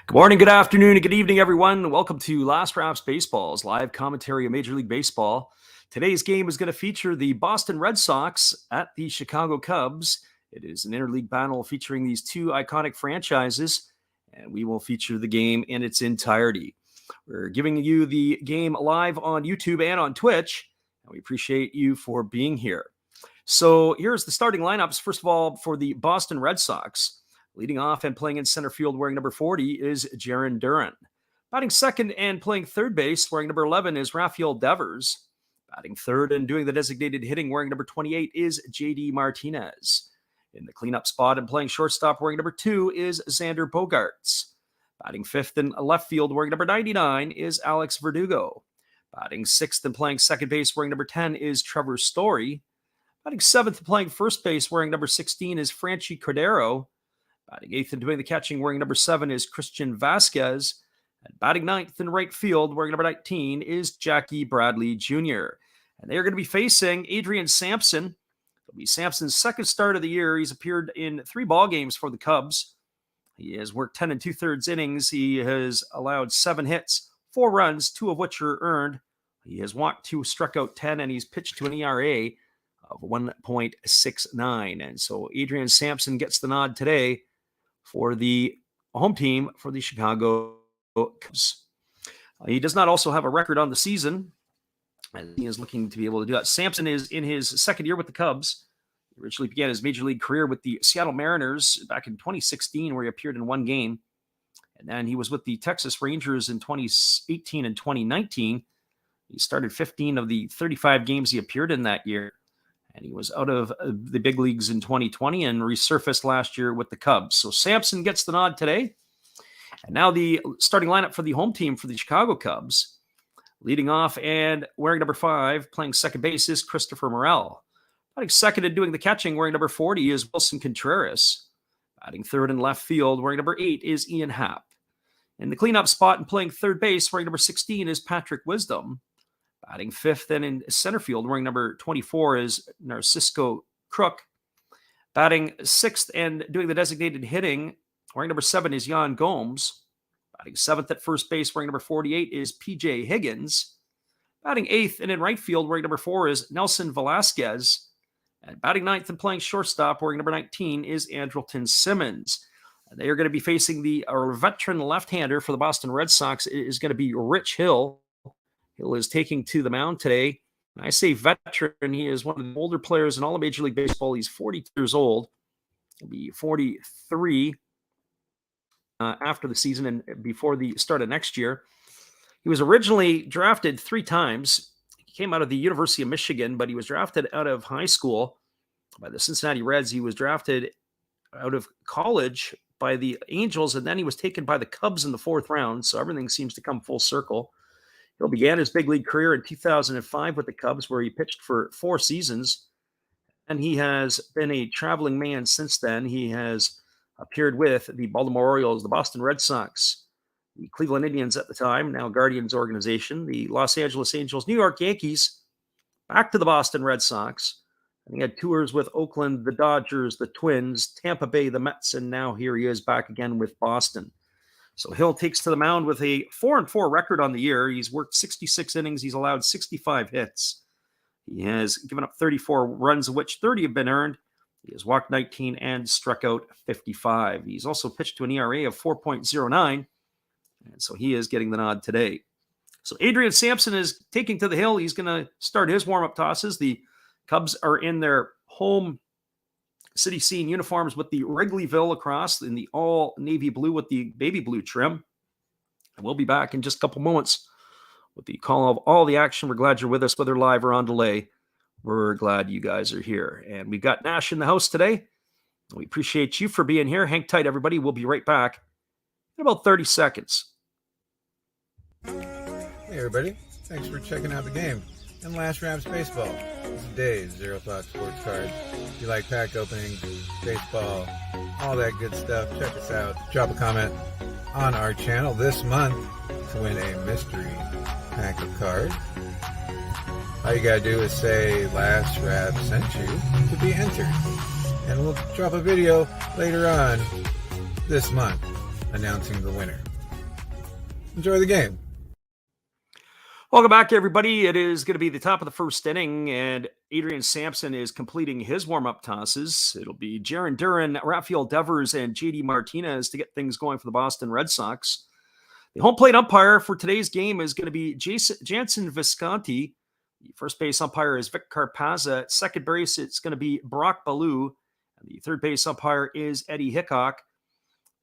Good morning, good afternoon, and good evening, everyone. Welcome to Last Raps Baseball's live commentary of Major League Baseball. Today's game is going to feature the Boston Red Sox at the Chicago Cubs. It is an interleague battle featuring these two iconic franchises, and we will feature the game in its entirety. We're giving you the game live on YouTube and on Twitch, and we appreciate you for being here. So here's the starting lineups. First of all, for the Boston Red Sox. Leading off and playing in center field wearing number 40 is Jarren Duran. Batting second and playing third base wearing number 11 is Rafael Devers. Batting third and doing the designated hitting wearing number 28 is JD Martinez. In the cleanup spot and playing shortstop wearing number 2 is Xander Bogaerts. Batting fifth and left field wearing number 99 is Alex Verdugo. Batting sixth and playing second base wearing number 10 is Trevor Story. Batting seventh and playing first base wearing number 16 is Franchy Cordero. Batting eighth and doing the catching wearing number 7 is Christian Vasquez. And batting ninth in right field wearing number 19 is Jackie Bradley Jr. And they're going to be facing Adrian Sampson. It'll be Sampson's second start of the year. He's appeared in 3 ball games for the Cubs. He has worked 10 2/3 innings. He has allowed 7 hits, 4 runs, 2 of which are earned. He has walked 2, struck out 10, and he's pitched to an ERA of 1.69. And so Adrian Sampson gets the nod today for the home team for the Chicago Cubs. He does not also have a record on the season, and he is looking to be able to do that. Sampson is in his second year with the Cubs. He originally began his major league career with the Seattle Mariners back in 2016, where he appeared in 1 game. And then he was with the Texas Rangers in 2018 and 2019. He started 15 of the 35 games he appeared in that year. And he was out of the big leagues in 2020 and resurfaced last year with the Cubs. So Sampson gets the nod today. And now the starting lineup for the home team for the Chicago Cubs. Leading off and wearing number 5, playing second base is Christopher Morel. Batting second and doing the catching wearing number 40 is Wilson Contreras. Batting third and left field wearing number 8 is Ian Happ. In the cleanup spot and playing third base wearing number 16 is Patrick Wisdom. Batting fifth and in center field wearing number 24 is Narcisco Crook. Batting sixth and doing the designated hitting wearing number 7 is Yan Gomes. Batting seventh at first base wearing number 48 is PJ Higgins. Batting eighth and in right field wearing number 4 is Nelson Velasquez. And batting ninth and playing shortstop wearing number 19 is Andrelton Simmons. And they are going to be facing the veteran left-hander for the Boston Red Sox. It is going to be Rich Hill. Hill is taking to the mound today. I say veteran. He is one of the older players in all of Major League Baseball. He's 42 years old. He'll be 43 after the season and before the start of next year. He was originally drafted 3 times. He came out of the University of Michigan, but he was drafted out of high school by the Cincinnati Reds. He was drafted out of college by the Angels, and then he was taken by the Cubs in the 4th round. So everything seems to come full circle. Hill began his big league career in 2005 with the Cubs, where he pitched for 4 seasons. And he has been a traveling man since then. He has appeared with the Baltimore Orioles, the Boston Red Sox, the Cleveland Indians at the time, now Guardians organization, the Los Angeles Angels, New York Yankees, back to the Boston Red Sox. And he had tours with Oakland, the Dodgers, the Twins, Tampa Bay, the Mets, and now here he is back again with Boston. So Hill takes to the mound with a 4-4 record on the year. He's worked 66 innings. He's allowed 65 hits. He has given up 34 runs, of which 30 have been earned. He has walked 19 and struck out 55. He's also pitched to an ERA of 4.09. And so he is getting the nod today. So Adrian Sampson is taking to the hill. He's going to start his warm-up tosses. The Cubs are in their home city scene uniforms with the Wrigleyville across in the all navy blue with the baby blue trim. And we'll be back in just a couple moments with the call of all the action. We're glad you're with us, whether live or on delay. We're glad you guys are here. And we've got Nash in the house today. We appreciate you for being here. Hang tight, everybody. We'll be right back in about 30 seconds. Hey, everybody. Thanks for checking out the game and Last Raps Baseball. This is Dave, Zero Thought Sports Cards. If you like pack openings, baseball, all that good stuff, check us out. Drop a comment on our channel this month to win a mystery pack of cards. All you gotta do is say Last Rap sent you to be entered. And we'll drop a video later on this month announcing the winner. Enjoy the game. Welcome back, everybody. It is going to be the top of the first inning, and Adrian Sampson is completing his warm-up tosses. It'll be Jarren Duran, Rafael Devers, and JD Martinez to get things going for the Boston Red Sox. The home plate umpire for today's game is going to be Jansen Visconti. The first base umpire is Vic Carpazza. At second base, it's going to be Brock Ballou. And the third base umpire is Eddie Hickok.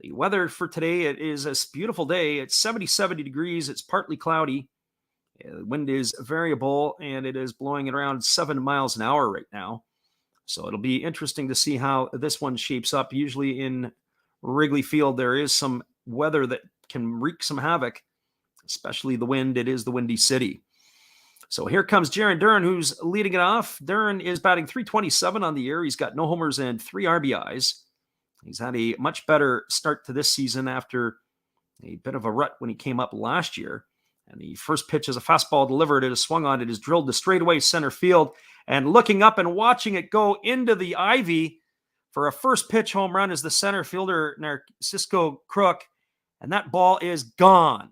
The weather for today, it is a beautiful day. It's 70 degrees. It's partly cloudy. The wind is variable, and it is blowing at around 7 miles an hour right now. So it'll be interesting to see how this one shapes up. Usually in Wrigley Field, there is some weather that can wreak some havoc, especially the wind. It is the Windy City. So here comes Jarren Duran, who's leading it off. Duran is batting .327 on the year. He's got no homers and 3 RBIs. He's had a much better start to this season after a bit of a rut when he came up last year. And the first pitch is a fastball delivered. It is swung on. It is drilled to straightaway center field. And looking up and watching it go into the ivy for a first pitch home run is the center fielder, Narcisco Crook. And that ball is gone.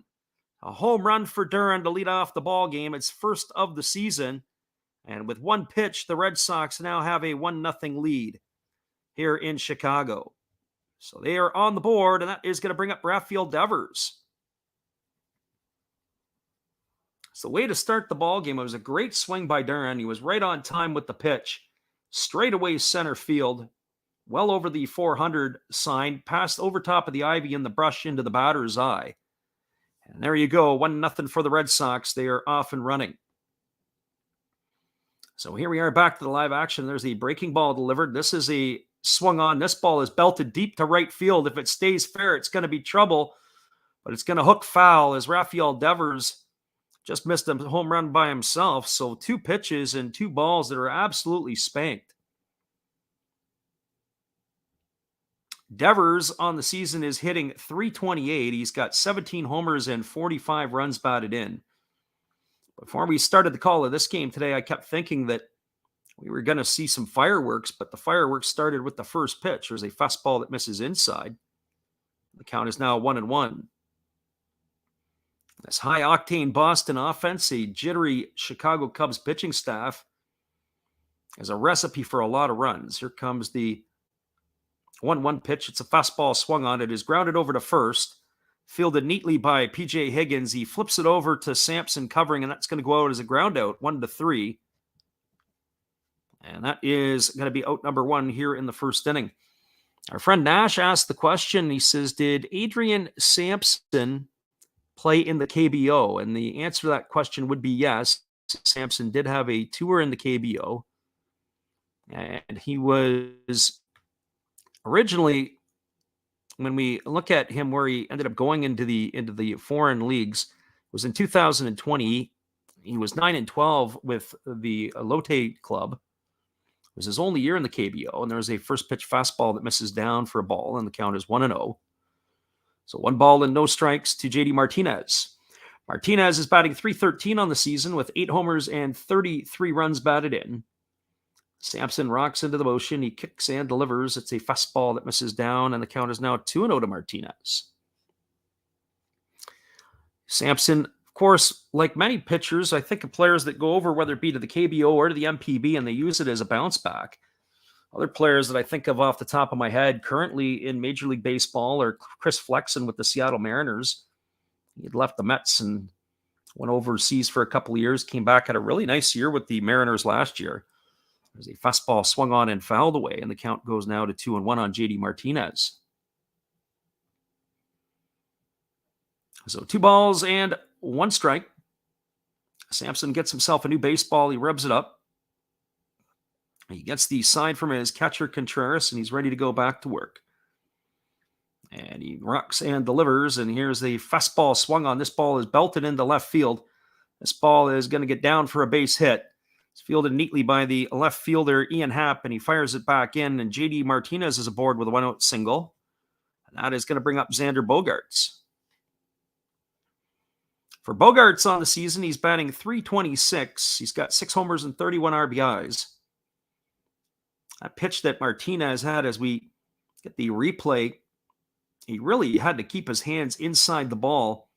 A home run for Duran to lead off the ball game. It's first of the season. And with one pitch, the Red Sox now have a 1-0 lead here in Chicago. So they are on the board, and that is going to bring up Rafael Devers. So the way to start the ball game, it was a great swing by Duran. He was right on time with the pitch. Straightaway center field, well over the 400 sign, passed over top of the ivy in the brush into the batter's eye. And there you go, 1-0 for the Red Sox. They are off and running. So here we are back to the live action. There's the breaking ball delivered. This is a swung on. This ball is belted deep to right field. If it stays fair, it's going to be trouble, but it's going to hook foul as Rafael Devers just missed a home run by himself. So 2 pitches and 2 balls that are absolutely spanked. Devers on the season is hitting .328. He's got 17 homers and 45 runs batted in. Before we started the call of this game today, I kept thinking that we were going to see some fireworks, but the fireworks started with the first pitch. There's a fastball that misses inside. The count is now 1-1. This high-octane Boston offense, a jittery Chicago Cubs pitching staff, is a recipe for a lot of runs. Here comes the 1-1 pitch. It's a fastball swung on. It is grounded over to first, fielded neatly by P.J. Higgins. He flips it over to Sampson covering, and that's going to go out as a ground out, 1-3. And that is going to be out number 1 here in the first inning. Our friend Nash asked the question. He says, did Adrian Sampson play in the KBO? And the answer to that question would be yes. Sampson did have a tour in the KBO. And he was originally, when we look at him where he ended up going into the foreign leagues, was in 2020. He was 9-12 with the Lotte club. It was his only year in the KBO, and there was a first pitch fastball that misses down for a ball, and the count is 1-0. So 1 ball and no strikes to JD Martinez. Martinez is batting .313 on the season with 8 homers and 33 runs batted in. Sampson rocks into the motion. He kicks and delivers. It's a fastball that misses down, and the count is now 2-0 to Martinez. Sampson, of course, like many pitchers, I think of players that go over, whether it be to the KBO or to the MPB, and they use it as a bounce back. Other players that I think of off the top of my head currently in Major League Baseball are Chris Flexen with the Seattle Mariners. He had left the Mets and went overseas for a couple of years, came back, had a really nice year with the Mariners last year. There's a fastball swung on and fouled away, and the count goes now to 2-1 on JD Martinez. So 2 balls and 1 strike. Sampson gets himself a new baseball. He rubs it up. He gets the sign from his catcher Contreras, and he's ready to go back to work. And he rocks and delivers, and here's the fastball swung on. This ball is belted into left field. This ball is going to get down for a base hit. It's fielded neatly by the left fielder, Ian Happ, and he fires it back in, and JD Martinez is aboard with a 1-out single. And that is going to bring up Xander Bogaerts. For Bogaerts on the season, he's batting .326. He's got 6 homers and 31 RBIs. That pitch that Martinez had, as we get the replay, he really had to keep his hands inside the ball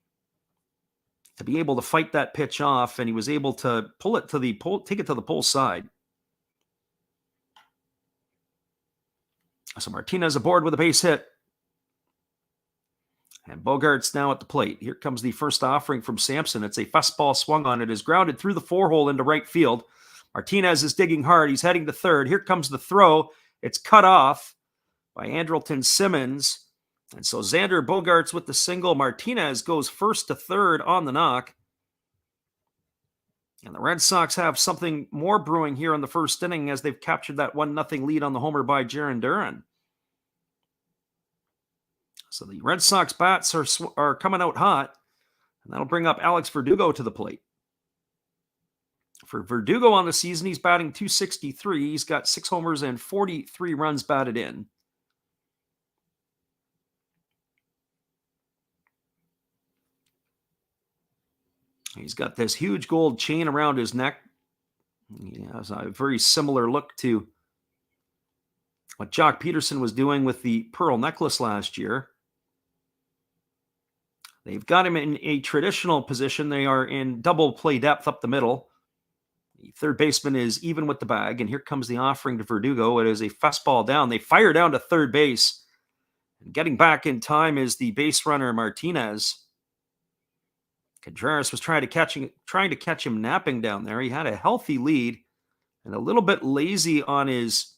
to be able to fight that pitch off, and he was able to take it to the pull side. So Martinez aboard with a base hit. And Bogaerts now at the plate. Here comes the first offering from Sampson. It's a fastball swung on. It is grounded through the 4-hole into right field. Martinez is digging hard. He's heading to third. Here comes the throw. It's cut off by Andrelton Simmons. And so Xander Bogaerts with the single. Martinez goes first to third on the knock. And the Red Sox have something more brewing here in the first inning as they've captured that 1-0 lead on the homer by Jarren Duran. So the Red Sox bats are coming out hot, and that'll bring up Alex Verdugo to the plate. For Verdugo on the season, he's batting .263. He's got 6 homers and 43 runs batted in. He's got this huge gold chain around his neck. He has a very similar look to what Jock Peterson was doing with the pearl necklace last year. They've got him in a traditional position. They are in double play depth up the middle. The third baseman is even with the bag, and here comes the offering to Verdugo. It is a fastball down. They fire down to third base. And getting back in time is the base runner Martinez. Contreras was trying to catch him napping down there. He had a healthy lead and a little bit lazy on his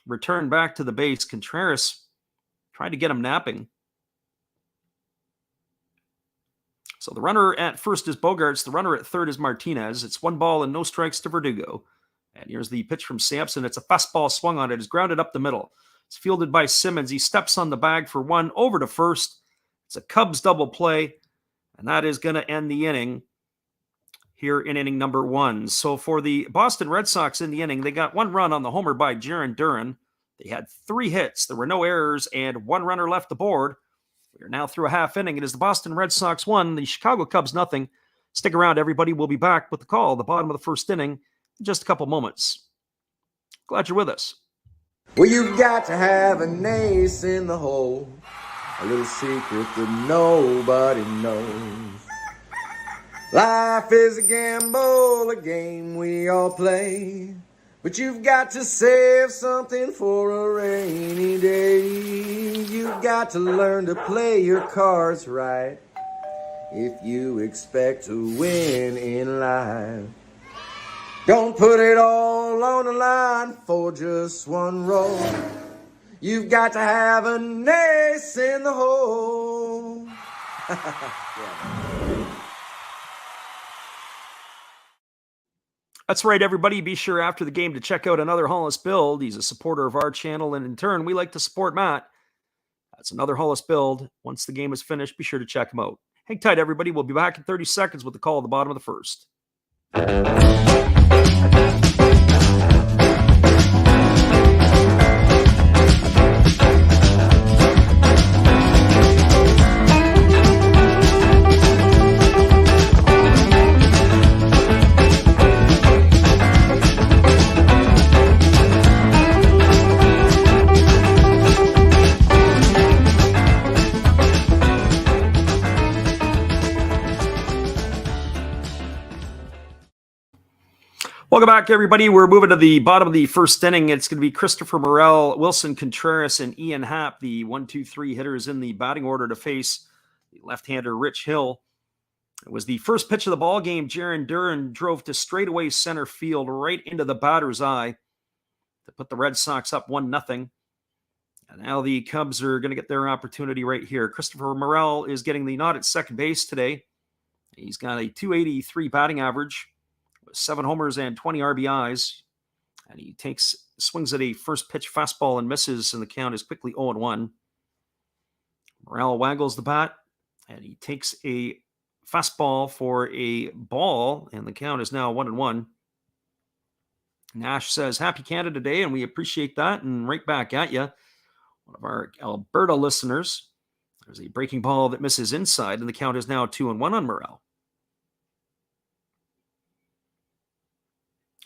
return back to the base. Contreras tried to get him napping. So the runner at first is Bogaerts. The runner at third is Martinez. It's 1 ball and no strikes to Verdugo. And here's the pitch from Sampson. It's a fastball swung on it. It's grounded up the middle. It's fielded by Simmons. He steps on the bag for 1 over to first. It's a Cubs double play. And that is going to end the inning here in inning number 1. So for the Boston Red Sox in the inning, they got 1 run on the homer by Jarren Duran. They had 3 hits. There were no errors and 1 runner left aboard. We are now through a half inning. It is the Boston Red Sox 1, the Chicago Cubs nothing. Stick around, everybody. We'll be back with the call at the bottom of the first inning in just a couple moments. Glad you're with us. Well, you've got to have an ace in the hole. A little secret that nobody knows. Life is a gamble, a game we all play. But you've got to save something for a rainy day. You've got to learn to play your cards right if you expect to win in life. Don't put it all on the line for just 1 roll. You've got to have an ace in the hole. That's right, everybody. Be sure after the game to check out Another Hollis Build. He's a supporter of our channel, and in turn, we like to support Matt. That's Another Hollis Build. Once the game is finished, be sure to check him out. Hang tight, everybody. We'll be back in 30 seconds with the call at the bottom of the first. Welcome back, everybody. We're moving to the bottom of the first inning. It's going to be Christopher Morel, Wilson Contreras, and Ian Happ, the 1-2-3 hitters in the batting order to face the left-hander Rich Hill. It was the first pitch of the ball game. Jarren Duran drove to straightaway center field right into the batter's eye to put the Red Sox up 1-0. And now the Cubs are going to get their opportunity right here. Christopher Morel is getting the nod at second base today. He's got a .283 batting average, 7 homers and 20 RBIs. And he swings at a first pitch fastball and misses, and the count is quickly 0-1. Morel waggles the bat, and he takes a fastball for a ball, and the count is now 1-1. Nash says, "Happy Canada Day," and we appreciate that, and right back at you. One of our Alberta listeners. There's a breaking ball that misses inside, and the count is now 2-1 on Morel.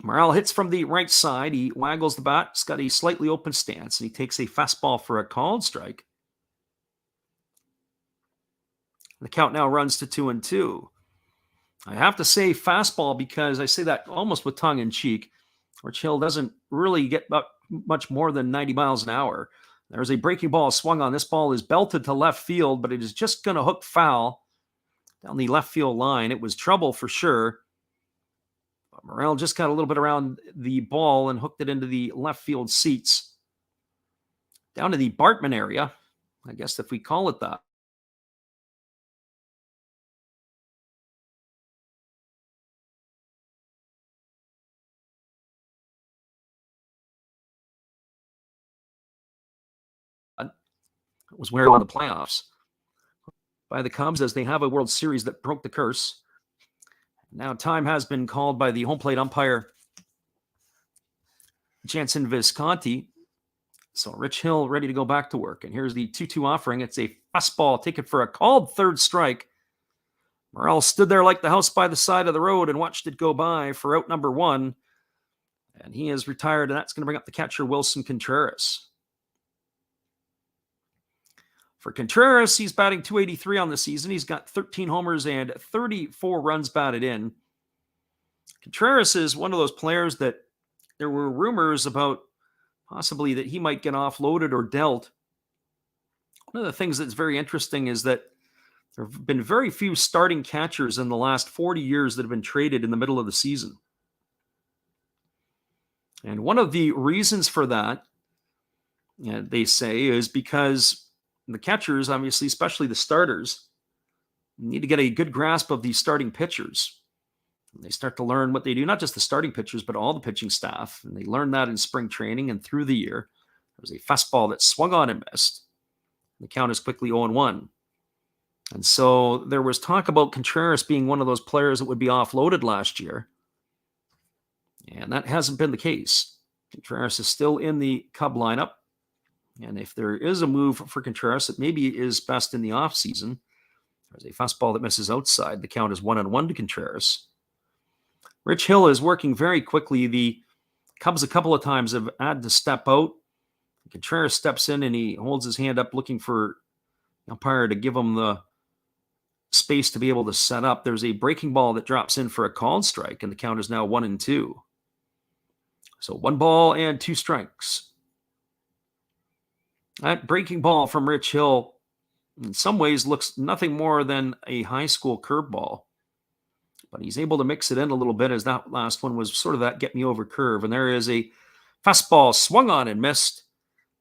Morel hits from the right side. He waggles the bat. He's got a slightly open stance, and he takes a fastball for a called strike. The count now runs to 2-2. I have to say fastball because I say that almost with tongue in cheek. Rich Hill doesn't really get much more than 90 miles an hour. There's a breaking ball swung on. This ball is belted to left field, but it is just going to hook foul down the left field line. It was trouble for sure. But Morel just got a little bit around the ball and hooked it into the left field seats. Down to the Bartman area, I guess if we call it that. It was where they won the playoffs by the Cubs as they have a World Series that broke the curse. Now time has been called by the home plate umpire, Jansen Visconti. So Rich Hill ready to go back to work. And here's the 2-2 offering. It's a fastball taken for a called third strike. Morel stood there like the house by the side of the road and watched it go by for out number 1. And he is retired, and that's going to bring up the catcher, Wilson Contreras. For Contreras, he's batting .283 on the season. He's got 13 homers and 34 runs batted in. Contreras is one of those players that there were rumors about possibly that he might get offloaded or dealt. One of the things that's very interesting is that there have been very few starting catchers in the last 40 years that have been traded in the middle of the season. And one of the reasons for that, they say, is because the catchers, obviously, especially the starters, need to get a good grasp of these starting pitchers. And they start to learn what they do, not just the starting pitchers, but all the pitching staff. And they learn that in spring training and through the year. There was a fastball that swung on and missed. The count is quickly 0-1. And so there was talk about Contreras being one of those players that would be offloaded last year. And that hasn't been the case. Contreras is still in the Cub lineup. And if there is a move for Contreras, it maybe is best in the offseason. There's a fastball that misses outside. The count is 1-1 to Contreras. Rich Hill is working very quickly. The Cubs a couple of times have had to step out. Contreras steps in and he holds his hand up looking for the umpire to give him the space to be able to set up. There's a breaking ball that drops in for a called strike, and the count is now 1-2. So 1 ball and 2 strikes. That breaking ball from Rich Hill in some ways looks nothing more than a high school curveball. But he's able to mix it in a little bit, as that last one was sort of that get me over curve. And there is a fastball swung on and missed.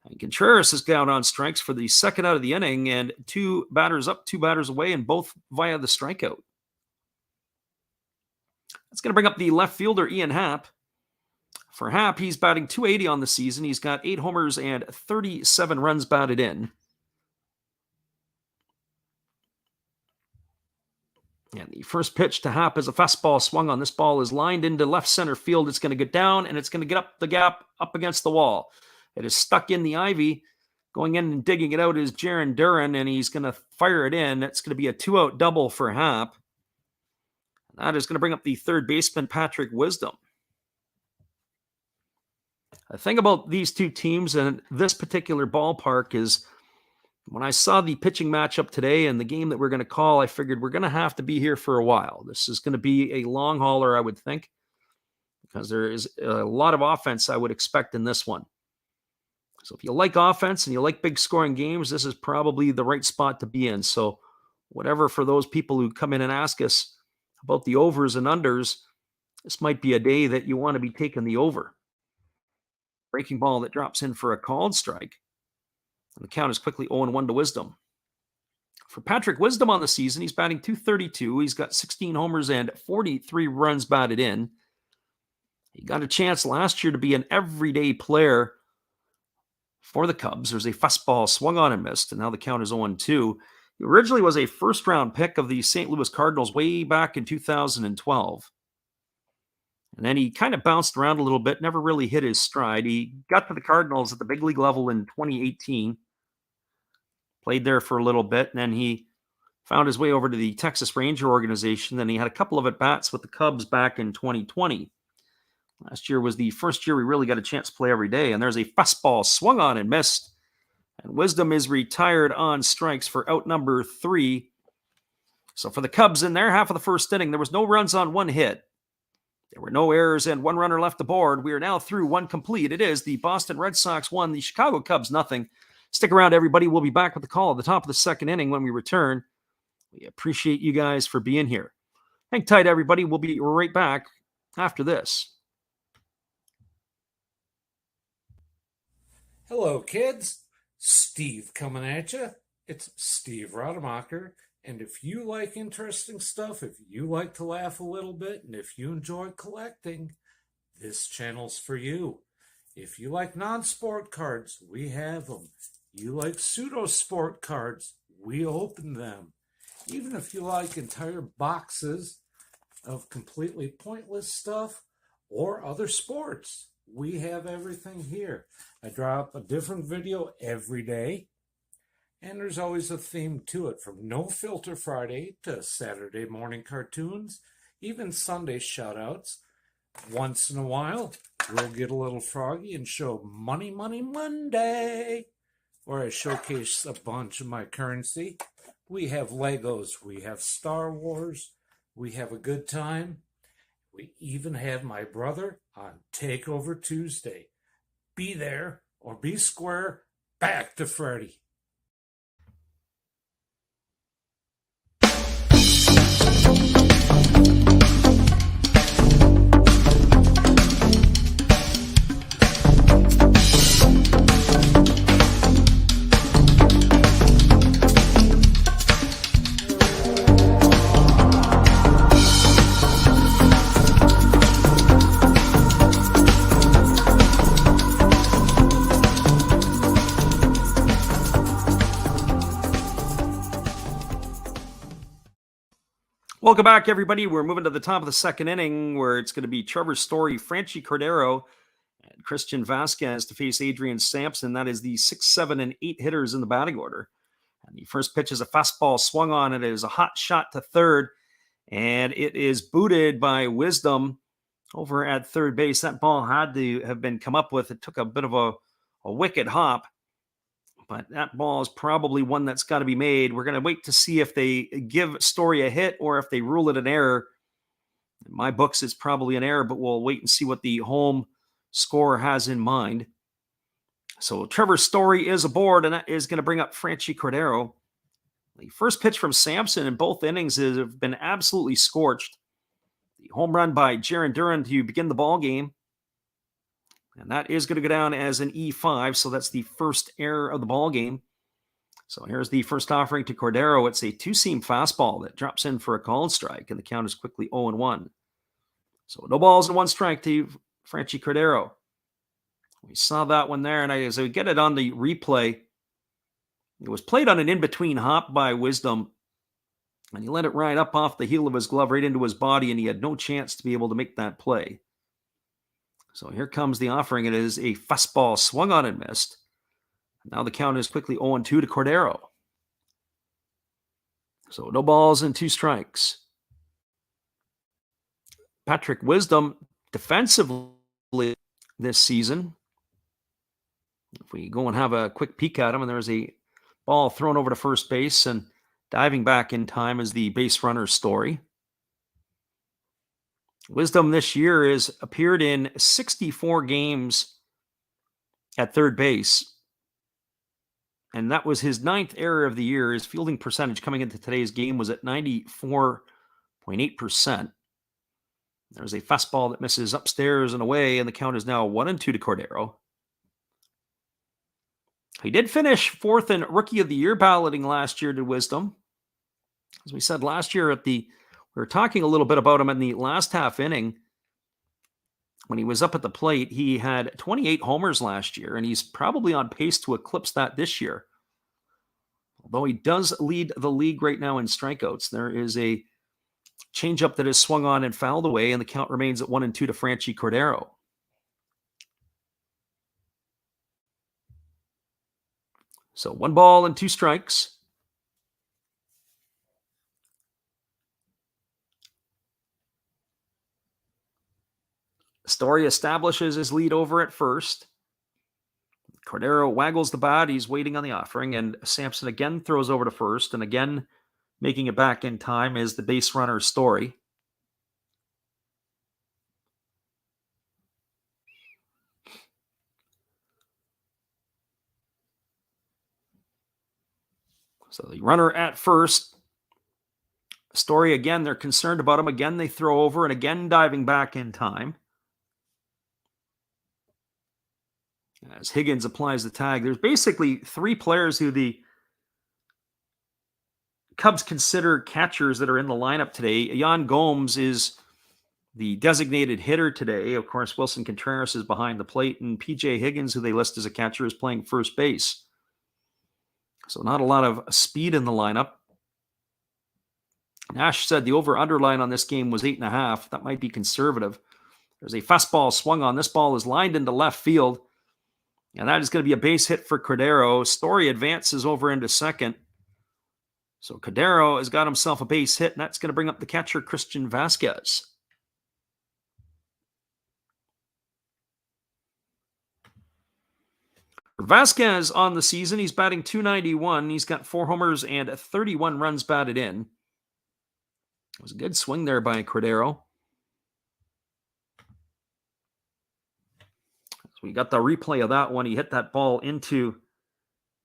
And Contreras is down on strikes for the second out of the inning, and 2 batters up, 2 batters away, and both via the strikeout. That's going to bring up the left fielder, Ian Happ. For Happ, he's batting .280 on the season. He's got 8 homers and 37 runs batted in. And the first pitch to Happ is a fastball swung on. This ball is lined into left center field. It's going to get down, and it's going to get up the gap up against the wall. It is stuck in the ivy. Going in and digging it out is Jaron Duran, and he's going to fire it in. It's going to be a 2-out double for Happ. That is going to bring up the third baseman, Patrick Wisdom. The thing about these two teams and this particular ballpark is when I saw the pitching matchup today and the game that we're going to call, I figured we're going to have to be here for a while. This is going to be a long hauler, I would think, because there is a lot of offense I would expect in this one. So if you like offense and you like big scoring games, this is probably the right spot to be in. So whatever, for those people who come in and ask us about the overs and unders, this might be a day that you want to be taking the over. Breaking ball that drops in for a called strike. And the count is quickly 0-1 to Wisdom. For Patrick Wisdom on the season, he's batting .232. He's got 16 homers and 43 runs batted in. He got a chance last year to be an everyday player for the Cubs. There's a fastball swung on and missed, and now the count is 0-2. He originally was a first-round pick of the St. Louis Cardinals way back in 2012. And then he kind of bounced around a little bit, never really hit his stride. He got to the Cardinals at the big league level in 2018, played there for a little bit, and then he found his way over to the Texas Ranger organization. Then he had a couple of at-bats with the Cubs back in 2020. Last year was the first year we really got a chance to play every day, and there's a fastball swung on and missed. And Wisdom is retired on strikes for out number 3. So for the Cubs in their half of the first inning, there was no runs on one hit. There were no errors and one runner left aboard. We are now through one complete. It is the Boston Red Sox 1, the Chicago Cubs nothing. Stick around, everybody. We'll be back with the call at the top of the second inning when we return. We appreciate you guys for being here. Hang tight, everybody. We'll be right back after this. Hello, kids. Steve coming at you. It's Steve Rademacher. And if you like interesting stuff, if you like to laugh a little bit, and if you enjoy collecting, this channel's for you. If you like non-sport cards, we have them. You like pseudo-sport cards, we open them. Even if you like entire boxes of completely pointless stuff or other sports, we have everything here. I drop a different video every day. And there's always a theme to it, from No Filter Friday to Saturday morning cartoons, even Sunday shoutouts. Once in a while, we'll get a little froggy and show Money Money Monday, where I showcase a bunch of my currency. We have Legos, we have Star Wars, we have a good time. We even have my brother on Takeover Tuesday. Be there or be square. Back to Freddy. Welcome back, everybody. We're moving to the top of the second inning, where it's going to be Trevor Story, Franchi Cordero, and Christian Vasquez to face Adrian Sampson. That is the 6, 7, and 8 hitters in the batting order. And the first pitch is a fastball swung on. It is a hot shot to third, and it is booted by Wisdom over at third base. That ball had to have been come up with. It took a bit of a wicked hop, but that ball is probably one that's got to be made. We're going to wait to see if they give Story a hit or if they rule it an error. In my books, it's probably an error, but we'll wait and see what the home scorer has in mind. So Trevor Story is aboard, and that is going to bring up Franchi Cordero. The first pitch from Sampson in both innings have been absolutely scorched. The home run by Jaron Duran to begin the ball game. And that is going to go down as an E5, so that's the first error of the ball game. So here's the first offering to Cordero. It's a two-seam fastball that drops in for a called strike, and the count is quickly 0-1. So no balls and one strike to Franchi Cordero. We saw that one there, and as we get it on the replay, it was played on an in-between hop by Wisdom, and he let it ride up off the heel of his glove right into his body, and he had no chance to be able to make that play. So here comes the offering. It is a fastball swung on and missed. Now the count is quickly 0-2 to Cordero. So no balls and two strikes. Patrick Wisdom defensively this season. If we go and have a quick peek at him, and there's a ball thrown over to first base, and diving back in time is the base runner Story. Wisdom this year has appeared in 64 games at third base, and that was his 9th error of the year. His fielding percentage coming into today's game was at 94.8%. There's a fastball that misses upstairs and away, and the count is now 1-2 to Cordero. He did finish 4th in Rookie of the Year balloting last year to Wisdom. As we said last year we were talking a little bit about him in the last half inning. When he was up at the plate, he had 28 homers last year, and he's probably on pace to eclipse that this year. Although he does lead the league right now in strikeouts, there is a changeup that is swung on and fouled away, and the count remains at 1-2 to Franchi Cordero. So 1 ball and 2 strikes. Story establishes his lead over at first. Cordero waggles the bat. He's waiting on the offering, and Sampson again throws over to first, and again Making it back in time is the base runner Story. So the runner at first. Story again, they're concerned about him. Again, they throw over, and again diving back in time. As Higgins applies the tag, there's basically three players who the Cubs consider catchers that are in the lineup today. Yan Gomes is the designated hitter today. Of course, Wilson Contreras is behind the plate, and PJ Higgins, who they list as a catcher, is playing first base. So not a lot of speed in the lineup. Nash said the over-under line on this game was 8.5. That might be conservative. There's a fastball swung on. This ball is lined into left field, and that is going to be a base hit for Cordero. Story advances over into second. So Cordero has got himself a base hit, and that's going to bring up the catcher, Christian Vasquez. Vasquez on the season, he's batting .291. He's got 4 homers and 31 runs batted in. It was a good swing there by Cordero. So we got the replay of that one. He hit that ball into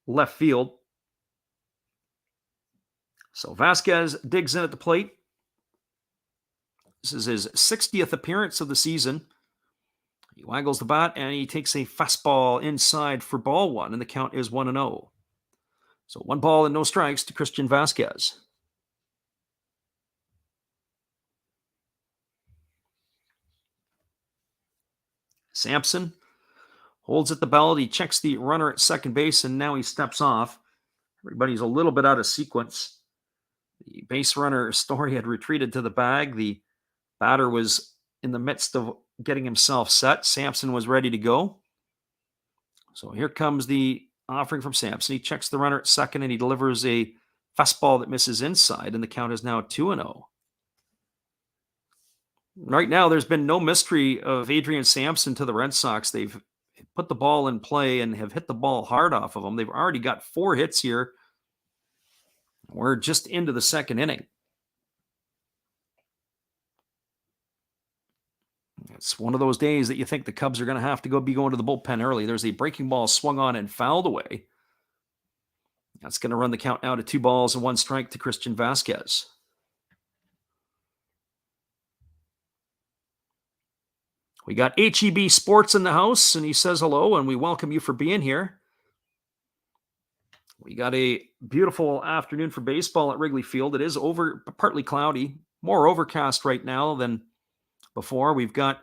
left field. So Vasquez digs in at the plate. This is his 60th appearance of the season. He waggles the bat, and he takes a fastball inside for ball one, and the count is 1-0. So 1 ball and no strikes to Christian Vasquez. Sampson holds at the belt. He checks the runner at second base, and now he steps off. Everybody's a little bit out of sequence. The base runner Story had retreated to the bag. The batter was in the midst of getting himself set. Sampson was ready to go. So here comes the offering from Sampson. He checks the runner at second, and he delivers a fastball that misses inside, and the count is now 2-0. Right now, there's been no mystery of Adrian Sampson to the Red Sox. They've put the ball in play and have hit the ball hard off of him. They've already got 4 hits here. We're just into the second inning. It's one of those days that you think the Cubs are going to have to be going to the bullpen early. There's a breaking ball swung on and fouled away. That's going to run the count now to 2 balls and 1 strike to Christian Vasquez. We got HEB Sports in the house, and he says hello, and we welcome you for being here. We got a beautiful afternoon for baseball at Wrigley Field. It is partly cloudy, more overcast right now than before. We've got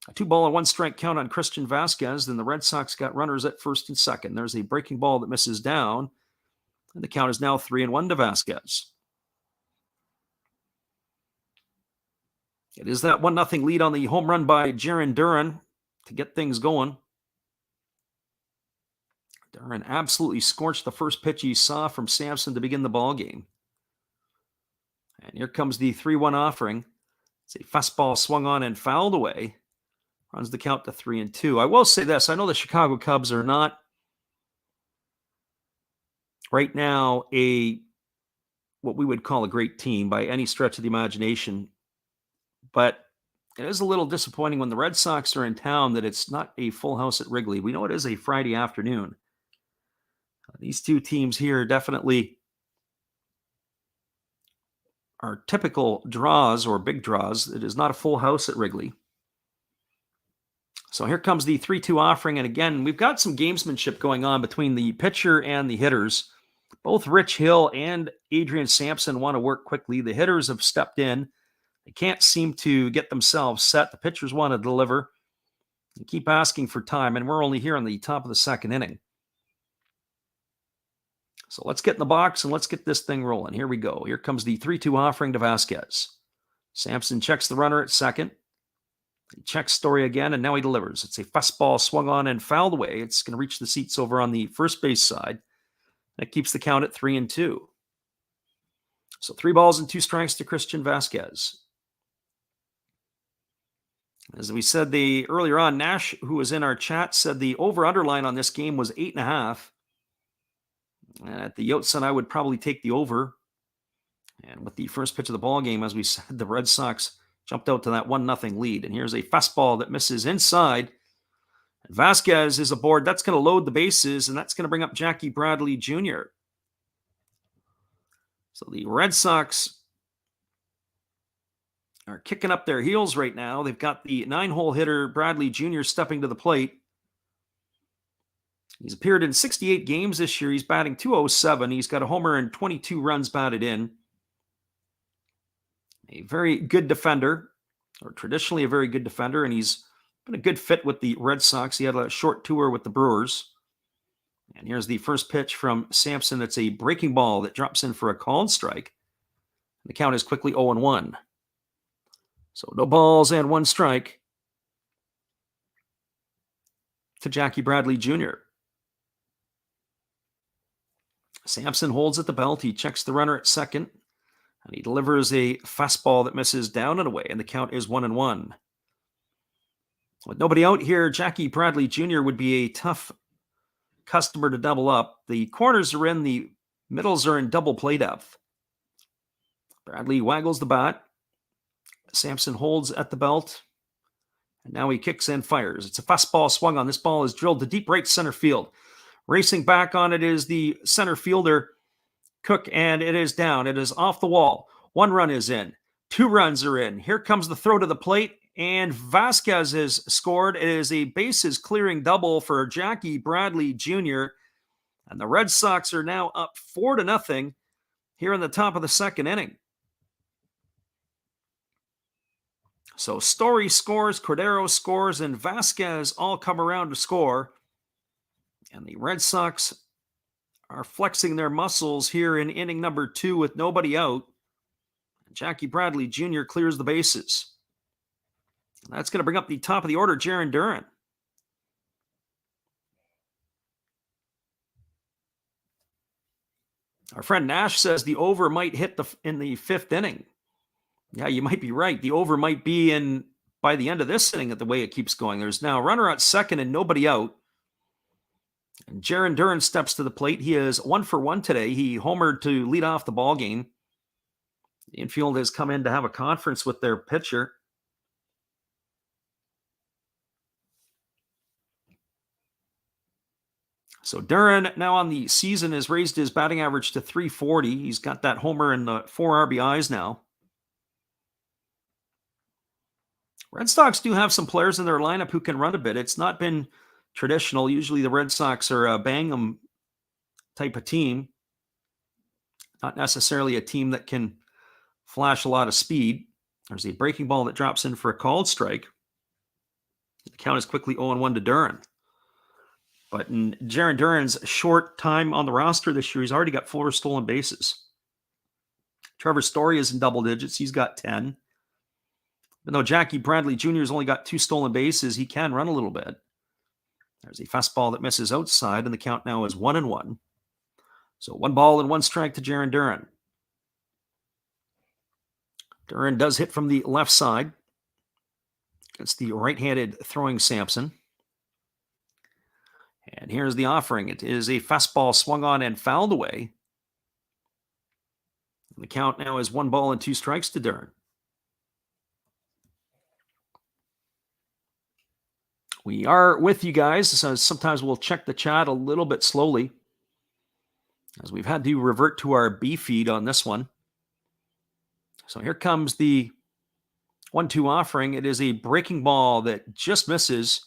a 2 ball and 1 strike count on Christian Vasquez. Then the Red Sox got runners at first and second. There's a breaking ball that misses down, and the count is now 3-1 to Vasquez. It is that 1-0 lead on the home run by Jarren Duran to get things going. Duran absolutely scorched the first pitch he saw from Sampson to begin the ball game. And here comes the 3-1 offering. It's a fastball swung on and fouled away. Runs the count to 3-2. I will say this. I know the Chicago Cubs are not right now what we would call a great team by any stretch of the imagination. But it is a little disappointing when the Red Sox are in town that it's not a full house at Wrigley. We know it is a Friday afternoon. These two teams here definitely are typical draws or big draws. It is not a full house at Wrigley. So here comes the 3-2 offering. And again, we've got some gamesmanship going on between the pitcher and the hitters. Both Rich Hill and Adrian Sampson want to work quickly. The hitters have stepped in. They can't seem to get themselves set. The pitchers want to deliver and keep asking for time. And we're only here on the top of the second inning. So let's get in the box and let's get this thing rolling. Here we go. Here comes the 3-2 offering to Vasquez. Sampson checks the runner at second. He checks Story again, and now he delivers. It's a fastball swung on and fouled away. It's going to reach the seats over on the first base side. That keeps the count at 3-2. So 3 balls and 2 strikes to Christian Vasquez. As we said earlier on, Nash, who was in our chat, said the over-under line on this game was 8.5. At the outset, I would probably take the over. And with the first pitch of the ball game, as we said, the Red Sox jumped out to that 1-0 lead. And here's a fastball that misses inside. And Vasquez is aboard. That's going to load the bases, and that's going to bring up Jackie Bradley Jr. So the Red Sox are kicking up their heels right now. They've got the 9-hole hitter Bradley Jr. stepping to the plate. He's appeared in 68 games this year. He's batting .207. He's got a homer and 22 runs batted in. A very good defender, or traditionally a very good defender, and he's been a good fit with the Red Sox. He had a short tour with the Brewers. And here's the first pitch from Sampson. That's a breaking ball that drops in for a called strike. The count is quickly 0-1. So no balls and 1 strike to Jackie Bradley Jr. Sampson holds at the belt. He checks the runner at second. And he delivers a fastball that misses down and away, and the count is 1-1. With nobody out here, Jackie Bradley Jr. would be a tough customer to double up. The corners are in, the middles are in double play depth. Bradley waggles the bat. Sampson holds at the belt. And now he kicks and fires. It's a fastball swung on. This ball is drilled to deep right center field. Racing back on it is the center fielder, Cook, and it is down. It is off the wall. 1 run is in. 2 runs are in. Here comes the throw to the plate, and Vasquez has scored. It is a bases clearing double for Jackie Bradley Jr., and the Red Sox are now up 4-0 here in the top of the second inning. So Story scores, Cordero scores, and Vasquez all come around to score. And the Red Sox are flexing their muscles here in inning number 2 with nobody out. Jackie Bradley Jr. clears the bases. And that's going to bring up the top of the order, Jarren Duran. Our friend Nash says the over might hit in the 5th inning. Yeah, you might be right. The over might be in by the end of this inning at the way it keeps going. There's now a runner at second and nobody out. And Jarren Duran steps to the plate. He is 1 for 1 today. He homered to lead off the ball game. The infield has come in to have a conference with their pitcher. So Duran now on the season has raised his batting average to .340. He's got that homer and the 4 RBIs now. Red Sox do have some players in their lineup who can run a bit. It's not been traditional. Usually the Red Sox are a bang 'em type of team. Not necessarily a team that can flash a lot of speed. There's a breaking ball that drops in for a called strike. The count is quickly 0-1 to Duran. But in Jarren Duran's short time on the roster this year, he's already got 4 stolen bases. Trevor Story is in double digits. He's got 10. Even though Jackie Bradley Jr. has only got 2 stolen bases, he can run a little bit. There's a fastball that misses outside, and the count now is 1-1. So 1 ball and 1 strike to Jarren Duran. Duran does hit from the left side against the right-handed throwing Sampson. And here's the offering. It is a fastball swung on and fouled away. And the count now is 1 ball and 2 strikes to Duran. We are with you guys. So sometimes we'll check the chat a little bit slowly, as we've had to revert to our B feed on this one. So here comes the 1-2 offering. It is a breaking ball that just misses.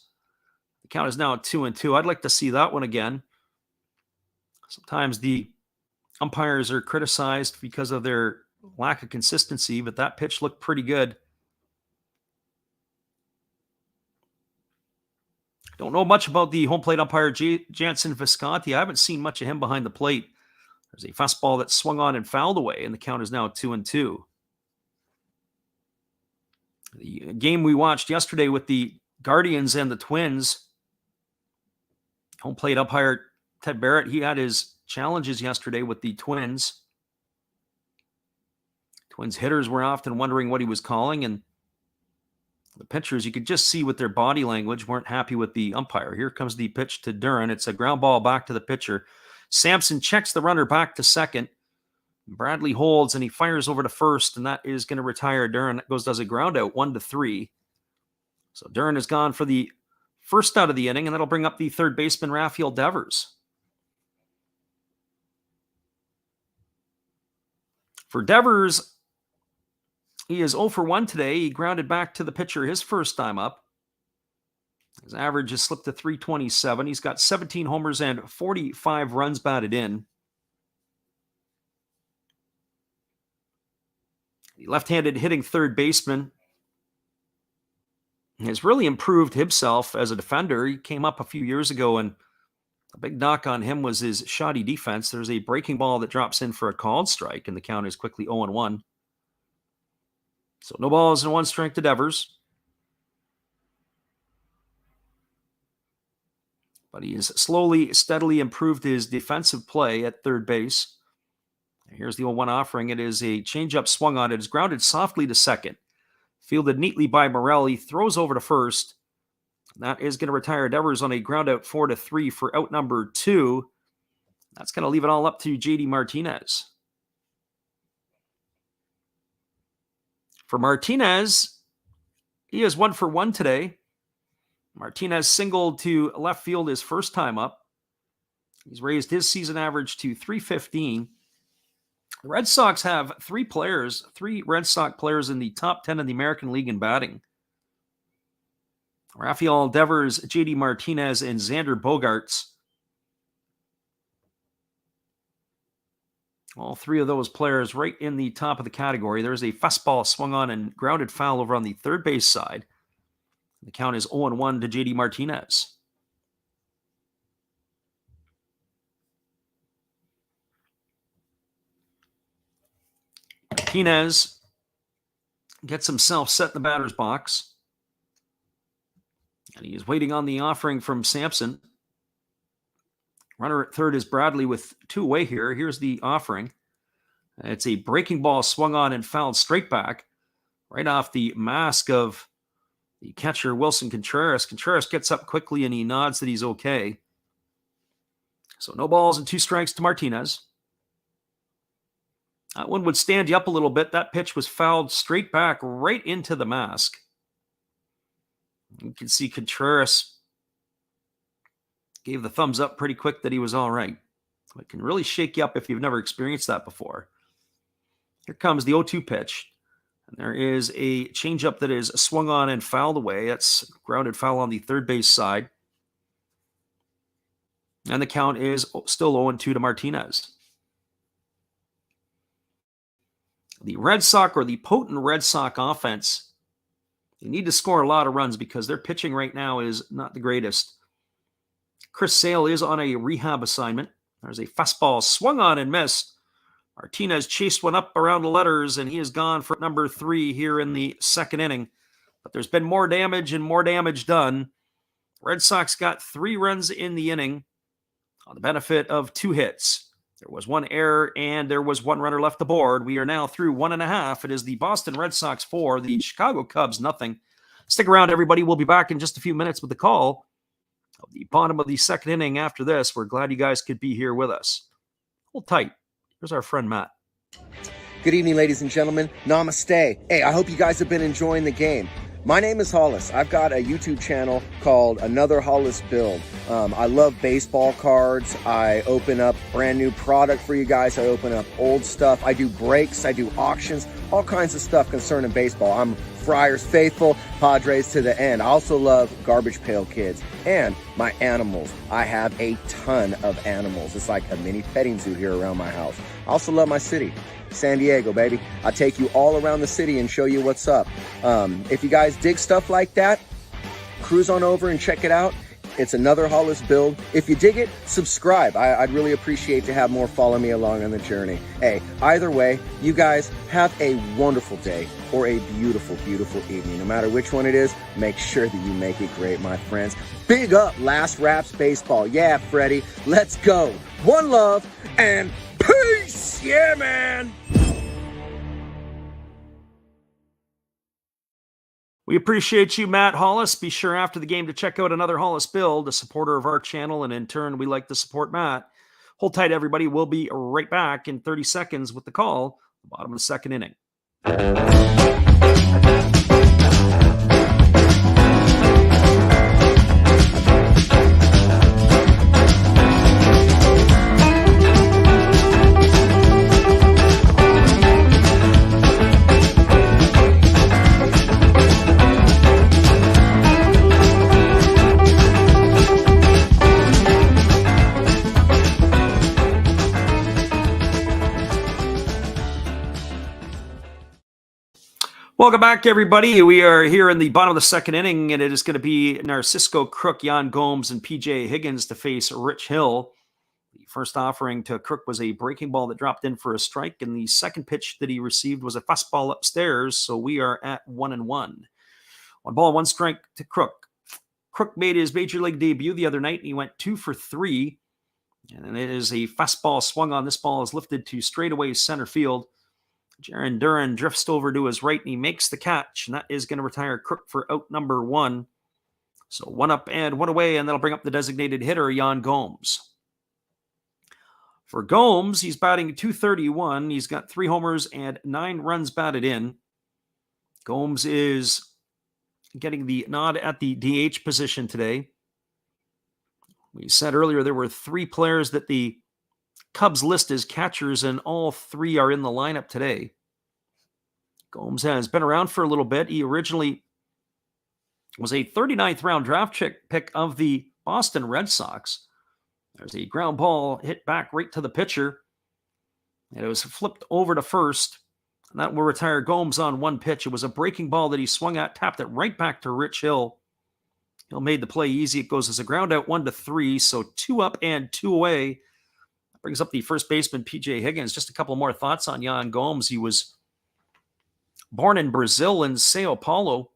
The count is now 2-2. I'd like to see that one again. Sometimes the umpires are criticized because of their lack of consistency, but that pitch looked pretty good. Don't know much about the home plate umpire, Jansen Visconti. I haven't seen much of him behind the plate. There's a fastball that swung on and fouled away, and the count is now 2-2. The game we watched yesterday with the Guardians and the Twins, home plate umpire Ted Barrett, he had his challenges yesterday with the Twins. Twins hitters were often wondering what he was calling, and the pitchers, you could just see with their body language, weren't happy with the umpire. Here comes the pitch to Duran. It's a ground ball back to the pitcher. Sampson checks the runner back to second. Bradley holds and he fires over to first, and that is going to retire Duran. That does a ground out, 1-3. So Duran is gone for the first out of the inning, and that'll bring up the third baseman, Rafael Devers. For Devers, he is 0 for 1 today. He grounded back to the pitcher his first time up. His average has slipped to 327. He's got 17 homers and 45 runs batted in. The left-handed hitting third baseman has really improved himself as a defender. He came up a few years ago, and a big knock on him was his shoddy defense. There's a breaking ball that drops in for a called strike, and the count is quickly 0-1. So no balls and 1 strike to Devers. But he has slowly, steadily improved his defensive play at third base. Here's the 0-1 offering. It is a changeup swung on. It is grounded softly to second. Fielded neatly by Morel. He throws over to first. That is going to retire Devers on a ground out 4-3 for out number 2. That's going to leave it all up to JD Martinez. For Martinez, he is 1 for 1 today. Martinez singled to left field his first time up. He's raised his season average to 315. The Red Sox have 3 Red Sox players in the top 10 in the American League in batting. Rafael Devers, JD Martinez, and Xander Bogaerts. All 3 of those players right in the top of the category. There's a fastball swung on and grounded foul over on the third base side. The count is 0-1 to JD Martinez. Martinez gets himself set in the batter's box. And he is waiting on the offering from Sampson. Runner at third is Bradley with 2 away here. Here's the offering. It's a breaking ball swung on and fouled straight back. Right off the mask of the catcher, Wilson Contreras. Contreras gets up quickly and he nods that he's okay. So no balls and 2 strikes to Martinez. That one would stand you up a little bit. That pitch was fouled straight back right into the mask. You can see Contreras gave the thumbs up pretty quick that he was all right. It can really shake you up if you've never experienced that before. Here comes the 0-2 pitch. And there is a changeup that is swung on and fouled away. That's grounded foul on the third base side. And the count is still 0-2 to Martinez. The Red Sox, or the potent Red Sox offense, they need to score a lot of runs because their pitching right now is not the greatest. Chris Sale is on a rehab assignment. There's a fastball swung on and missed. Martinez chased one up around the letters, and he is gone for number 3 here in the second inning. But there's been more damage and more damage done. Red Sox got 3 runs in the inning on the benefit of 2 hits. There was 1 error, and there was 1 runner left aboard. We are now through 1.5. It is the Boston Red Sox 4, the Chicago Cubs nothing. Stick around, everybody. We'll be back in just a few minutes with the call of the bottom of the second inning after this. We're glad you guys could be here with us. Hold tight. Here's our friend Matt. Good evening, ladies and gentlemen. Namaste. Hey, I hope you guys have been enjoying the game. My name is Hollis. I've got a YouTube channel called Another Hollis Build. I love baseball cards. I open up brand new product for you guys. I open up old stuff. I do breaks. I do auctions. All kinds of stuff concerning baseball. I'm Friars faithful, Padres to the end. I also love Garbage Pail Kids and my animals. I have a ton of animals. It's like a mini petting zoo here around my house. I also love my city. San Diego, baby. I'll take you all around the city and show you what's up. If you guys dig stuff like that, cruise on over and check it out. It's Another Hollis Build. If you dig it, subscribe. I'd really appreciate to have more follow me along on the journey. Hey, either way, you guys have a wonderful day or a beautiful, beautiful evening. No matter which one it is, make sure that you make it great, my friends. Big up Last Raps Baseball. Yeah, Freddie, let's go. One love and peace. Yeah, man. We appreciate you, Matt Hollis. Be sure after the game to check out Another Hollis Build, a supporter of our channel, and in turn, we like to support Matt. Hold tight, everybody. We'll be right back in 30 seconds with the call, the bottom of the second inning. Welcome back, everybody. We are here in the bottom of the second inning, and it is going to be Narcisco Crook, Jan Gomes, and PJ Higgins to face Rich Hill. The first offering to Crook was a breaking ball that dropped in for a strike, and the second pitch that he received was a fastball upstairs, so we are at 1-1. 1 ball, 1 strike to Crook. Crook made his major league debut the other night, and he went 2 for 3, and it is a fastball swung on. This ball is lifted to straightaway center field. Jaron Duran drifts over to his right, and he makes the catch, and that is going to retire Crook for out number 1. So 1 up and 1 away, and that'll bring up the designated hitter, Jan Gomes. For Gomes, he's batting .231. He's got 3 homers and 9 runs batted in. Gomes is getting the nod at the DH position today. We said earlier there were 3 players that the Cubs list as catchers, and all 3 are in the lineup today. Gomes has been around for a little bit. He originally was a 39th round draft pick of the Boston Red Sox. There's a ground ball hit back right to the pitcher. And it was flipped over to first. And that will retire Gomes on 1 pitch. It was a breaking ball that he swung at, tapped it right back to Rich Hill. Hill made the play easy. It goes as a ground out 1-3. So 2 up and 2 away. Brings up the first baseman, PJ Higgins. Just a couple more thoughts on Jan Gomes. He was born in Brazil in Sao Paulo.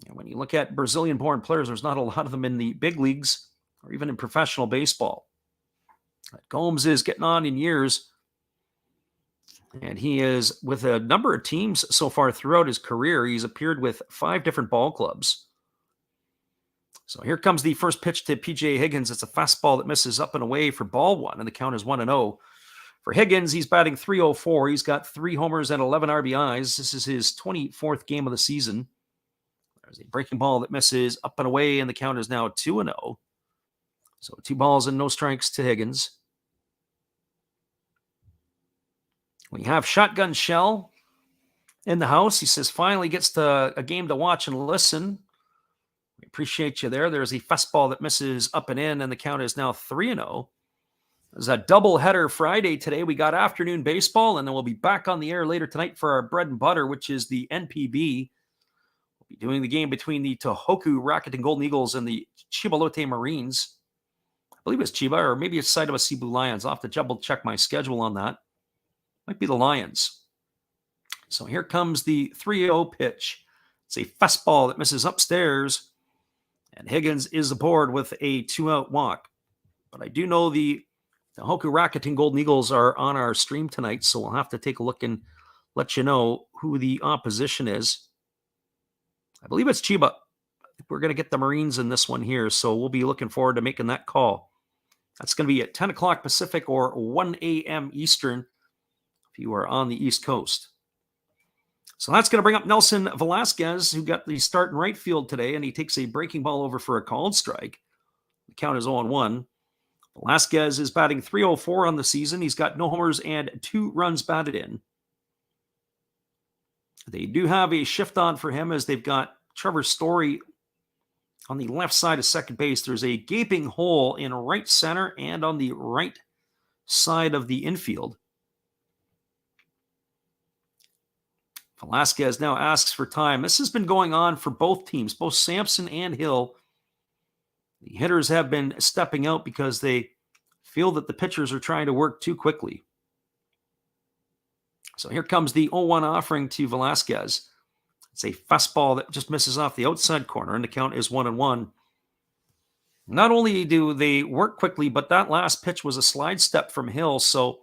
And when you look at Brazilian-born players, there's not a lot of them in the big leagues or even in professional baseball. But Gomes is getting on in years, and he is with a number of teams so far throughout his career. He's appeared with 5 different ball clubs. So here comes the first pitch to PJ Higgins. It's a fastball that misses up and away for ball 1, and the count is 1-0. For Higgins, he's batting .304. He's got 3 homers and 11 RBIs. This is his 24th game of the season. There's a breaking ball that misses up and away, and the count is now 2-0. So 2 balls and no strikes to Higgins. We have Shotgun Shell in the house. He says finally gets to a game to watch and listen. We appreciate you there. There's a fastball that misses up and in, and the count is now 3-0. There's a double-header Friday today. We got afternoon baseball, and then we'll be back on the air later tonight for our bread and butter, which is the NPB. We'll be doing the game between the Tohoku Rakuten Golden Eagles and the Chibalote Marines. I believe it's Chiba, or maybe it's Saitama Cebu Lions. I'll have to double-check my schedule on that. Might be the Lions. So here comes the 3-0 pitch. It's a fastball that misses upstairs. And Higgins is aboard with a 2-out walk. But I do know the Hoku Rakuten Golden Eagles are on our stream tonight, so we'll have to take a look and let you know who the opposition is. I believe it's Chiba. We're going to get the Marines in this one here, so we'll be looking forward to making that call. That's going to be at 10 o'clock Pacific or 1 a.m. Eastern if you are on the East Coast. So that's going to bring up Nelson Velasquez, who got the start in right field today, and he takes a breaking ball over for a called strike. The count is 0-1. Velasquez is batting .304 on the season. He's got no homers and 2 runs batted in. They do have a shift on for him as they've got Trevor Story on the left side of second base. There's a gaping hole in right center and on the right side of the infield. Velasquez now asks for time. This has been going on for both teams, both Sampson and Hill. The hitters have been stepping out because they feel that the pitchers are trying to work too quickly. So here comes the 0-1 offering to Velasquez. It's a fastball that just misses off the outside corner, and the count is 1-1. Not only do they work quickly, but that last pitch was a slide step from Hill, so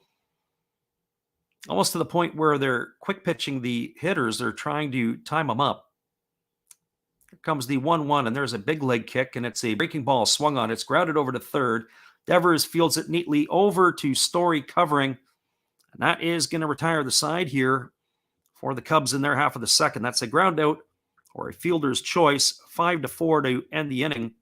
almost to the point where they're quick pitching the hitters. They're trying to time them up. Here comes the 1-1, and there's a big leg kick, and it's a breaking ball swung on. It's grounded over to third. Devers fields it neatly over to Story covering. And that is going to retire the side here for the Cubs in their half of the second. That's a ground out or a fielder's choice, 5-4 to end the inning.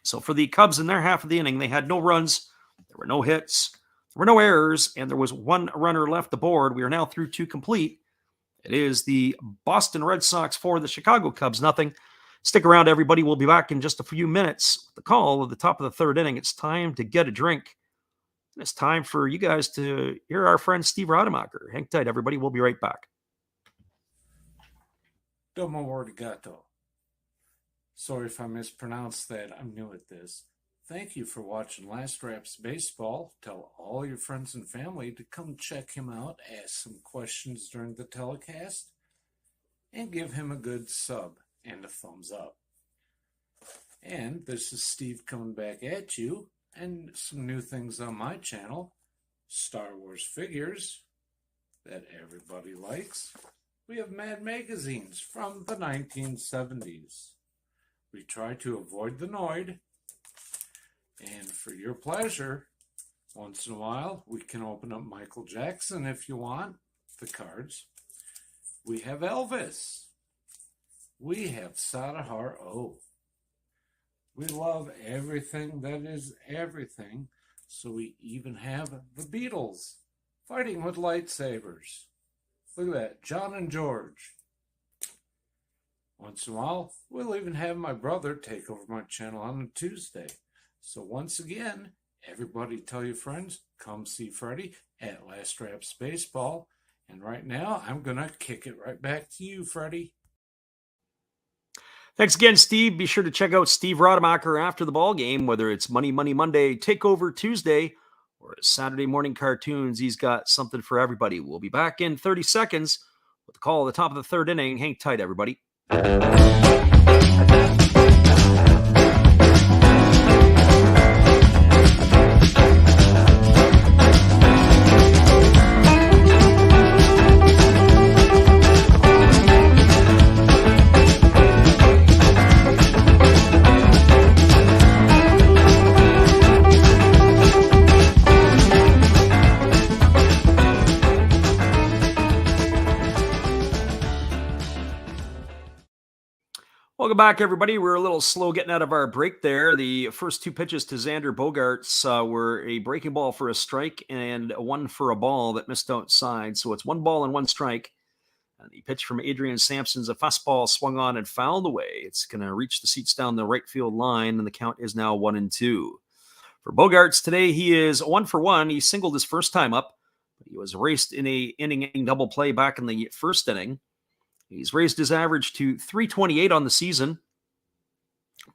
So for the Cubs in their half of the inning, they had no runs, there were no hits, there were no errors, and there was one runner left aboard. We are now through 2 complete. It is the Boston Red Sox 4, the Chicago Cubs nothing. Stick around, everybody. We'll be back in just a few minutes with the call of the top of the third inning. It's time to get a drink. It's time for you guys to hear our friend Steve Rademacher. Hang tight, everybody. We'll be right back. Domo arigato. Sorry if I mispronounced that. I'm new at this. Thank you for watching Last Raps Baseball. Tell all your friends and family to come check him out, ask some questions during the telecast, and give him a good sub and a thumbs up. And this is Steve coming back at you, and some new things on my channel. Star Wars figures that everybody likes. We have Mad magazines from the 1970s. We try to avoid the Noid. And for your pleasure, once in a while, we can open up Michael Jackson if you want, the cards. We have Elvis. We have Sadahar O. We love everything that is everything, so we even have the Beatles fighting with lightsabers. Look at that, John and George. Once in a while, we'll even have my brother take over my channel on a Tuesday. So once again, everybody tell your friends, come see Freddie at Last Raps Baseball. And right now, I'm going to kick it right back to you, Freddie. Thanks again, Steve. Be sure to check out Steve Rademacher after the ball game, whether it's Money Money Monday, Takeover Tuesday, or Saturday morning cartoons. He's got something for everybody. We'll be back in 30 seconds with the call at the top of the third inning. Hang tight, everybody. Welcome back, everybody. We're a little slow getting out of our break there. The first 2 pitches to Xander Bogaerts were a breaking ball for a strike and one for a ball that missed outside. So it's 1 ball and 1 strike. And the pitch from Adrian Sampson's a fastball swung on and fouled away. It's going to reach the seats down the right field line, and the count is now 1-2. For Bogaerts today, he is 1 for 1. He singled his first time up. He was raced in a inning double play back in the first inning. He's raised his average to .328 on the season.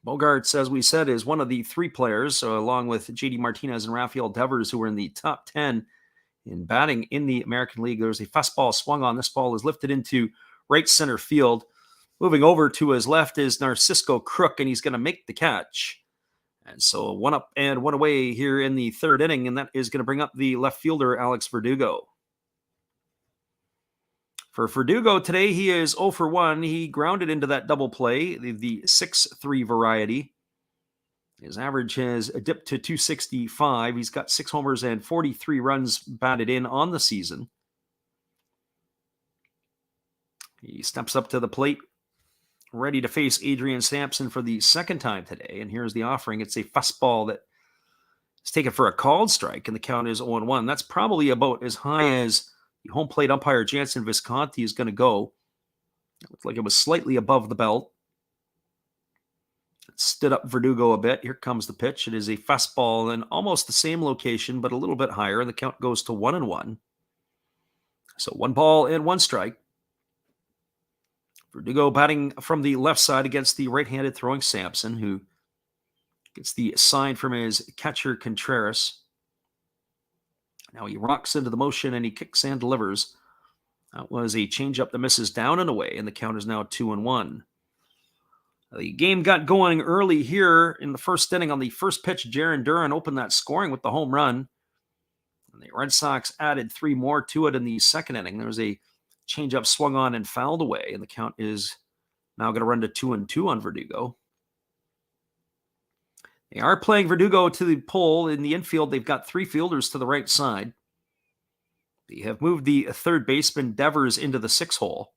Bogaerts, as we said, is one of the 3 players, along with J.D. Martinez and Rafael Devers, who are in the top 10 in batting in the American League. There's a fastball swung on. This ball is lifted into right center field. Moving over to his left is Narcisco Crook, and he's going to make the catch. And so 1 up and 1 away here in the third inning, and that is going to bring up the left fielder, Alex Verdugo. For Verdugo today, he is 0 for 1. He grounded into that double play, the 6-3 variety. His average has dipped to .265. He's got 6 homers and 43 runs batted in on the season. He steps up to the plate, ready to face Adrian Sampson for the second time today. And here's the offering. It's a fastball that is taken for a called strike, and the count is 0-1. That's probably about as high as the home plate umpire, Jansen Visconti, is going to go. It looked like it was slightly above the belt. It stood up Verdugo a bit. Here comes the pitch. It is a fastball in almost the same location, but a little bit higher, and the count goes to 1-1. So 1 ball and 1 strike. Verdugo batting from the left side against the right-handed throwing Sampson, who gets the sign from his catcher Contreras. Now he rocks into the motion and he kicks and delivers. That was a changeup that misses down and away, and the count is now 2-1. The game got going early here in the first inning. On the first pitch, Jarren Duran opened that scoring with the home run. And the Red Sox added 3 more to it in the second inning. There was a changeup swung on and fouled away, and the count is now going to run to 2-2 on Verdugo. They are playing Verdugo to the pole in the infield. They've got 3 fielders to the right side. They have moved the third baseman Devers into the 6 hole.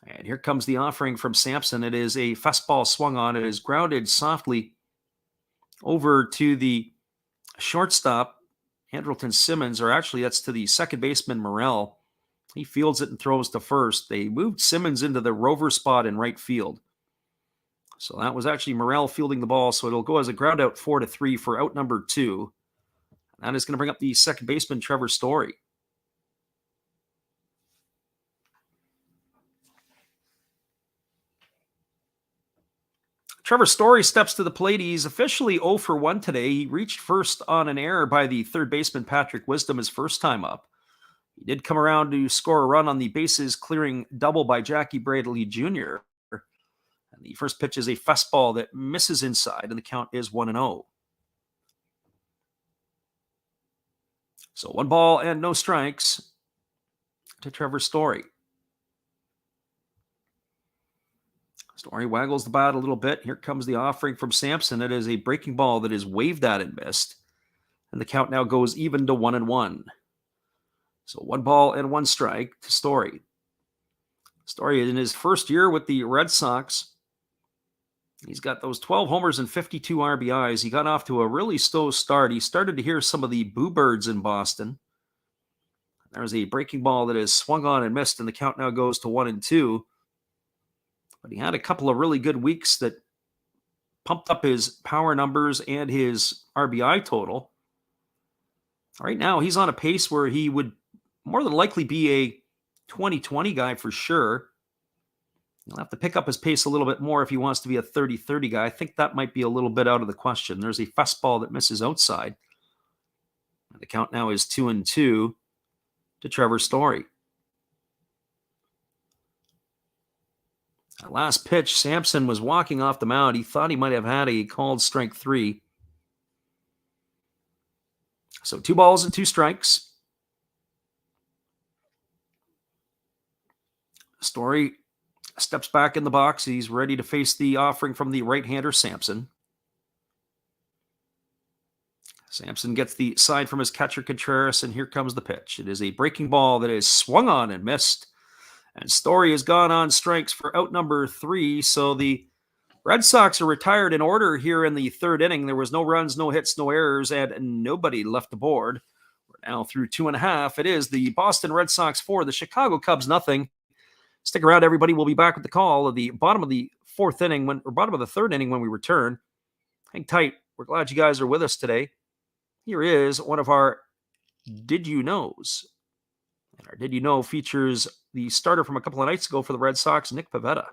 And here comes the offering from Sampson. It is a fastball swung on. It is grounded softly over to the shortstop, Andrelton Simmons, or actually that's to the second baseman, Morel. He fields it and throws to first. They moved Simmons into the rover spot in right field. So that was actually Morel fielding the ball. So it'll go as a ground out 4-3 for out number 2. That is going to bring up the second baseman, Trevor Story. Trevor Story steps to the plate. He's officially 0 for 1 today. He reached first on an error by the third baseman, Patrick Wisdom, his first time up. He did come around to score a run on the bases clearing double by Jackie Bradley Jr. And the first pitch is a fastball that misses inside, and the count is 1-0. So 1 ball and no strikes to Trevor Story. Story waggles the bat a little bit. Here comes the offering from Sampson. It is a breaking ball that is waved at and missed. And the count now goes even to 1-1. So 1 ball and 1 strike to Story. Story in his first year with the Red Sox, he's got those 12 homers and 52 RBIs. He got off to a really slow start. He started to hear some of the boo birds in Boston. There's a breaking ball that is swung on and missed, and the count now goes to 1-2. But he had a couple of really good weeks that pumped up his power numbers and his RBI total. Right now, he's on a pace where he would more than likely be a 20-20 guy for sure. He'll have to pick up his pace a little bit more if he wants to be a 30-30 guy. I think that might be a little bit out of the question. There's a fastball that misses outside. And the count now is 2-2 to Trevor Story. That last pitch, Sampson was walking off the mound. He thought he might have had a called strike 3. So 2 balls and 2 strikes. Story steps back in the box. He's ready to face the offering from the right-hander, Sampson. Sampson gets the side from his catcher, Contreras, and here comes the pitch. It is a breaking ball that is swung on and missed. And Story has gone on strikes for out number 3. So the Red Sox are retired in order here in the 3rd inning. There was no runs, no hits, no errors, and nobody left the board. We're now through 2.5. It is the Boston Red Sox 4, the Chicago Cubs nothing. Stick around, everybody. We'll be back with the call at the bottom of the 4th inning, bottom of the 3rd inning when we return. Hang tight. We're glad you guys are with us today. Here is one of our Did You Knows. And our Did You Know features the starter from a couple of nights ago for the Red Sox, Nick Pivetta.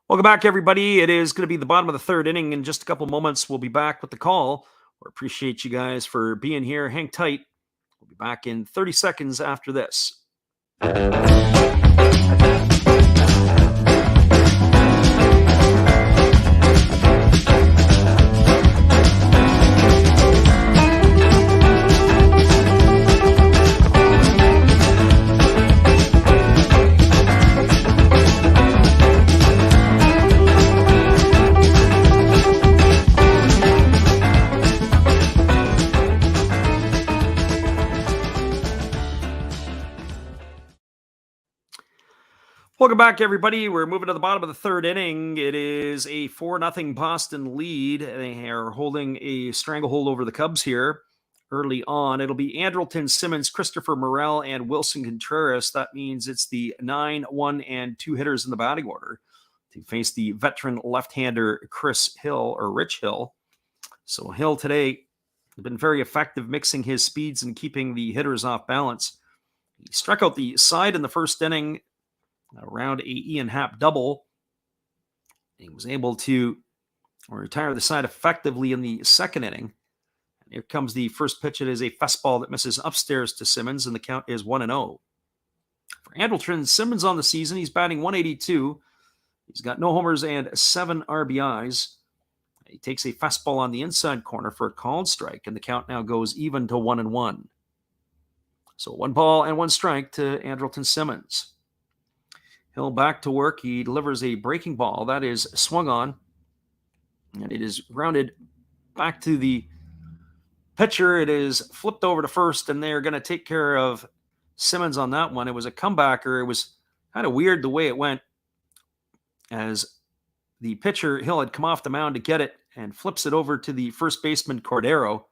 Welcome back, everybody. It is going to be the bottom of the 3rd inning. In just a couple moments, we'll be back with the call. We appreciate you guys for being here. Hang tight. We'll be back in 30 seconds after this. Welcome back, everybody. We're moving to the bottom of the 3rd inning. It is a 4-0 Boston lead. They are holding a stranglehold over the Cubs here early on. It'll be Andrelton Simmons, Christopher Morel, and Wilson Contreras. That means it's the 9, 1, and 2 hitters in the batting order to face the veteran left-hander Rich Hill. So Hill today has been very effective mixing his speeds and keeping the hitters off balance. He struck out the side in the 1st inning, around a Ian Happ double. He was able to retire the side effectively in the second inning. And here comes the first pitch. It is a fastball that misses upstairs to Simmons, and the count is 1-0. For Andrelton Simmons on the season, he's batting .182. He's got no homers and 7 RBIs. He takes a fastball on the inside corner for a called strike, and the count now goes even to 1-1. So 1 ball and 1 strike to Andrelton Simmons. Hill back to work. He delivers a breaking ball that is swung on, and it is grounded back to the pitcher. It is flipped over to first, and they're going to take care of Simmons on that one. It was a comebacker. It was kind of weird the way it went, as the pitcher, Hill, had come off the mound to get it and flips it over to the first baseman, Cordero.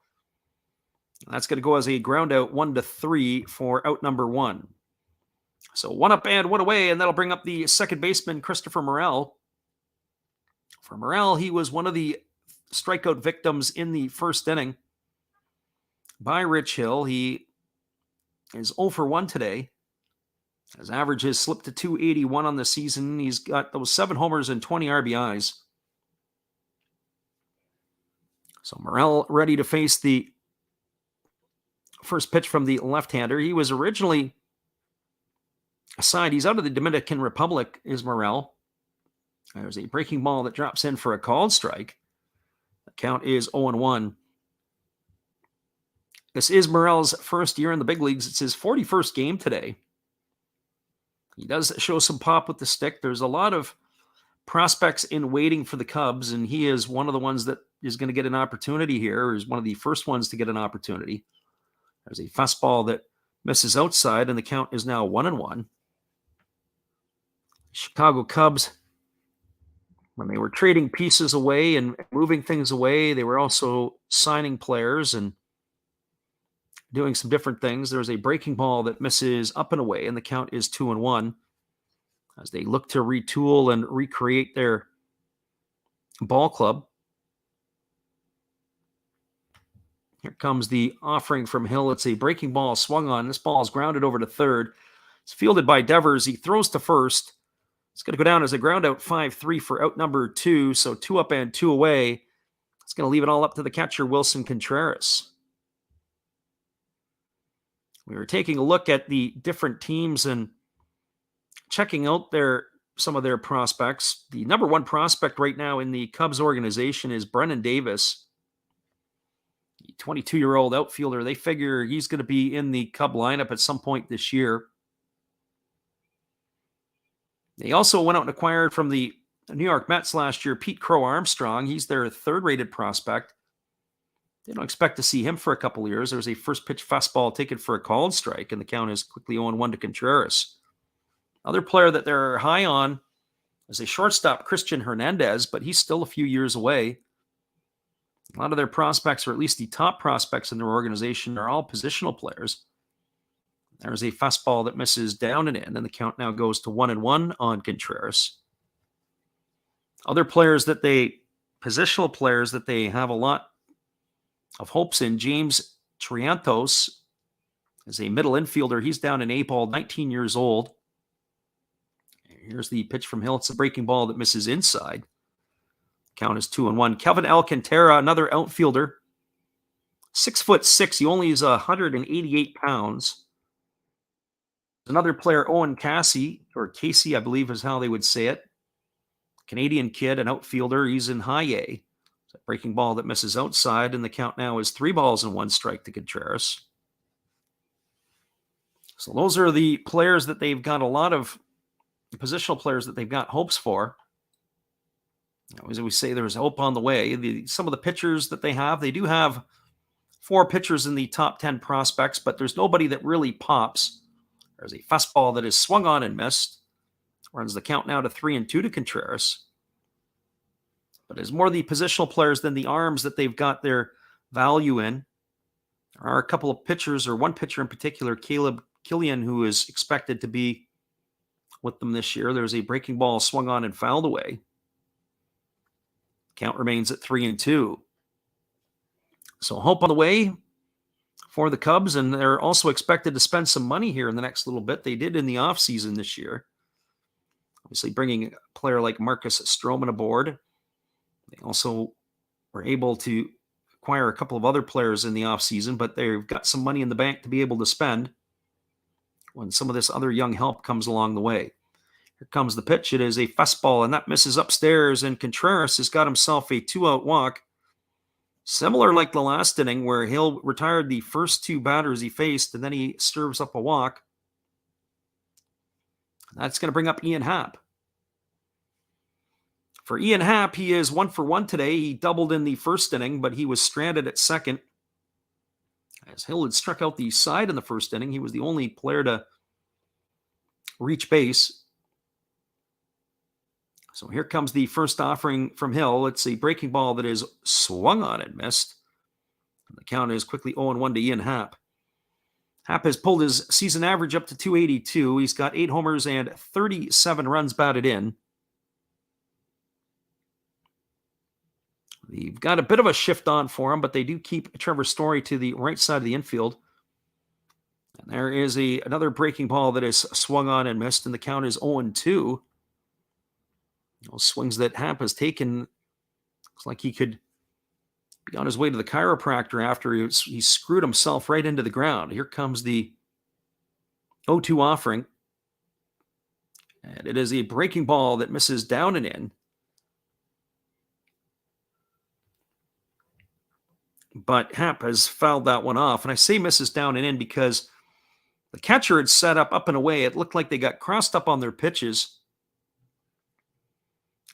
That's going to go as a ground out 1-3 for out number 1. So 1 up and 1 away, and that'll bring up the second baseman, Christopher Morel. For Morel, he was one of the strikeout victims in the first inning by Rich Hill. He is 0 for 1 today. His average has slipped to .281 on the season. He's got those 7 homers and 20 RBIs. So Morel ready to face the first pitch from the left-hander. He was originally assigned. He's out of the Dominican Republic, is Morel. There's a breaking ball that drops in for a called strike. The count is 0-1. This is Morel's first year in the big leagues. It's his 41st game today. He does show some pop with the stick. There's a lot of prospects in waiting for the Cubs, and he is one of the ones that is going to get an opportunity here, or is one of the first ones to get an opportunity. There's a fastball that misses outside, and the count is now 1-1. Chicago Cubs, when they were trading pieces away and moving things away, they were also signing players and doing some different things. There's a breaking ball that misses up and away, and the count is 2-1 as they look to retool and recreate their ball club. Here comes the offering from Hill. It's a breaking ball swung on. This ball is grounded over to third. It's fielded by Devers. He throws to first. It's going to go down as a ground out 5-3 for out number 2. So 2 up and 2 away. It's going to leave it all up to the catcher, Wilson Contreras. We were taking a look at the different teams and checking out some of their prospects. The number 1 prospect right now in the Cubs organization is Brennan Davis, the 22-year-old outfielder. They figure he's going to be in the Cub lineup at some point this year. They also went out and acquired from the New York Mets last year Pete Crow Armstrong. He's their 3rd-rated prospect. They don't expect to see him for a couple of years. There's a first pitch fastball taken for a called strike, and the count is quickly 0-1 to Contreras. Other player that they're high on is a shortstop, Christian Hernandez, but he's still a few years away. A lot of their prospects, or at least the top prospects in their organization, are all positional players. There's a fastball that misses down and in, and the count now goes to 1-1 on Contreras. Other players positional players that they have a lot of hopes in. James Triantos is a middle infielder. He's down in A-ball, 19 years old. Here's the pitch from Hill. It's a breaking ball that misses inside. Count is 2-1. Kelvin Alcantara, another outfielder, 6'6". He only is 188 pounds. Another player, Owen Casey, or Casey, I believe is how they would say it. Canadian kid, an outfielder. He's in high A. It's a breaking ball that misses outside, and the count now is 3 balls and 1 strike to Contreras. So those are the players that they've got, a lot of positional players that they've got hopes for. As we say, there's hope on the way. Some of the pitchers that they do have 4 pitchers in the top 10 prospects, but there's nobody that really pops. There's a fastball that is swung on and missed. Runs the count now to 3-2 to Contreras. But it's more the positional players than the arms that they've got their value in. There are a couple of pitchers, or one pitcher in particular, Caleb Killian, who is expected to be with them this year. There's a breaking ball swung on and fouled away. Count remains at 3-2. So hope on the way for the Cubs, and they're also expected to spend some money here in the next little bit. They did in the offseason this year. Obviously, bringing a player like Marcus Stroman aboard. They also were able to acquire a couple of other players in the offseason, but they've got some money in the bank to be able to spend when some of this other young help comes along the way. Here comes the pitch. It is a fastball, and that misses upstairs, and Contreras has got himself a 2-out walk. Similar like the last inning where Hill retired the first 2 batters he faced, and then he serves up a walk. That's going to bring up Ian Happ. For Ian Happ, he is 1 for 1 today. He doubled in the first inning, but he was stranded at second. As Hill had struck out the side in the first inning, he was the only player to reach base. So here comes the first offering from Hill. It's a breaking ball that is swung on and missed. The count is quickly 0-1 to Ian Happ. Happ has pulled his season average up to 282. He's got 8 homers and 37 runs batted in. They've got a bit of a shift on for him, but they do keep Trevor Story to the right side of the infield. And there is another breaking ball that is swung on and missed, and the count is 0-2. Those swings that Happ has taken, looks like he could be on his way to the chiropractor after he screwed himself right into the ground. Here comes the 0-2 offering. And it is a breaking ball that misses down and in. But Happ has fouled that one off. And I say misses down and in because the catcher had set up and away. It looked like they got crossed up on their pitches.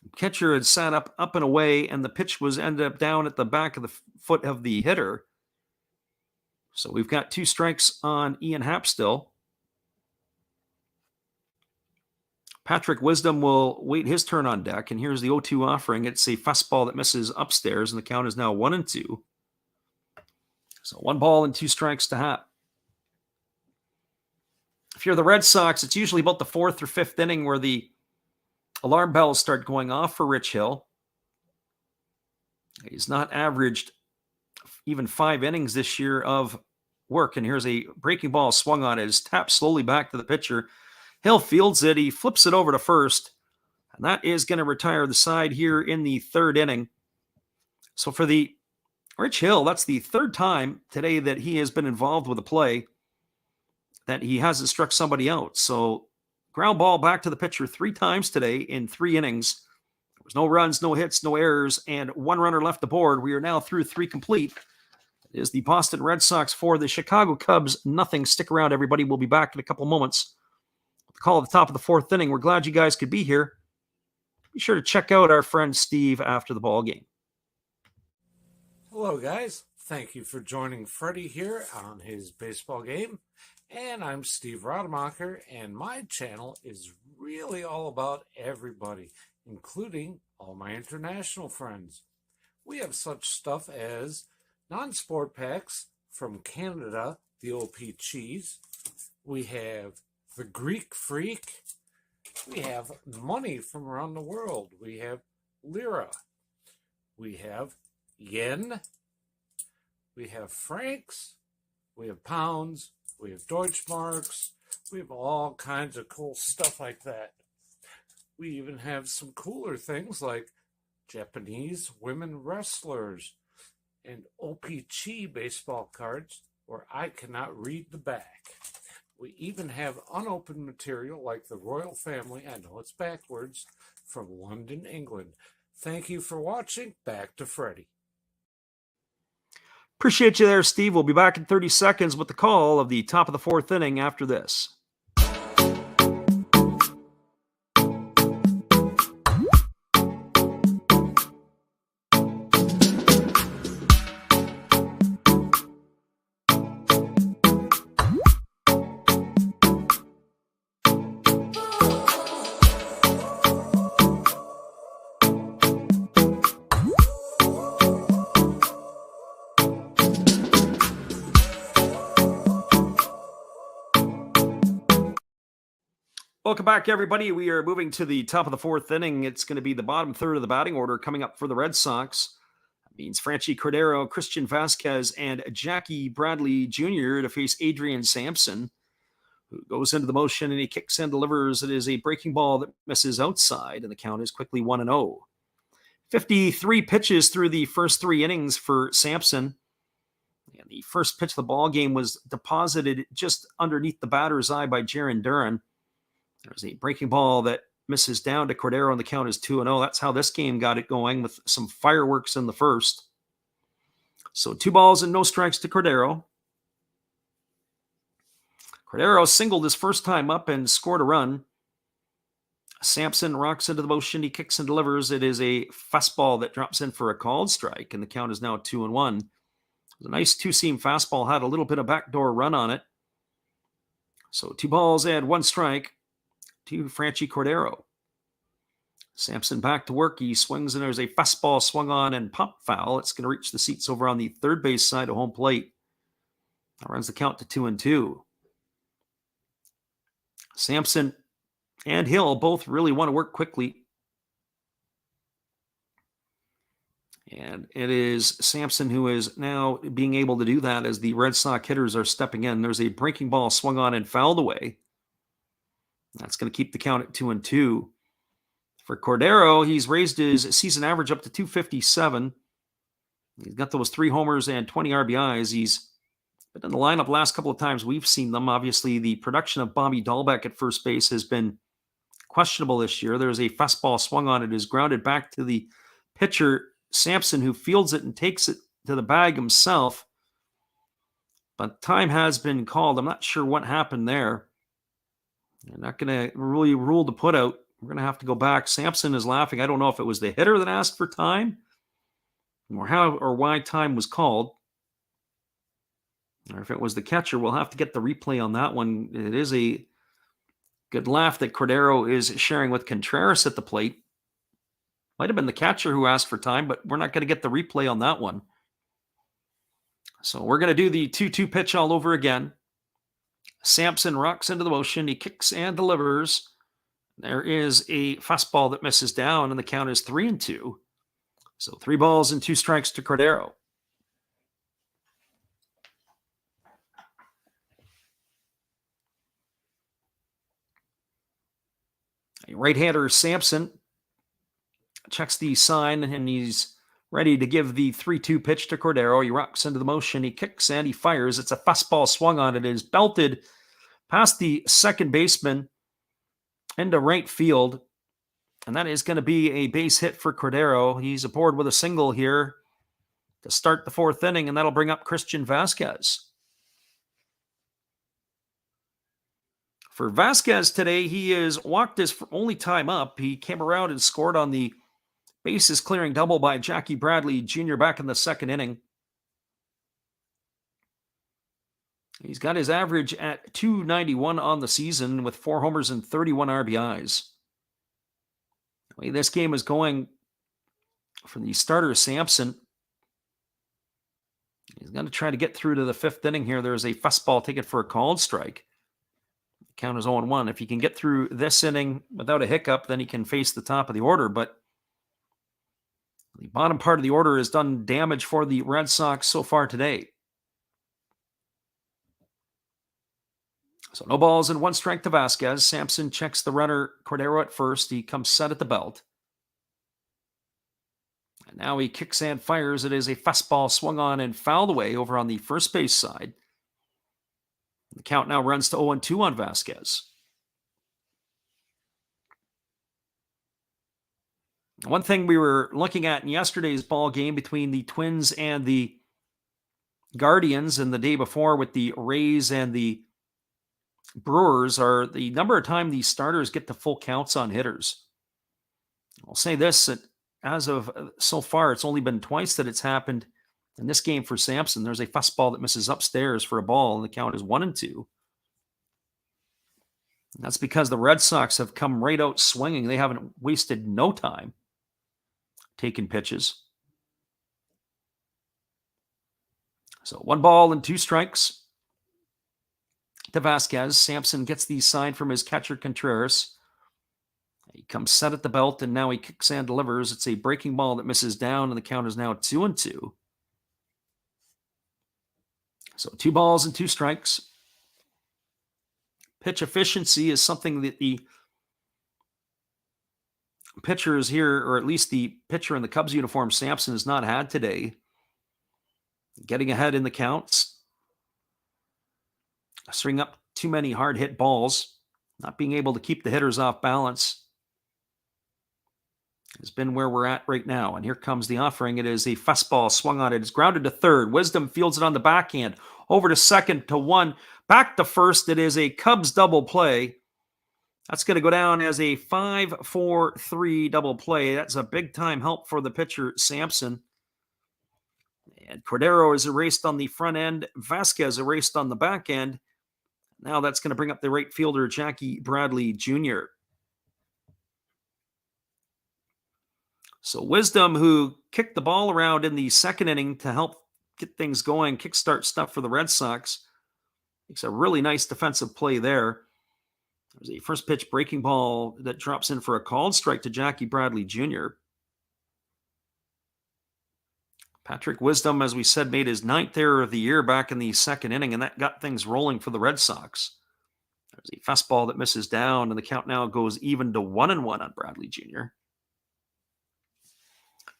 The catcher had sat up and away, and the pitch was ended up down at the back of the foot of the hitter. So we've got 2 strikes on Ian Happ still. Patrick Wisdom will wait his turn on deck, and here's the 0-2 offering. It's a fastball that misses upstairs, and the count is now 1-2. So 1 ball and 2 strikes to Happ. If you're the Red Sox, it's usually about the 4th or 5th inning where the alarm bells start going off for Rich Hill. He's not averaged even 5 innings this year of work. And here's a breaking ball swung on. It is tapped slowly back to the pitcher. Hill fields it. He flips it over to first. And that is going to retire the side here in the 3rd inning. So for the Rich Hill, that's the 3rd time today that he has been involved with a play that he hasn't struck somebody out. So ground ball back to the pitcher 3 times today in 3 innings. There was no runs, no hits, no errors, and 1 runner left aboard. We are now through 3 complete. It is the Boston Red Sox 4, the Chicago Cubs nothing. Stick around, everybody. We'll be back in a couple moments. The call at the top of the 4th inning. We're glad you guys could be here. Be sure to check out our friend Steve after the ball game. Hello, guys. Thank you for joining Freddie here on his baseball game. And I'm Steve Rademacher, and my channel is really all about everybody, including all my international friends. We have such stuff as non-sport packs from Canada, the OP Cheese. We have the Greek Freak. We have money from around the world. We have Lira. We have Yen. We have francs. We have pounds. We have Deutschmarks. We have all kinds of cool stuff like that. We even have some cooler things like Japanese women wrestlers and OP-Chi baseball cards where I cannot read the back. We even have unopened material like the royal family, I know it's backwards, from London, England. Thank you for watching. Back to Freddie. Appreciate you there, Steve. We'll be back in 30 seconds with the call of the top of the 4th inning after this. Welcome back, everybody. We are moving to the top of the 4th inning. It's going to be the bottom 3rd of the batting order coming up for the Red Sox. That means Franchi Cordero, Christian Vasquez, and Jackie Bradley Jr. to face Adrian Sampson. who goes into the motion and he kicks and delivers. It is a breaking ball that misses outside, and the count is quickly 1-0. 53 pitches through the first 3 innings for Sampson. And the first pitch of the ball game was deposited just underneath the batter's eye by Jaron Duran. There's a breaking ball that misses down to Cordero, and the count is 2-0. That's how this game got it going, with some fireworks in the first. So 2 balls and no strikes to Cordero. Cordero singled his first time up and scored a run. Sampson rocks into the motion. He kicks and delivers. It is a fastball that drops in for a called strike, and the count is now 2-1. It was a nice 2-seam fastball, had a little bit of backdoor run on it. So 2 balls and 1 strike to Franchi Cordero. Sampson back to work. He swings, and there's a fastball swung on and pop foul. It's going to reach the seats over on the third base side of home plate. That runs the count to 2-2. Sampson and Hill both really want to work quickly. And it is Sampson who is now being able to do that as the Red Sox hitters are stepping in. There's a breaking ball swung on and fouled away. That's going to keep the count at 2-2. For Cordero, he's raised his season average up to 257. He's got those 3 homers and 20 RBIs. He's been in the lineup last couple of times we've seen them. Obviously, the production of Bobby Dahlbeck at first base has been questionable this year. There's a fastball swung on. It is grounded back to the pitcher, Sampson, who fields it and takes it to the bag himself. But time has been called. I'm not sure what happened there. They're not going to really rule the put out. We're going to have to go back. Sampson is laughing. I don't know if it was the hitter that asked for time or how or why time was called, or if it was the catcher. We'll have to get the replay on that one. It is a good laugh that Cordero is sharing with Contreras at the plate. Might have been the catcher who asked for time, but we're not going to get the replay on that one. So we're going to do the 2-2 pitch all over again. Sampson rocks into the motion. He kicks and delivers. There is a fastball that misses down, and the count is 3-2. So 3 balls and 2 strikes to Cordero. Right-hander Sampson checks the sign, and he's ready to give the 3-2 pitch to Cordero. He rocks into the motion. He kicks and he fires. It's a fastball swung on. It is belted past the second baseman into right field, and that is going to be a base hit for Cordero. He's aboard with a single here to start the 4th inning, and that'll bring up Christian Vasquez. For Vasquez today, he has walked his only time up. He came around and scored on the bases clearing double by Jackie Bradley Jr. back in the 2nd inning. He's got his average at 291 on the season with 4 homers and 31 RBIs. The way this game is going for the starter, Sampson, he's going to try to get through to the 5th inning here. There's a fastball taken for a called strike. The count is 0-1. If he can get through this inning without a hiccup, then he can face the top of the order. But the bottom part of the order has done damage for the Red Sox so far today. So no balls and 1 strike to Vasquez. Sampson checks the runner, Cordero, at first. He comes set at the belt. And now he kicks and fires. It is a fastball swung on and fouled away over on the first base side. The count now runs to 0-2 on Vasquez. One thing we were looking at in yesterday's ball game between the Twins and the Guardians, and the day before with the Rays and the Brewers, are the number of times these starters get to full counts on hitters. I'll say this, that as of so far, it's only been twice that it's happened in this game for Sampson. There's a fastball that misses upstairs for a ball, and the count is 1-2. And that's because the Red Sox have come right out swinging. They haven't wasted no time taking pitches. So 1 ball and 2 strikes to Vasquez. Sampson gets the sign from his catcher, Contreras. He comes set at the belt, and now he kicks and delivers. It's a breaking ball that misses down, and the count is now 2-2. So 2 balls and 2 strikes. pitch efficiency is something that the pitchers here, or at least the pitcher in the Cubs uniform, Sampson, has not had today. Getting ahead in the counts, string up too many hard hit balls, not being able to keep the hitters off balance has been where we're at right now. And here comes the offering. It is a fastball swung on it. It's grounded to third. Wisdom fields it on the backhand. Over to second, to one. Back to first. It is a Cubs double play. That's going to go down as a 5-4-3 double play. That's a big-time help for the pitcher, Sampson. And Cordero is erased on the front end. Vasquez erased on the back end. Now that's going to bring up the right fielder, Jackie Bradley Jr. So Wisdom, who kicked the ball around in the second inning to help get things going, kickstart stuff for the Red Sox, makes a really nice defensive play there. There's a first pitch breaking ball that drops in for a called strike to Jackie Bradley Jr. Patrick Wisdom, as we said, made his 9th error of the year back in the second inning, and that got things rolling for the Red Sox. There's a fastball that misses down, and the count now goes even to 1-1 on Bradley Jr.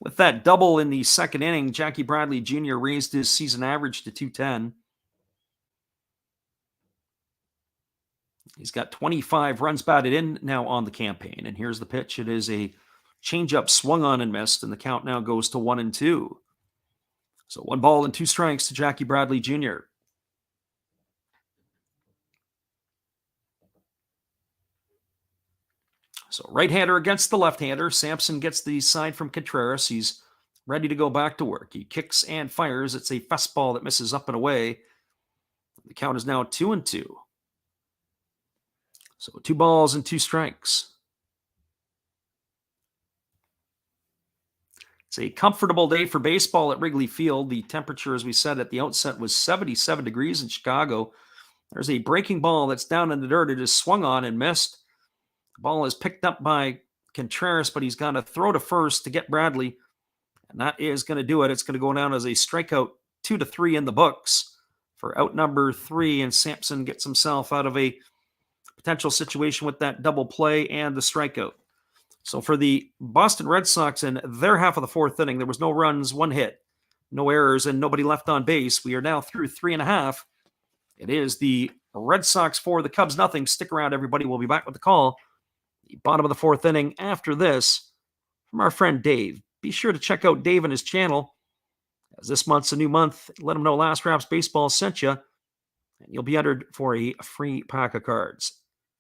With that double in the second inning, Jackie Bradley Jr. raised his season average to 210. He's got 25 runs batted in now on the campaign. And here's the pitch. It is a changeup swung on and missed, and the count now goes to 1-2. So 1 ball and 2 strikes to Jackie Bradley Jr. So right-hander against the left-hander. Sampson gets the side from Contreras. He's ready to go back to work. He kicks and fires. It's a fastball that misses up and away. The count is now 2-2. So 2 balls and 2 strikes. It's a comfortable day for baseball at Wrigley Field. The temperature, as we said at the outset, was 77 degrees in Chicago. There's a breaking ball that's down in the dirt. It is swung on and missed. The ball is picked up by Contreras, but he's got to throw to first to get Bradley. And that is going to do it. It's going to go down as a strikeout, 2-3 in the books for out number 3. And Sampson gets himself out of a potential situation with that double play and the strikeout. So for the Boston Red Sox in their half of the 4th inning, there was no runs, 1 hit, no errors, and nobody left on base. We are now through 3.5. It is the Red Sox 4, the Cubs nothing. Stick around, everybody. We'll be back with the call. The bottom of the 4th inning after this from our friend Dave. Be sure to check out Dave and his channel, as this month's a new month. Let him know Last Raps Baseball sent you, and you'll be entered for a free pack of cards.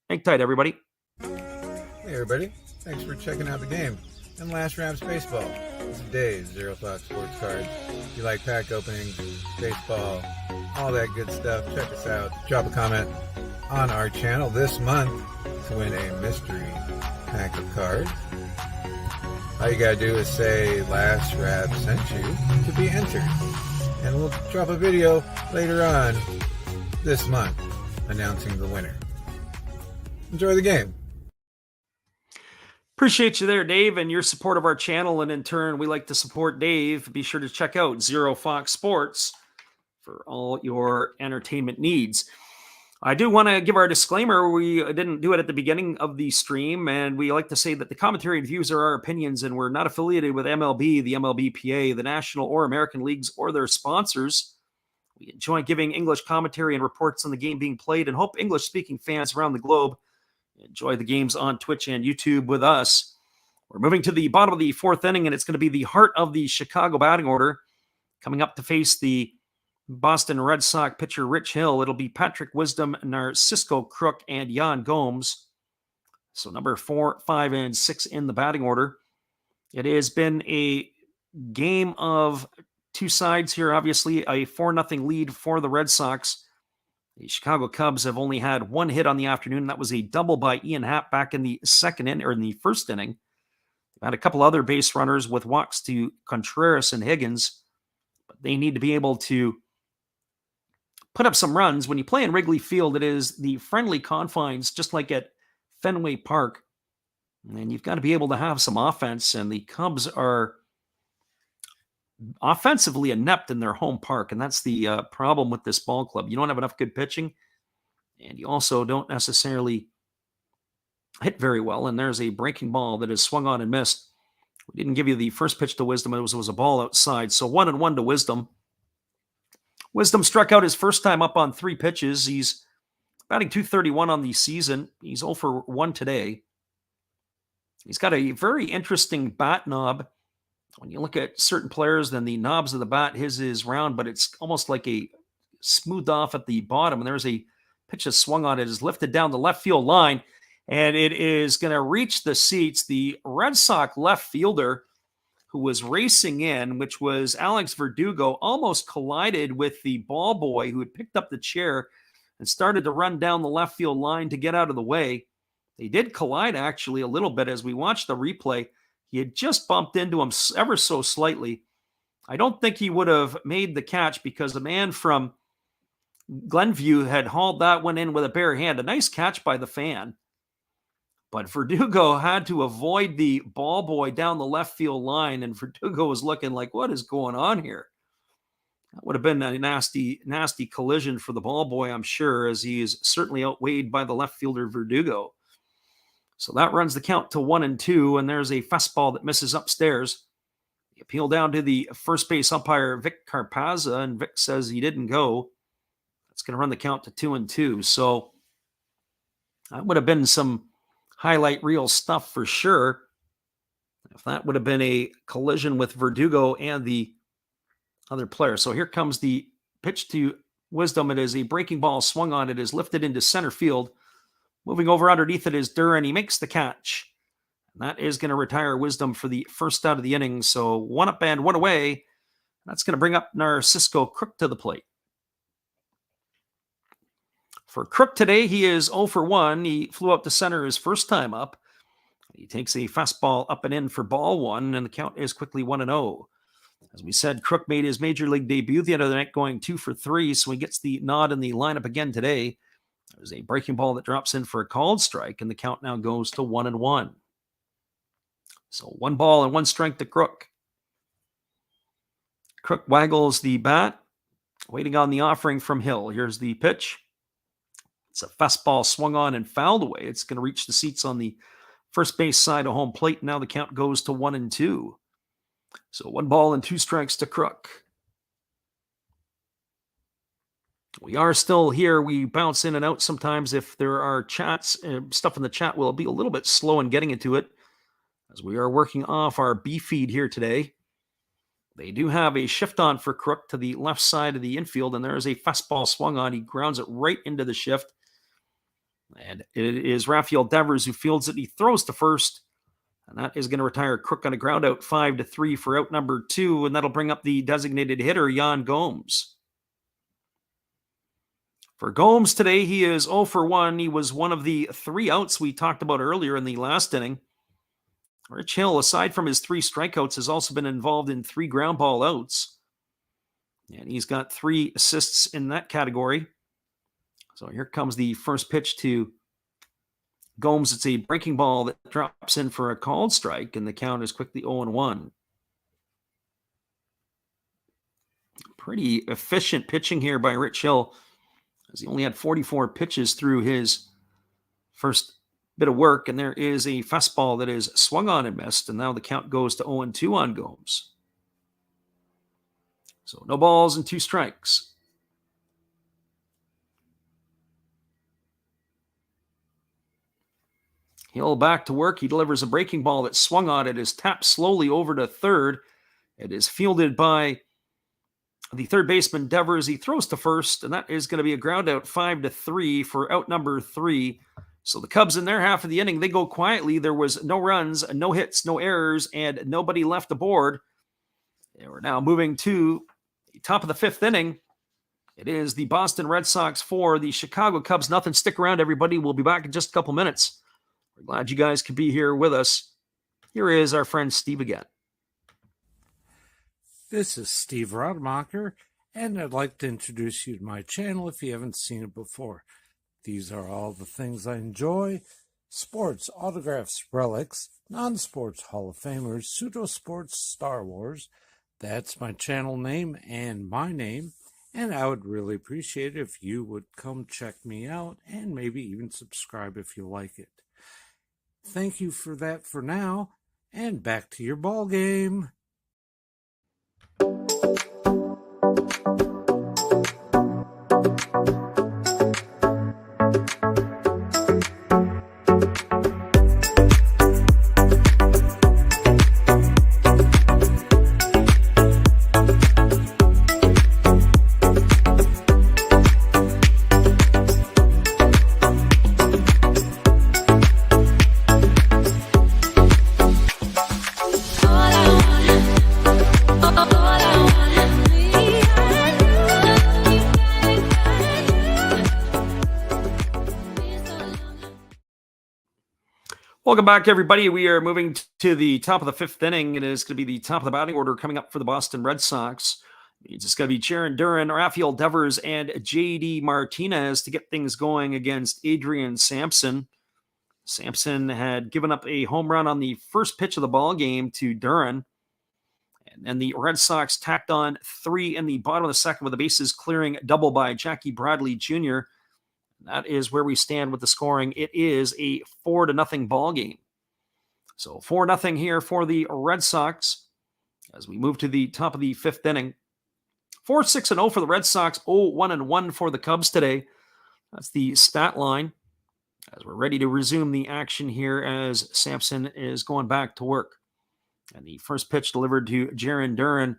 Hang tight, everybody. Hey, everybody. Thanks for checking out the game and Last Raps Baseball. This is Dave, Zero Thought Sports Cards. If you like pack openings, baseball, all that good stuff, check us out. Drop a comment on our channel this month to win a mystery pack of cards. All you gotta do is say Last Rap sent you to be entered. And we'll drop a video later on this month announcing the winner. Enjoy the game. Appreciate you there, Dave, and your support of our channel. And in turn, we like to support Dave. Be sure to check out Zero Fox Sports for all your entertainment needs. I do want to give our disclaimer. We didn't do it at the beginning of the stream, and we like to say that the commentary and views are our opinions, and we're not affiliated with MLB, the MLBPA, the National or American Leagues, or their sponsors. We enjoy giving English commentary and reports on the game being played, and hope English-speaking fans around the globe enjoy the games on Twitch and YouTube with us. We're moving to the bottom of the 4th inning, and it's going to be the heart of the Chicago batting order coming up to face the Boston Red Sox pitcher Rich Hill. It'll be Patrick Wisdom, Narcisco Crook, and Yan Gomes. So number 4, 5, and 6 in the batting order. It has been a game of 2 sides here. Obviously, a 4-0 lead for the Red Sox. The Chicago Cubs have only had 1 hit on the afternoon. That was a double by Ian Happ back in the first inning. They've had a couple other base runners with walks to Contreras and Higgins, but they need to be able to put up some runs. When you play in Wrigley Field, it is the friendly confines, just like at Fenway Park, and you've got to be able to have some offense, and the Cubs are offensively inept in their home park, and that's the problem with this ball club. You don't have enough good pitching, and you also don't necessarily hit very well. And there's a breaking ball that is swung on and missed. We didn't give you the first pitch to Wisdom. It was a ball outside. So 1-1 to Wisdom. Wisdom struck out his first time up on 3 pitches. He's batting .231 on the season. He's 0 for 1 today. He's got a very interesting bat knob. When you look at certain players, then the knobs of the bat, his is round, but it's almost like a smoothed off at the bottom. And there's a pitch that swung on it, is lifted down the left field line, and it is going to reach the seats. The Red Sox left fielder who was racing in, which was Alex Verdugo, almost collided with the ball boy who had picked up the chair and started to run down the left field line to get out of the way. They did collide actually a little bit as we watched the replay. He had just bumped into him ever so slightly. I don't think he would have made the catch because the man from Glenview had hauled that one in with a bare hand. A nice catch by the fan. But Verdugo had to avoid the ball boy down the left field line, and Verdugo was looking like, what is going on here? That would have been a nasty, nasty collision for the ball boy, I'm sure, as he is certainly outweighed by the left fielder Verdugo. So that runs the count to 1-2, and there's a fastball that misses upstairs. The appeal down to the first base umpire, Vic Carpazza, and Vic says he didn't go. That's going to run the count to 2-2. So that would have been some highlight reel stuff for sure. If that would have been a collision with Verdugo and the other player. So here comes the pitch to Wisdom. It is a breaking ball swung on. It is lifted into center field. Moving over underneath it is Duran. He makes the catch. And that is going to retire Wisdom for the first out of the inning. So 1 up and 1 away. That's going to bring up Narcisco Crook to the plate. For Crook today, he is 0 for 1. He flew out to center his first time up. He takes a fastball up and in for ball 1, and the count is quickly 1-0. As we said, Crook made his major league debut the other night going 2 for 3, so he gets the nod in the lineup again today. There's a breaking ball that drops in for a called strike, and the count now goes to 1-1. So 1 ball and 1 strike to Crook. Crook waggles the bat, waiting on the offering from Hill. Here's the pitch. It's a fastball swung on and fouled away. It's going to reach the seats on the first base side of home plate. Now the count goes to 1-2. So 1 ball and 2 strikes to Crook. We are still here. We bounce in and out sometimes. If there are chats, stuff in the chat, we'll be a little bit slow in getting into it as we are working off our B feed here today. They do have a shift on for Crook to the left side of the infield, and there is a fastball swung on. He grounds it right into the shift. And it is Rafael Devers who fields it. He throws to first, and that is going to retire Crook on a ground out 5-3 for out number 2, and that'll bring up the designated hitter, Yan Gomes. For Gomes today, he is 0 for 1. He was one of the 3 outs we talked about earlier in the last inning. Rich Hill, aside from his 3 strikeouts, has also been involved in 3 ground ball outs. And he's got 3 assists in that category. So here comes the first pitch to Gomes. It's a breaking ball that drops in for a called strike, and the count is quickly 0-1. Pretty efficient pitching here by Rich Hill, as he only had 44 pitches through his first bit of work, and there is a fastball that is swung on and missed, and now the count goes to 0-2 on Gomes. So no balls and 2 strikes. Hill back to work. He delivers a breaking ball that swung on. It is tapped slowly over to third. It is fielded by the third baseman, Devers. He throws to first, and that is going to be a ground out 5-3 for out number 3. So the Cubs in their half of the inning, they go quietly. There was no runs, no hits, no errors, and nobody left aboard. And we're now moving to the top of the 5th inning. It is the Boston Red Sox 4, the Chicago Cubs nothing. Stick around, everybody. We'll be back in just a couple minutes. We're glad you guys could be here with us. Here is our friend Steve again. This is Steve Rademacher, and I'd like to introduce you to my channel if you haven't seen it before. These are all the things I enjoy: sports, autographs, relics, non-sports Hall of Famers, pseudo-sports, Star Wars. That's my channel name and my name. And I would really appreciate it if you would come check me out and maybe even subscribe if you like it. Thank you for that for now, and back to your ball game. Welcome back, everybody. We are moving to the top of the fifth inning. It is going to be the top of the batting order coming up for the Boston Red Sox. It's just going to be Jaron Duran, Rafael Devers, and JD Martinez to get things going against Adrian Sampson. Sampson had given up a home run on the first pitch of the ball game to Duran. And then the Red Sox tacked on 3 in the bottom of the second with the bases clearing double by Jackie Bradley Jr. That is where we stand with the scoring. It is a 4-0 ball game. So 4-0 here for the Red Sox as we move to the top of the fifth inning. 4-6-0 for the Red Sox, 0-1-1 for the Cubs today. That's the stat line as we're ready to resume the action here as Sampson is going back to work. And the first pitch delivered to Jaron Duran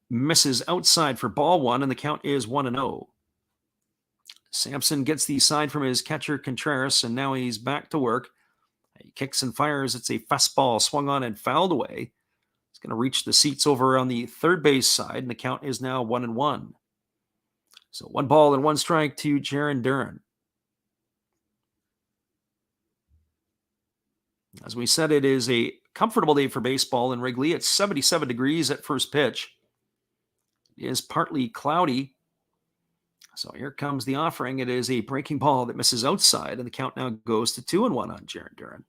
misses outside for ball 1, and the count is 1-0. Sampson gets the sign from his catcher Contreras, and now he's back to work. He kicks and fires. It's a fastball swung on and fouled away. It's going to reach the seats over on the third base side, and the count is now 1-1. So 1 ball and 1 strike to Jaron Duran. As we said, it is a comfortable day for baseball in Wrigley. It's 77 degrees at first pitch. It is partly cloudy. So here comes the offering. It is a breaking ball that misses outside, and the count now goes to 2-1 on Jaron Duran.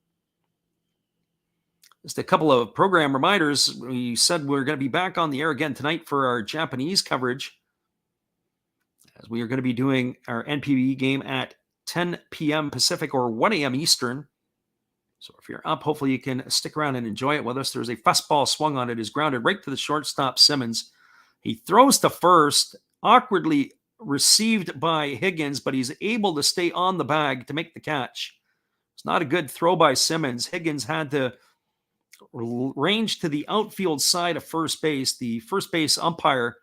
Just a couple of program reminders. We said we're going to be back on the air again tonight for our Japanese coverage, as we are going to be doing our NPB game at 10 p.m. Pacific or 1 a.m. Eastern. So if you're up, hopefully you can stick around and enjoy it with us. There's a fastball swung on. It is grounded right to the shortstop, Simmons. He throws to first, awkwardly received by Higgins, but he's able to stay on the bag to make the catch. It's not a good throw by Simmons. Higgins had to range to the outfield side of first base. The first base umpire,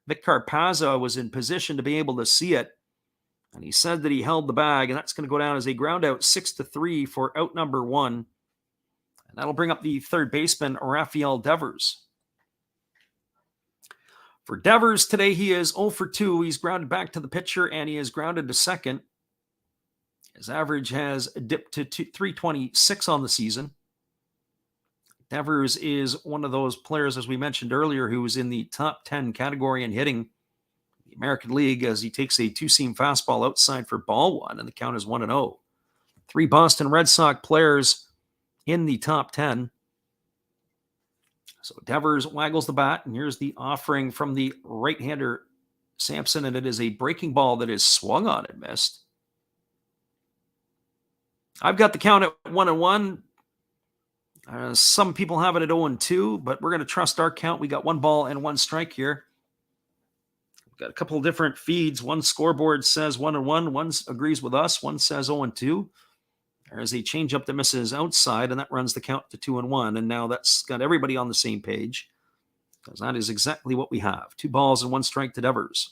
Vic Carpazza, was in position to be able to see it, and he said that he held the bag, and that's going to go down as a ground out 6-3 for out number 1. And that'll bring up the third baseman, Rafael Devers. For Devers today, he is 0 for 2. He's grounded back to the pitcher, and he is grounded to second. His average has dipped to 326 on the season. Devers is one of those players, as we mentioned earlier, who was in the top 10 category in hitting the American League, as he takes a 2-seam fastball outside for ball 1, and the count is 1-0. 3 Boston Red Sox players in the top 10. So Devers waggles the bat, and here's the offering from the right-hander Sampson, and it is a breaking ball that is swung on and missed. I've got the count at 1-1. Some people have it at 0-2, but we're going to trust our count. We got 1 ball and 1 strike here. We've got a couple of different feeds. One scoreboard says 1-1. One agrees with us. One says 0-2. There's a changeup that misses outside, and that runs the count to 2-1. And now that's got everybody on the same page, because that is exactly what we have. 2 balls and 1 strike to Devers.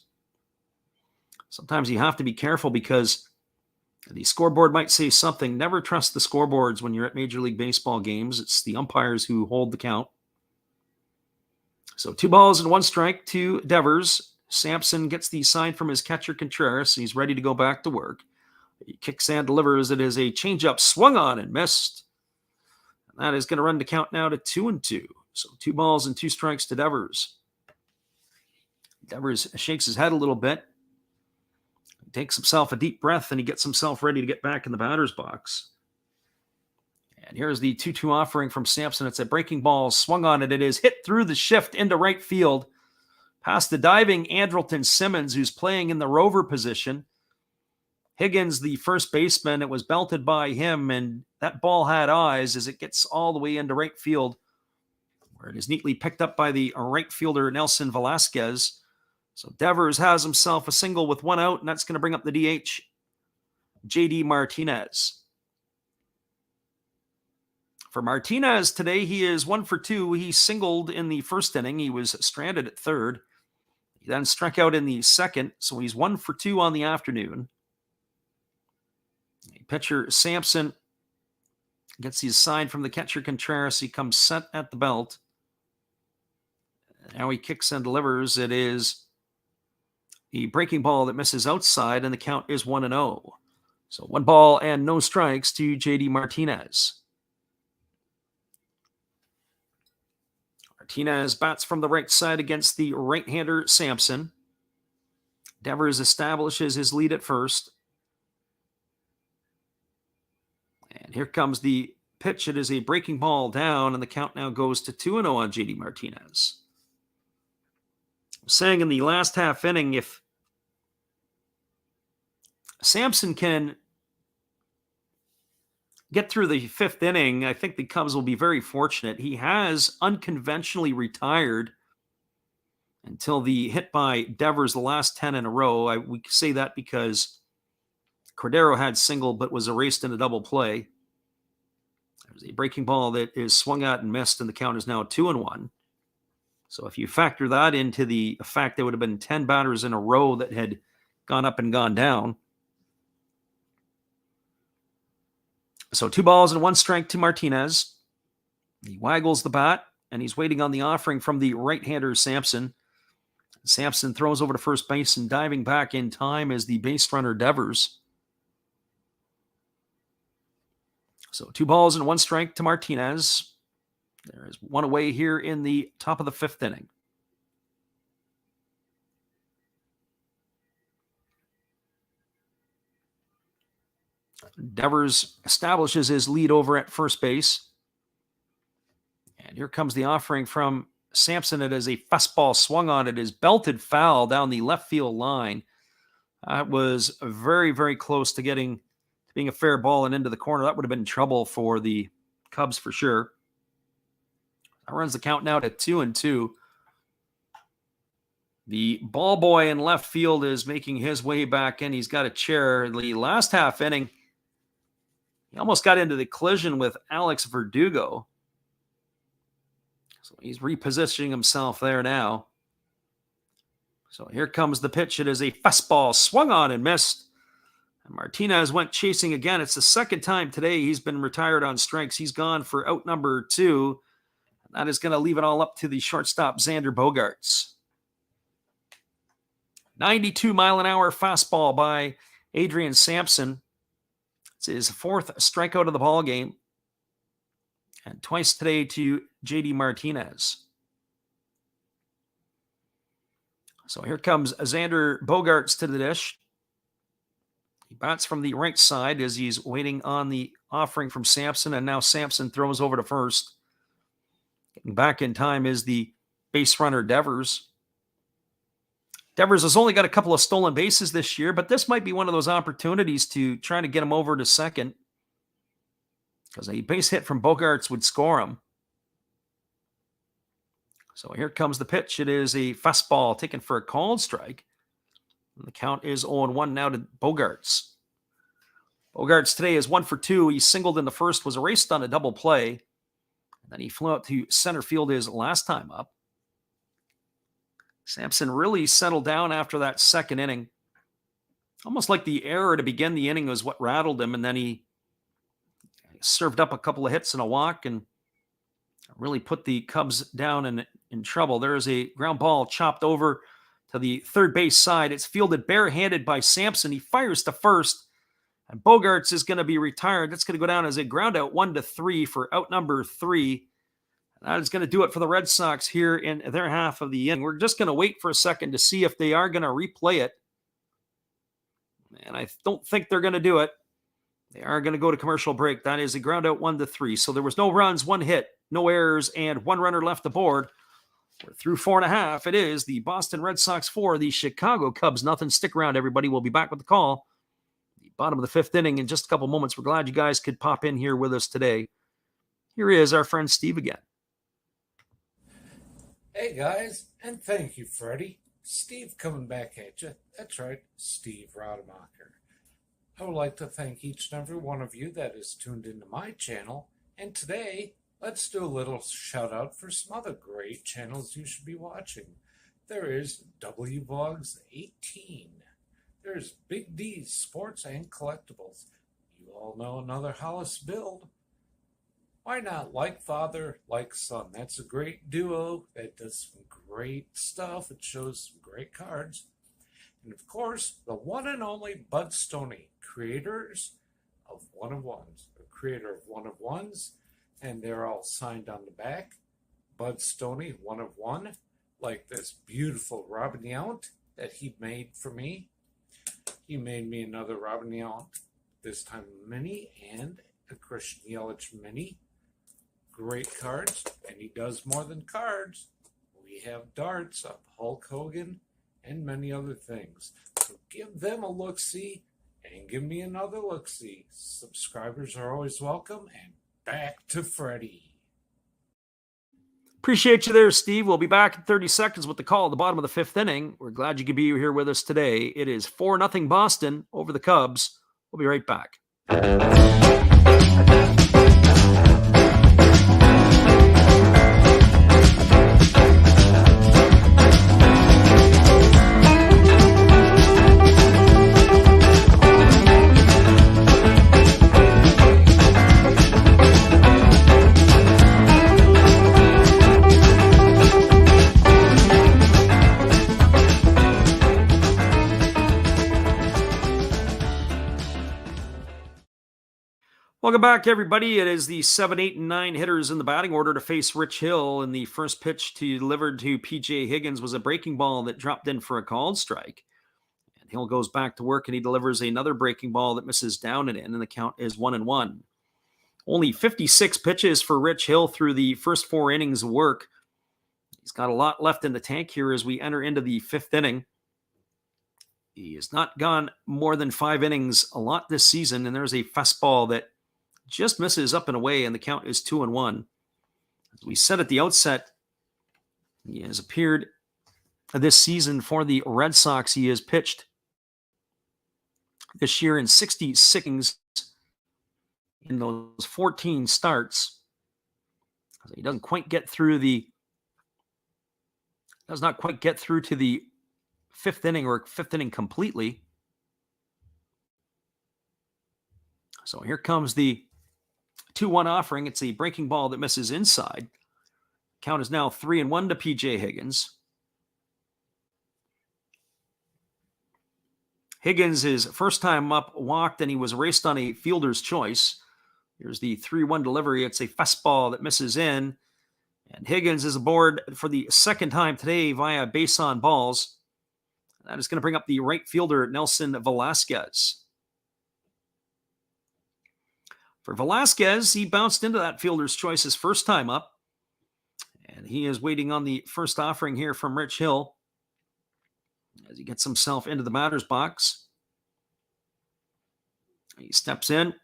Sometimes you have to be careful because the scoreboard might say something. Never trust the scoreboards when you're at Major League Baseball games. It's the umpires who hold the count. So 2 balls and 1 strike to Devers. Sampson gets the sign from his catcher Contreras. He's ready to go back to work. He kicks and delivers. It is a changeup swung on and missed. And that is going to run the count now to 2-2. So 2 balls and 2 strikes to Devers. Devers shakes his head a little bit. He takes himself a deep breath, and he gets himself ready to get back in the batter's box. And here's the 2-2 offering from Sampson. It's a breaking ball swung on it. It is hit through the shift into right field. Past the diving Andrelton Simmons, who's playing in the rover position. Higgins, the first baseman, it was belted by him, and that ball had eyes as it gets all the way into right field, where it is neatly picked up by the right fielder Nelson Velasquez. So Devers has himself a single with one out, and that's going to bring up the DH, JD Martinez. For Martinez today, he is 1 for 2. He singled in the first inning. He was stranded at third. He then struck out in the second, so he's 1 for 2 on the afternoon. Pitcher Sampson gets his sign from the catcher Contreras. He comes set at the belt. Now he kicks and delivers. It is a breaking ball that misses outside, and the count is 1-0. So 1 ball and no strikes to JD Martinez. Martinez bats from the right side against the right-hander Sampson. Devers establishes his lead at first. And here comes the pitch. It is a breaking ball down, and the count now goes to 2-0 on JD Martinez. I'm saying in the last half inning, if Sampson can get through the 5th inning, I think the Cubs will be very fortunate. He has unconventionally retired until the hit by Devers the last 10 in a row. We say that because Cordero had single but was erased in a double play. There's a breaking ball that is swung at and missed, and the count is now 2-1. So if you factor that into the fact there would have been 10 batters in a row that had gone up and gone down. So 2 balls and 1 strike to Martinez. He waggles the bat, and he's waiting on the offering from the right-hander Sampson. Sampson throws over to first base, and diving back in time is the base runner Devers. So 2 balls and 1 strike to Martinez. There is 1 away here in the top of the 5th inning. Devers establishes his lead over at first base. And here comes the offering from Sampson. It is a fastball swung on. It is belted foul down the left field line. That was very, very close to being a fair ball and into the corner. That would have been trouble for the Cubs for sure. That runs the count now to 2-2. The ball boy in left field is making his way back in. He's got a chair. The last half inning, he almost got into the collision with Alex Verdugo. So he's repositioning himself there now. So here comes the pitch. It is a fastball swung on and missed. And Martinez went chasing again. It's the 2nd time today he's been retired on strikes. He's gone for out number 2. And that is going to leave it all up to the shortstop, Xander Bogaerts. 92-mile-an-hour fastball by Adrian Sampson. It's his 4th strikeout of the ball game, and twice today to JD Martinez. So here comes Xander Bogaerts to the dish. He bats from the right side as he's waiting on the offering from Sampson, and now Sampson throws over to first. Getting back in time is the base runner Devers. Devers has only got a couple of stolen bases this year, but this might be one of those opportunities to try to get him over to second, because a base hit from Bogaerts would score him. So here comes the pitch. It is a fastball taken for a called strike. And the count is 0-1 now to Bogaerts. Bogaerts today is 1 for 2. He singled in the first, was erased on a double play. And then he flew out to center field his last time up. Sampson really settled down after that 2nd inning. Almost like the error to begin the inning was what rattled him. And then he served up a couple of hits and a walk and really put the Cubs down in trouble. There is a ground ball chopped over to the third base side. It's fielded barehanded by Sampson. He fires to first, and Bogaerts is going to be retired. That's going to go down as a ground out 1-3 for out number 3. That is going to do it for the Red Sox here in their half of the inning. We're just going to wait for a second to see if they are going to replay it. And I don't think they're going to do it. They are going to go to commercial break. That is a ground out 1-3. So there was no runs, 1 hit, no errors, and 1 runner left aboard. We're through 4.5. It is the Boston Red Sox 4, the Chicago Cubs nothing. Stick around, everybody. We'll be back with the call. The bottom of the 5th inning in just a couple moments. We're glad you guys could pop in here with us today. Here is our friend Steve again. Hey guys, and thank you, Freddie. Steve coming back at you. That's right, Steve Rademacher. I would like to thank each and every one of you that is tuned into my channel. And today, let's do a little shout out for some other great channels you should be watching. There is WVogs 18. There's Big D's Sports and Collectibles. You all know another Hollis build. Why not Like Father, Like Son? That's a great duo that does some great stuff. It shows some great cards. And of course, the one and only Bud Stoney, creators of One of Ones. The creator of One of Ones, and they're all signed on the back. Bud Stoney, One of One, like this beautiful Robin Yount that he made for me. He made me another Robin Yount, this time mini, and a Christian Yelich mini. Great cards, and he does more than cards. We have darts of Hulk Hogan and many other things. So give them a look-see and give me another look-see. Subscribers are always welcome, and back to Freddie. Appreciate you there, Steve. We'll be back in 30 seconds with the call at the bottom of the 5th inning. We're glad you could be here with us today. It is 4-0 Boston over the Cubs. We'll be right back. Welcome back, everybody. It is the 7, 8, and 9 hitters in the batting order to face Rich Hill. And the first pitch delivered to P.J. Higgins was a breaking ball that dropped in for a called strike. And Hill goes back to work, and he delivers another breaking ball that misses down and in, and the count is 1-1. Only 56 pitches for Rich Hill through the first 4 innings of work. He's got a lot left in the tank here as we enter into the 5th inning. He has not gone more than 5 innings a lot this season, and there's a fastball that just misses up and away, and the count is 2-1. As we said at the outset, he has appeared this season for the Red Sox. He has pitched this year in 66 innings in those 14 starts. He does not quite get through to the 5th inning or 5th inning completely. So here comes the 2-1 offering. It's a breaking ball that misses inside. Count is now 3-1 to P.J. Higgins. Higgins, his first time up, walked, and he was raced on a fielder's choice. Here's the 3-1 delivery. It's a fastball that misses in. And Higgins is aboard for the second time today via base on balls. That is going to bring up the right fielder, Nelson Velasquez. For Velasquez, he bounced into that fielder's choice his first time up. And he is waiting on the first offering here from Rich Hill as he gets himself into the batter's box. He steps in.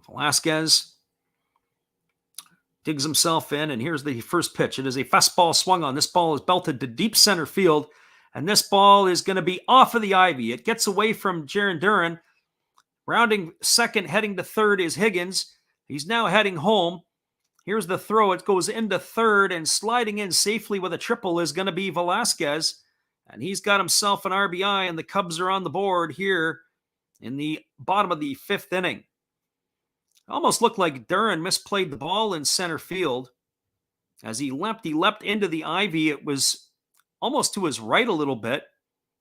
Velasquez digs himself in, and here's the first pitch. It is a fastball swung on. This ball is belted to deep center field, and this ball is going to be off of the ivy. It gets away from Jarren Duran. Rounding second, heading to third is Higgins. He's now heading home. Here's the throw. It goes into third, and sliding in safely with a triple is going to be Velasquez. And he's got himself an RBI, and the Cubs are on the board here in the bottom of the 5th inning. Almost looked like Duran misplayed the ball in center field. As he leapt into the ivy. It was almost to his right a little bit.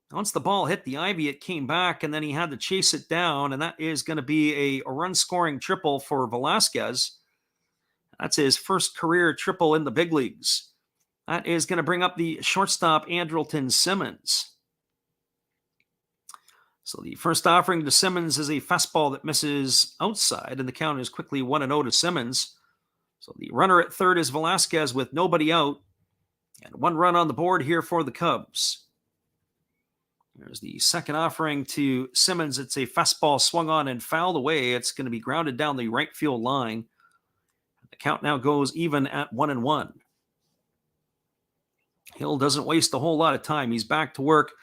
Once the ball hit the ivy, it came back, and then he had to chase it down, and that is going to be a run-scoring triple for Velasquez. That's his first career triple in the big leagues. That is going to bring up the shortstop, Andrelton Simmons. So the first offering to Simmons is a fastball that misses outside, and the count is quickly 1-0 to Simmons. So the runner at third is Velasquez with nobody out. And 1 run on the board here for the Cubs. There's the second offering to Simmons. It's a fastball swung on and fouled away. It's going to be grounded down the right field line. The count now goes even at 1-1. Hill doesn't waste a whole lot of time. He's back to work.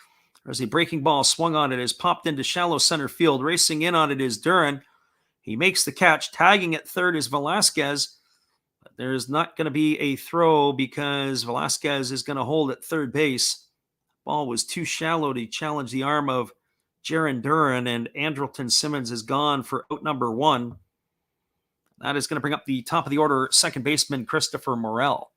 There's a breaking ball swung on it. Is popped into shallow center field. Racing in on it is Duran. He makes the catch. Tagging at third is Velasquez. But there's not going to be a throw because Velasquez is going to hold at third base. Ball was too shallow to challenge the arm of Jarren Duran, and Andrelton Simmons is gone for out number 1. That is going to bring up the top of the order second baseman Christopher Morel.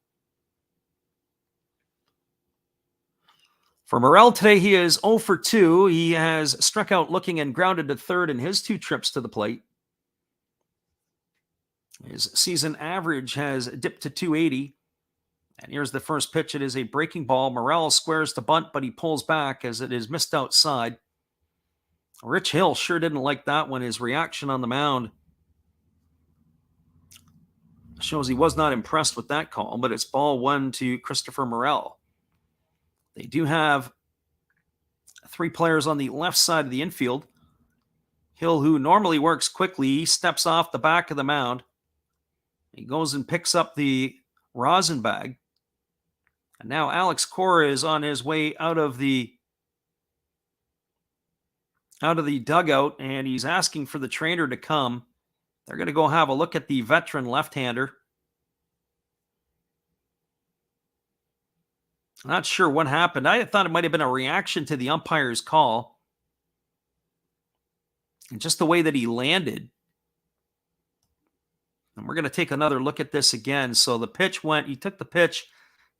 For Morel today, he is 0 for 2. He has struck out looking and grounded to third in his 2 trips to the plate. His season average has dipped to 280. And here's the first pitch. It is a breaking ball. Morel squares to bunt, but he pulls back as it is missed outside. Rich Hill sure didn't like that one. His reaction on the mound shows he was not impressed with that call, but it's ball 1 to Christopher Morel. They do have 3 players on the left side of the infield. Hill, who normally works quickly, steps off the back of the mound. He goes and picks up the rosin bag. And now Alex Cora is on his way out of the dugout, and he's asking for the trainer to come. They're going to go have a look at the veteran left-hander. Not sure what happened. I thought it might have been a reaction to the umpire's call. And just the way that he landed. And we're going to take another look at this again. So the pitch he took the pitch.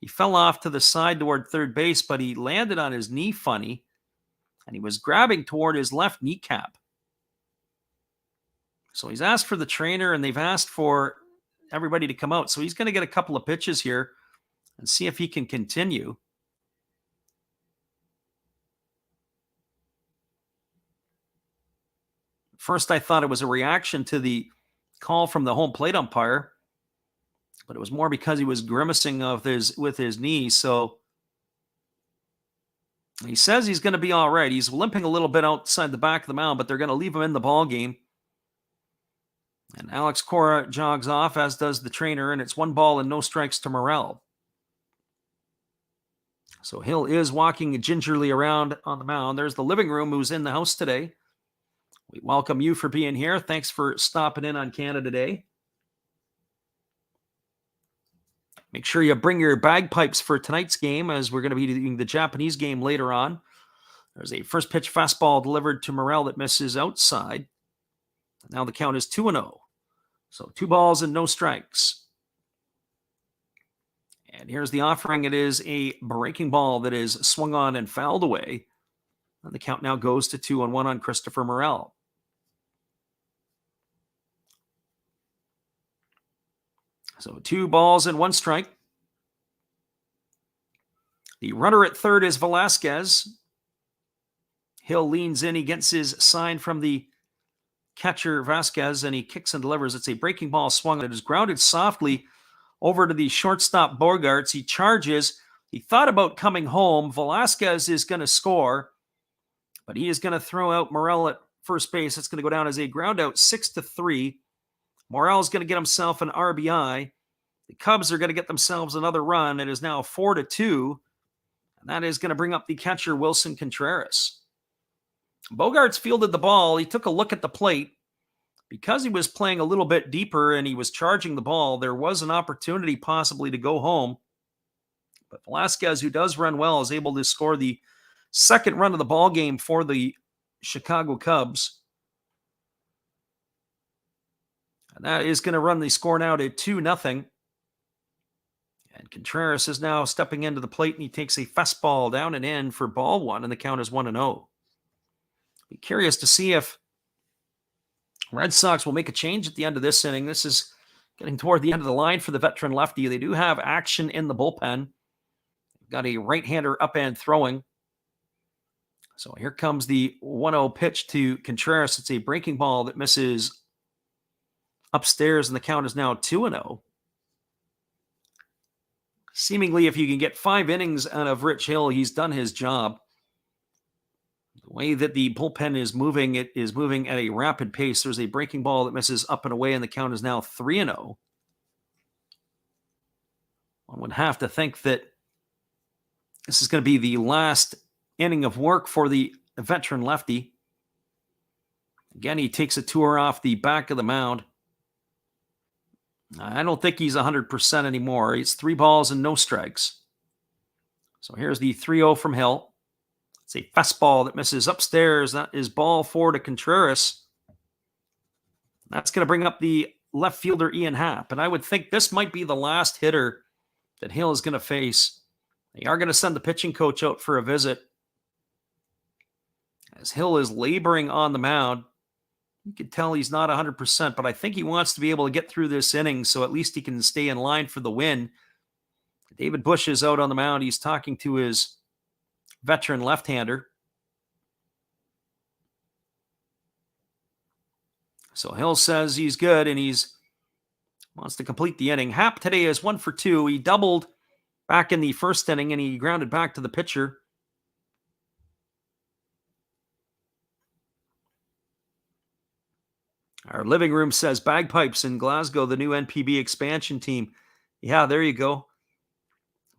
He fell off to the side toward third base, but he landed on his knee funny, and he was grabbing toward his left kneecap. So he's asked for the trainer, and they've asked for everybody to come out. So he's going to get a couple of pitches here and see if he can continue. First, I thought it was a reaction to the call from the home plate umpire, but it was more because he was grimacing with his knee. So he says he's going to be all right. He's limping a little bit outside the back of the mound, but they're going to leave him in the ball game. And Alex Cora jogs off, as does the trainer, and it's 1 ball and no strikes to Morel. So Hill is walking gingerly around on the mound. There's the living room who's in the house today. We welcome you for being here. Thanks for stopping in on Canada Day. Make sure you bring your bagpipes for tonight's game, as we're going to be doing the Japanese game later on. There's a first pitch fastball delivered to Morel that misses outside. Now the count is 2-0. So 2 balls and no strikes. And here's the offering. It is a breaking ball that is swung on and fouled away. And the count now goes to 2-1 on Christopher Morel. So 2 balls and 1 strike. The runner at third is Velasquez. Hill leans in. He gets his sign from the catcher, Vasquez, and he kicks and delivers. It's a breaking ball swung. It is grounded softly over to the shortstop Bogarts. He charges. He thought about coming home. Velasquez is going to score, but he is going to throw out Morel at first base. It's going to go down as a ground out, 6-3. Morel is going to get himself an RBI. The Cubs are going to get themselves another run. It is now 4-2, and that is going to bring up the catcher, Wilson Contreras. Bogarts fielded the ball. He took a look at the plate. Because he was playing a little bit deeper and he was charging the ball, there was an opportunity possibly to go home. But Velasquez, who does run well, is able to score the second run of the ball game for the Chicago Cubs. And that is going to run the score now to 2-0. And Contreras is now stepping into the plate, and he takes a fastball down and in for ball 1, and the count is 1-0. Be curious to see if Red Sox will make a change at the end of this inning. This is getting toward the end of the line for the veteran lefty. They do have action in the bullpen. They've got a right-hander up and throwing. So here comes the 1-0 pitch to Contreras. It's a breaking ball that misses upstairs, and the count is now 2-0. Seemingly, if you can get 5 innings out of Rich Hill, he's done his job. The way that the bullpen is moving, it is moving at a rapid pace. There's a breaking ball that misses up and away, and the count is now 3-0. One would have to think that this is going to be the last inning of work for the veteran lefty. Again, he takes a tour off the back of the mound. I don't think he's 100% anymore. It's 3 balls and no strikes. So here's the 3-0 from Hill. It's a fastball that misses upstairs. That is ball 4 to Contreras. That's going to bring up the left fielder Ian Happ. And I would think this might be the last hitter that Hill is going to face. They are going to send the pitching coach out for a visit. As Hill is laboring on the mound, you can tell he's not 100%, but I think he wants to be able to get through this inning so at least he can stay in line for the win. David Bush is out on the mound. He's talking to his veteran left-hander. So Hill says he's good and he's wants to complete the inning. Happ today is 1 for 2. He doubled back in the first inning and he grounded back to the pitcher. Our living room says bagpipes in Glasgow, the new NPB expansion team. Yeah, there you go.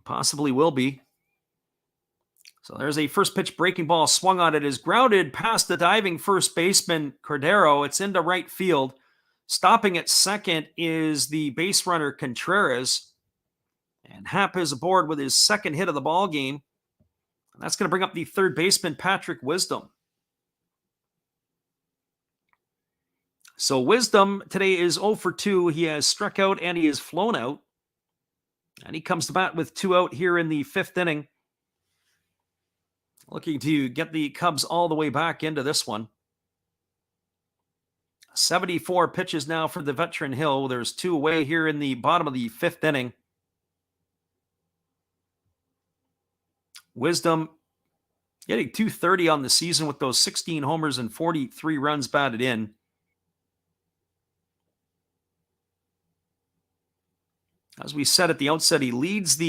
Possibly will be. So there's a first pitch breaking ball swung on. It is grounded past the diving first baseman, Cordero. It's into right field. Stopping at second is the base runner, Contreras. And Happ is aboard with his second hit of the ball game. And that's going to bring up the third baseman, Patrick Wisdom. So Wisdom today is 0 for 2. He has struck out and he has flown out. And he comes to bat with 2 out here in the 5th inning. Looking to get the Cubs all the way back into this one. 74 pitches now for the veteran Hill. There's 2 away here in the bottom of the 5th inning. Wisdom getting 230 on the season with those 16 homers and 43 runs batted in. As we said at the outset, he leads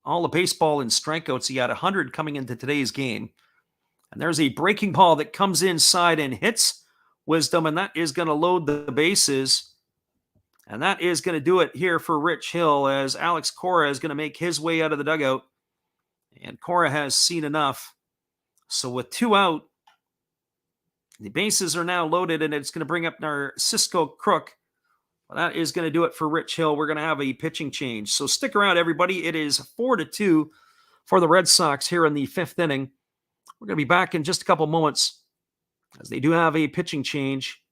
all of baseball in strikeouts. He had 100 coming into today's game. And there's a breaking ball that comes inside and hits Wisdom, and that is going to load the bases. And that is going to do it here for Rich Hill as Alex Cora is going to make his way out of the dugout. And Cora has seen enough. So with 2 out, the bases are now loaded, and it's going to bring up our Cisco Crook. Well, that is going to do it for Rich Hill. We're going to have a pitching change. So stick around, everybody. It is 4-2 for the Red Sox here in the 5th inning. We're going to be back in just a couple moments as they do have a pitching change.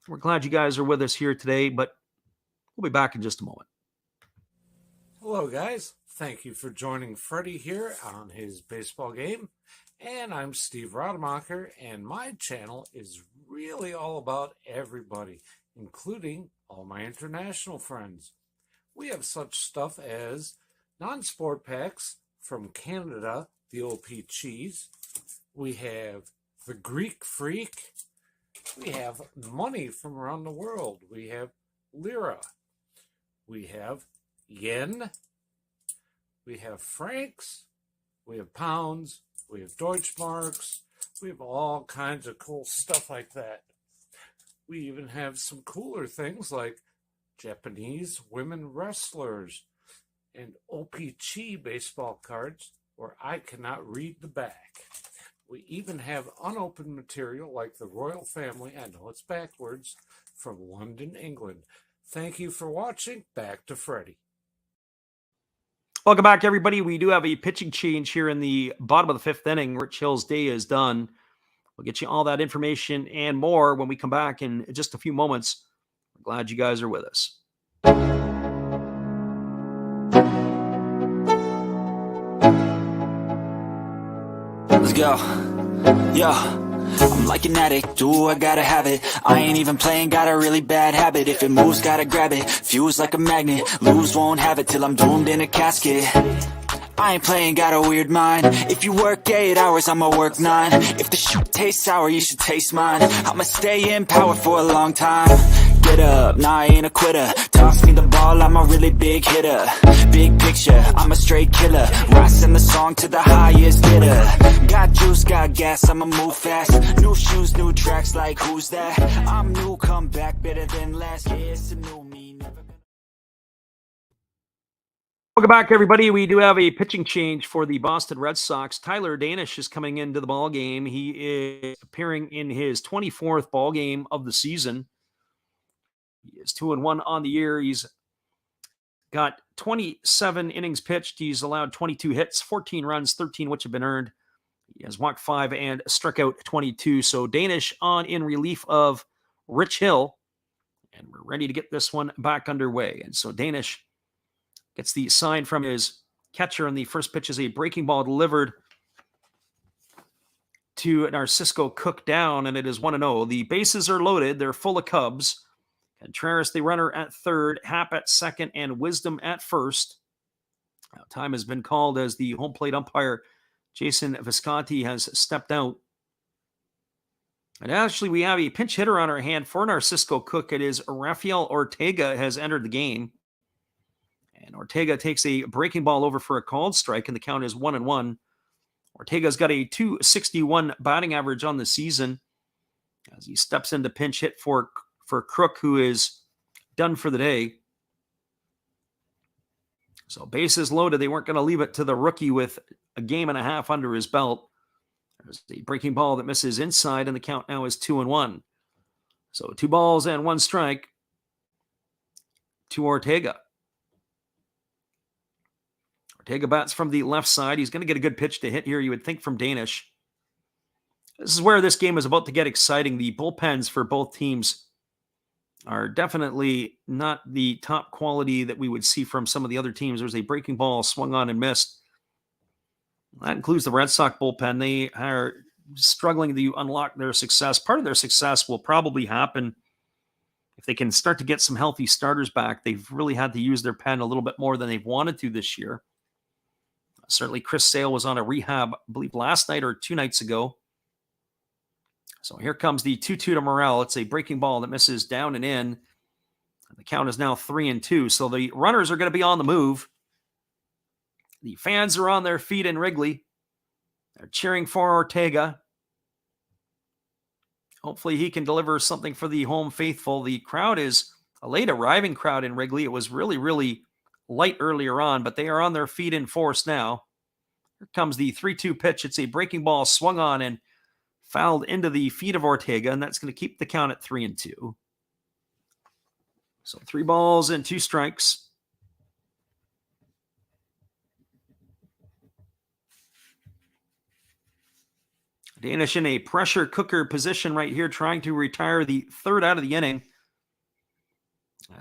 We're glad you guys are with us here today, but we'll be back in just a moment. Hello, guys. Thank you for joining Freddie here on his baseball game. And I'm Steve Rademacher, and my channel is really all about everybody, including all my international friends. We have such stuff as non-sport packs from Canada, the OP Cheese. We have the Greek Freak. We have money from around the world. We have Lira. We have Yen. We have francs. We have pounds. We have Deutschmarks. We have all kinds of cool stuff like that. We even have some cooler things like Japanese women wrestlers and OPC baseball cards where I cannot read the back. We even have unopened material like the royal family, I know it's backwards, from London, England. Thank you for watching. Back to Freddie. Welcome back, everybody. We do have a pitching change here in the bottom of the 5th inning. Rich Hill's day is done. We'll get you all that information and more when we come back in just a few moments. We're glad you guys are with us. Let's go. Yo, I'm like an addict, ooh, I gotta have it. I ain't even playing, got a really bad habit. If it moves, gotta grab it. Fuse like a magnet, lose, won't have it till I'm doomed in a casket. I ain't playing, got a weird mind. If you work 8 hours, I'ma work 9. If the shoot tastes sour, you should taste mine. I'ma stay in power for a long time. get up, nah, I ain't a quitter. Toss me the ball, I'm a really big hitter. Big picture, I'm a straight killer. Rising the song to the highest bidder. Got juice, got gas, I'ma move fast. New shoes, new tracks, like who's that? I'm new, come back, better than last. Yeah, it's a new me, never gonna... Welcome back, everybody. We do have a pitching change for the Boston Red Sox. Tyler Danish is coming into the ball game. He is appearing in his 24th ball game of the season. He is 2-1 on the year. He's got 27 innings pitched. He's allowed 22 hits, 14 runs, 13 which have been earned. He has walked 5 and struck out 22. So Danish on in relief of Rich Hill. And we're ready to get this one back underway. And so Danish gets the sign from his catcher, and the first pitch is a breaking ball delivered to Narcisco Cook down, and it is 1-0. The bases are loaded. They're full of Cubs. Contreras, the runner, at third, Happ at second, and Wisdom at first. Now, time has been called as the home plate umpire, Jason Visconti, has stepped out. And actually, we have a pinch hitter on our hand for Narcisco Cook. It is Rafael Ortega has entered the game. And Ortega takes a breaking ball over for a called strike, and the count is 1-1. Ortega's got a .261 batting average on the season as he steps into pinch hit for Crook, who is done for the day. So bases loaded. They weren't going to leave it to the rookie with a game and a half under his belt. There's a breaking ball that misses inside, and the count now is 2-1. So 2 balls and 1 strike to Ortega. Ortega bats from the left side. He's going to get a good pitch to hit here, you would think, from Danish. This is where this game is about to get exciting. The bullpens for both teams are definitely not the top quality that we would see from some of the other teams. There's a breaking ball swung on and missed. That includes the Red Sox bullpen. They are struggling to unlock their success. Part of their success will probably happen if they can start to get some healthy starters back. They've really had to use their pen a little bit more than they've wanted to this year. Certainly, Chris Sale was on a rehab, I believe, last night or 2 nights ago. So here comes the 2-2 to Morel. It's a breaking ball that misses down and in. And the count is now 3-2. So the runners are going to be on the move. The fans are on their feet in Wrigley. They're cheering for Ortega. Hopefully he can deliver something for the home faithful. The crowd is a late arriving crowd in Wrigley. It was really, really light earlier on, but they are on their feet in force now. Here comes the 3-2 pitch. It's a breaking ball swung on and fouled into the feet of Ortega, and that's going to keep the count at 3-2. So 3 balls and 2 strikes. Danish in a pressure cooker position right here, trying to retire the third out of the inning,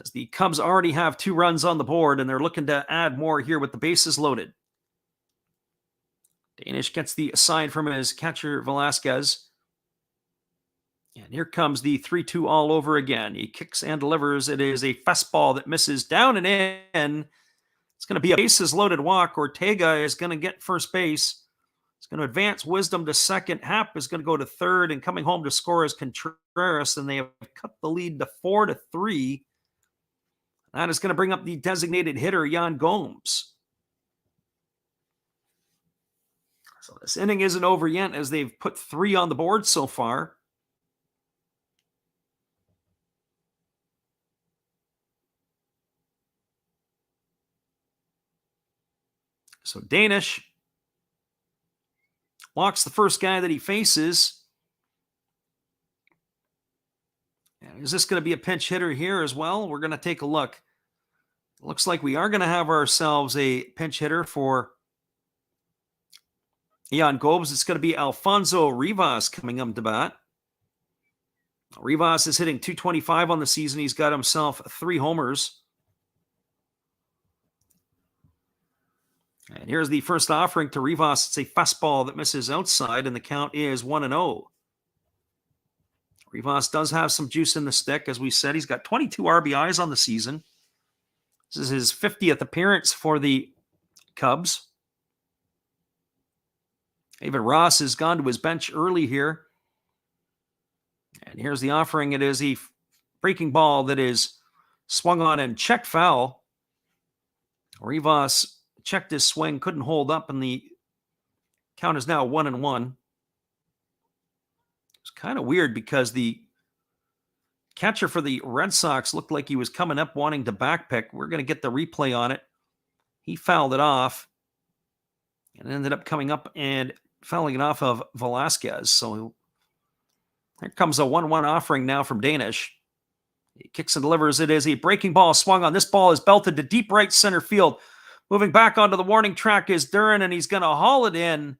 as the Cubs already have 2 runs on the board, and they're looking to add more here with the bases loaded. Danish gets the sign from his catcher, Velasquez. And here comes the 3-2 all over again. He kicks and delivers. It is a fastball that misses down and in. It's going to be a bases loaded walk. Ortega is going to get first base. It's going to advance Wisdom to second. Happ is going to go to third, and coming home to score is Contreras, and they have cut the lead to 4-3. That is going to bring up the designated hitter, Yan Gomes. So this inning isn't over yet, as they've put 3 on the board so far. So Danish walks the first guy that he faces. And is this going to be a pinch hitter here as well? We're going to take a look. Looks like we are going to have ourselves a pinch hitter for Yan Gomes. It's going to be Alfonso Rivas coming up to bat. Rivas is hitting .225 on the season. He's got himself 3 homers. And here's the first offering to Rivas. It's a fastball that misses outside, and the count is 1-0. Rivas does have some juice in the stick. As we said, he's got 22 RBIs on the season. This is his 50th appearance for the Cubs. David Ross has gone to his bench early here. And here's the offering. It is a breaking ball that is swung on and checked foul. Rivas checked his swing, couldn't hold up, and the count is now 1-1. It's kind of weird because the catcher for the Red Sox looked like he was coming up wanting to backpick. We're going to get the replay on it. He fouled it off and ended up coming up and fouling it off of Velasquez. So here comes a 1-1 offering now from Danish. He kicks and delivers. It is a breaking ball swung on. This ball is belted to deep right center field. Moving back onto the warning track is Duran, and he's going to haul it in.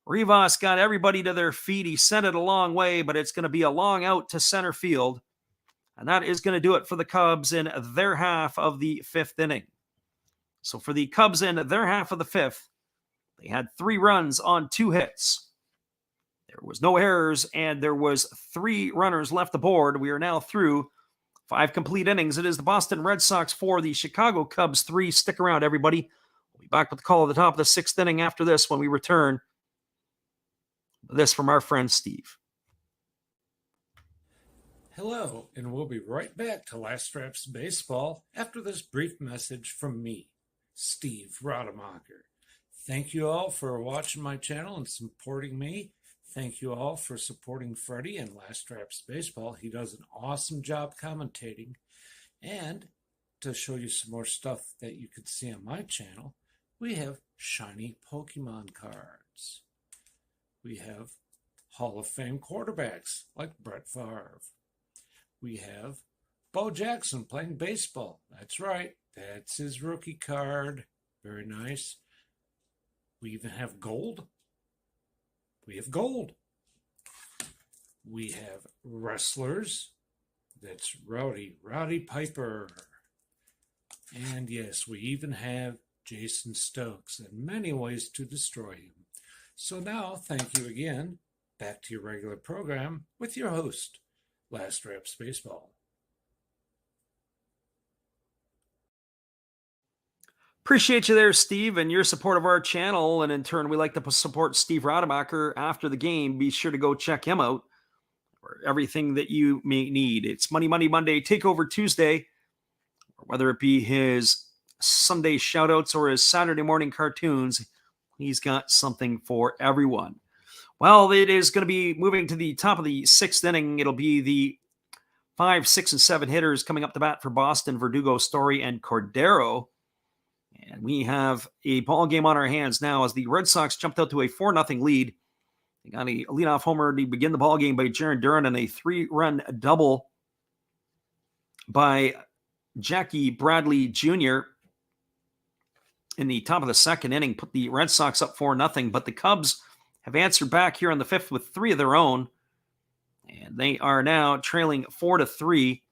Rivas got everybody to their feet. He sent it a long way, but it's going to be a long out to center field. And that is going to do it for the Cubs in their half of the fifth inning. So for the Cubs in their half of the fifth, they had 3 runs on 2 hits. There was no errors, and there was 3 runners left aboard. We are now through 5 complete innings. It is the Boston Red Sox 4, the Chicago Cubs 3. Stick around, everybody. We'll be back with the call at the top of the 6th inning after this when we return. This from our friend Steve. Hello, and we'll be right back to Last Reps Baseball after this brief message from me, Steve Rademacher. Thank you all for watching my channel and supporting me. Thank you all for supporting Freddie in Last Reps Baseball. He does an awesome job commentating. And to show you some more stuff that you could see on my channel, we have shiny Pokemon cards. We have Hall of Fame quarterbacks like Brett Favre. We have Bo Jackson playing baseball. That's right. That's his rookie card. Very nice. We even have gold. We have gold. We have wrestlers. That's Rowdy Piper. And yes, we even have Jason Stokes and many ways to destroy him. So now, thank you again. Back to your regular program with your host, Last Reps Baseball. Appreciate you there, Steve, and your support of our channel. And in turn, we like to support Steve Rademacher after the game. Be sure to go check him out for everything that you may need. It's Money Monday, Takeover Tuesday, or whether it be his Sunday shoutouts or his Saturday morning cartoons, he's got something for everyone. Well, it is going to be moving to the top of the 6th inning. It'll be the 5, 6, and 7 hitters coming up to bat for Boston: Verdugo, Story, and Cordero. And we have a ball game on our hands now as the Red Sox jumped out to a 4-0 lead. They got a leadoff homer to begin the ball game by Jarren Duran and a 3-run double by Jackie Bradley Jr. in the top of the 2nd inning, put the Red Sox up 4-0, but the Cubs have answered back here in the 5th with 3 of their own, and they are now trailing 4-3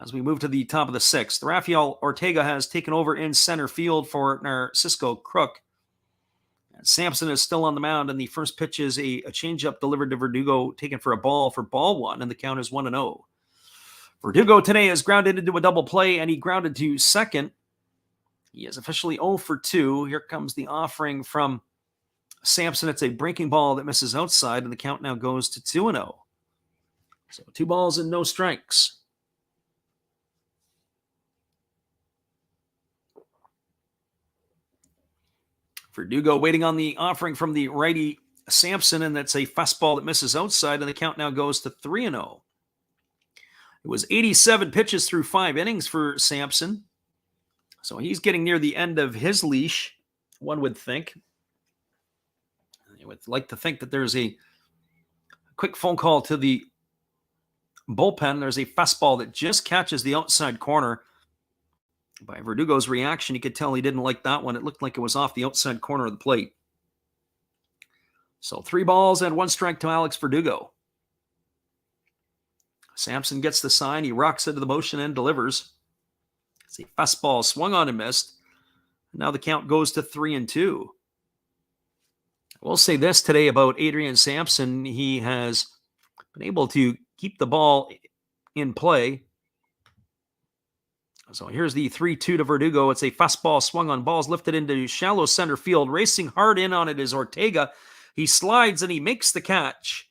as we move to the top of the 6th. Rafael Ortega has taken over in center field for Narcisco Crook. And Sampson is still on the mound, and the first pitch is a changeup delivered to Verdugo, taken for a ball for ball 1, and the count is 1-0. Verdugo today has grounded into a double play, and he grounded to second. He is officially 0 for 2. Here comes the offering from Sampson. It's a breaking ball that misses outside, and the count now goes to 2-0. So 2 balls and no strikes. Verdugo waiting on the offering from the righty Sampson, and that's a fastball that misses outside, and the count now goes to 3-0. It was 87 pitches through 5 innings for Sampson. So he's getting near the end of his leash, one would think. I would like to think that there's a quick phone call to the bullpen. There's a fastball that just catches the outside corner. By Verdugo's reaction, you could tell he didn't like that one. It looked like it was off the outside corner of the plate. So 3 balls and 1 strike to Alex Verdugo. Sampson gets the sign. He rocks into the motion and delivers. It's a fastball swung on and missed. Now the count goes to 3-2. I will say this today about Adrian Sampson. He has been able to keep the ball in play. So here's the 3-2 to Verdugo. It's a fastball swung on, balls lifted into shallow center field. Racing hard in on it is Ortega. He slides and he makes the catch.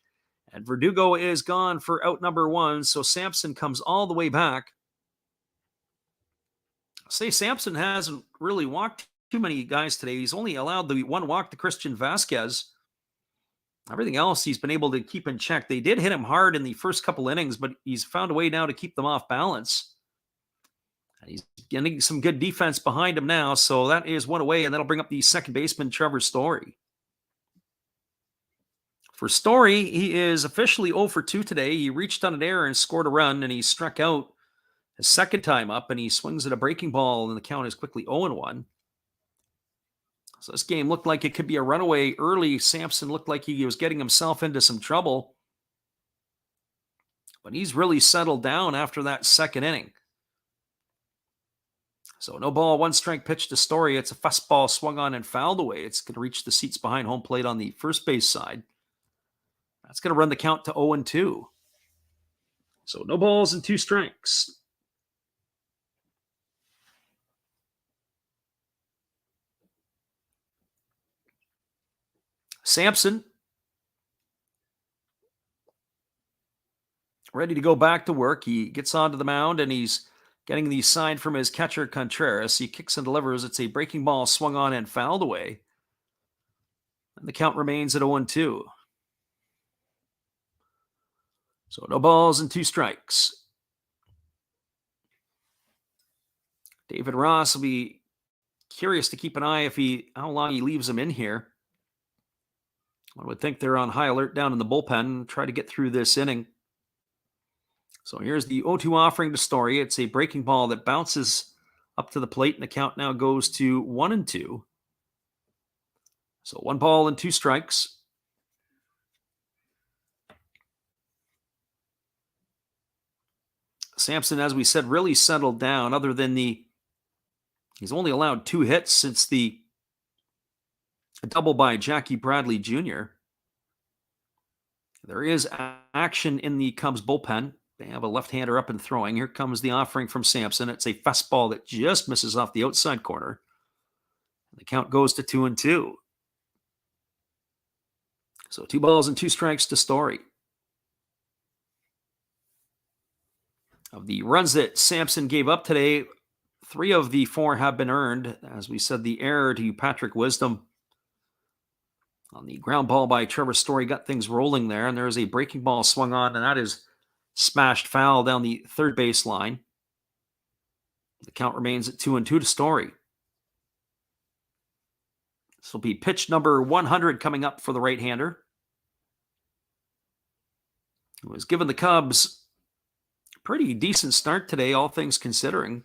And Verdugo is gone for out number 1, so Sampson comes all the way back. Say Sampson hasn't really walked too many guys today. He's only allowed the one walk to Christian Vasquez. Everything else he's been able to keep in check. They did hit him hard in the first couple innings, but he's found a way now to keep them off balance. He's getting some good defense behind him now, so that is one away, and that'll bring up the second baseman, Trevor Story. For Story, he is officially 0 for 2 today. He reached on an error and scored a run, and he struck out his second time up, and he swings at a breaking ball, and the count is quickly 0-1. So this game looked like it could be a runaway early. Sampson looked like he was getting himself into some trouble, but he's really settled down after that second inning. So no ball, 1 strike pitch to Story. It's a fastball swung on and fouled away. It's going to reach the seats behind home plate on the first base side. That's going to run the count to 0-2. So no balls and 2 strikes. Sampson ready to go back to work. He gets onto the mound and he's getting the sign from his catcher Contreras. He kicks and delivers. It's a breaking ball swung on and fouled away. And the count remains at 0-2. So no balls and 2 strikes. David Ross will be curious to keep an eye how long he leaves him in here. I would think they're on high alert down in the bullpen, try to get through this inning. So here's the 0-2 offering to Story. It's a breaking ball that bounces up to the plate, and the count now goes to 1-2. So 1 ball and 2 strikes. Sampson, as we said, really settled down, other than he's only allowed 2 hits since the double by Jackie Bradley Jr. There is action in the Cubs bullpen. They have a left-hander up and throwing. Here comes the offering from Sampson. It's a fastball that just misses off the outside corner. The count goes to 2-2. So 2 balls and 2 strikes to Story. Of the runs that Sampson gave up today, 3 of the 4 have been earned. As we said, the error to Patrick Wisdom on the ground ball by Trevor Story got things rolling there, and there is a breaking ball swung on, and that is smashed foul down the third base line. The count remains at 2-2 to Story. This will be pitch number 100 coming up for the right-hander, who has given the Cubs a pretty decent start today, all things considering.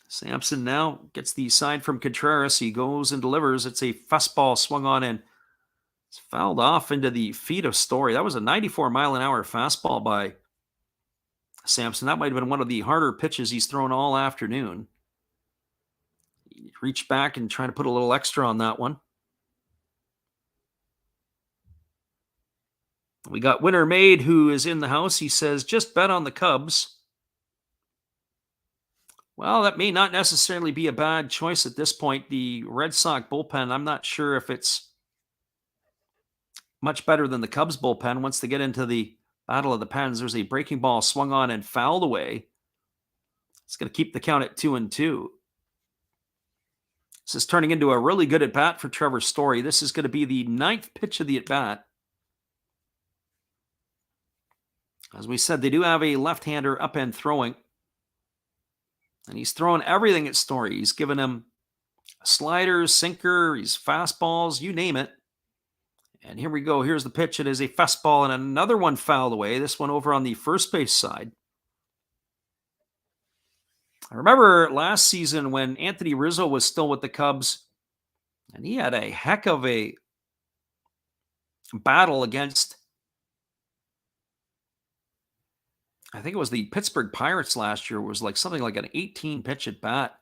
Sampson now gets the sign from Contreras. He goes and delivers. It's a fastball swung on and it's fouled off into the feet of Story. That was a 94-mile-an-hour fastball by Sampson. That might have been one of the harder pitches he's thrown all afternoon. He reached back and tried to put a little extra on that one. We got Winner Made, who is in the house. He says, just bet on the Cubs. Well, that may not necessarily be a bad choice at this point. The Red Sox bullpen, I'm not sure if it's much better than the Cubs bullpen. Once they get into the Battle of the Pens, there's a breaking ball swung on and fouled away. It's going to keep the count at 2-2. This is turning into a really good at-bat for Trevor Story. This is going to be the 9th pitch of the at-bat. As we said, they do have a left-hander up and throwing. And he's throwing everything at Story. He's given him a slider, sinker, he's fastballs, you name it. And here we go. Here's the pitch. It is a fastball and another one fouled away. This one over on the first base side. I remember last season when Anthony Rizzo was still with the Cubs, and he had a heck of a battle against, I think it was the Pittsburgh Pirates last year. It was like something like an 18 pitch at bat.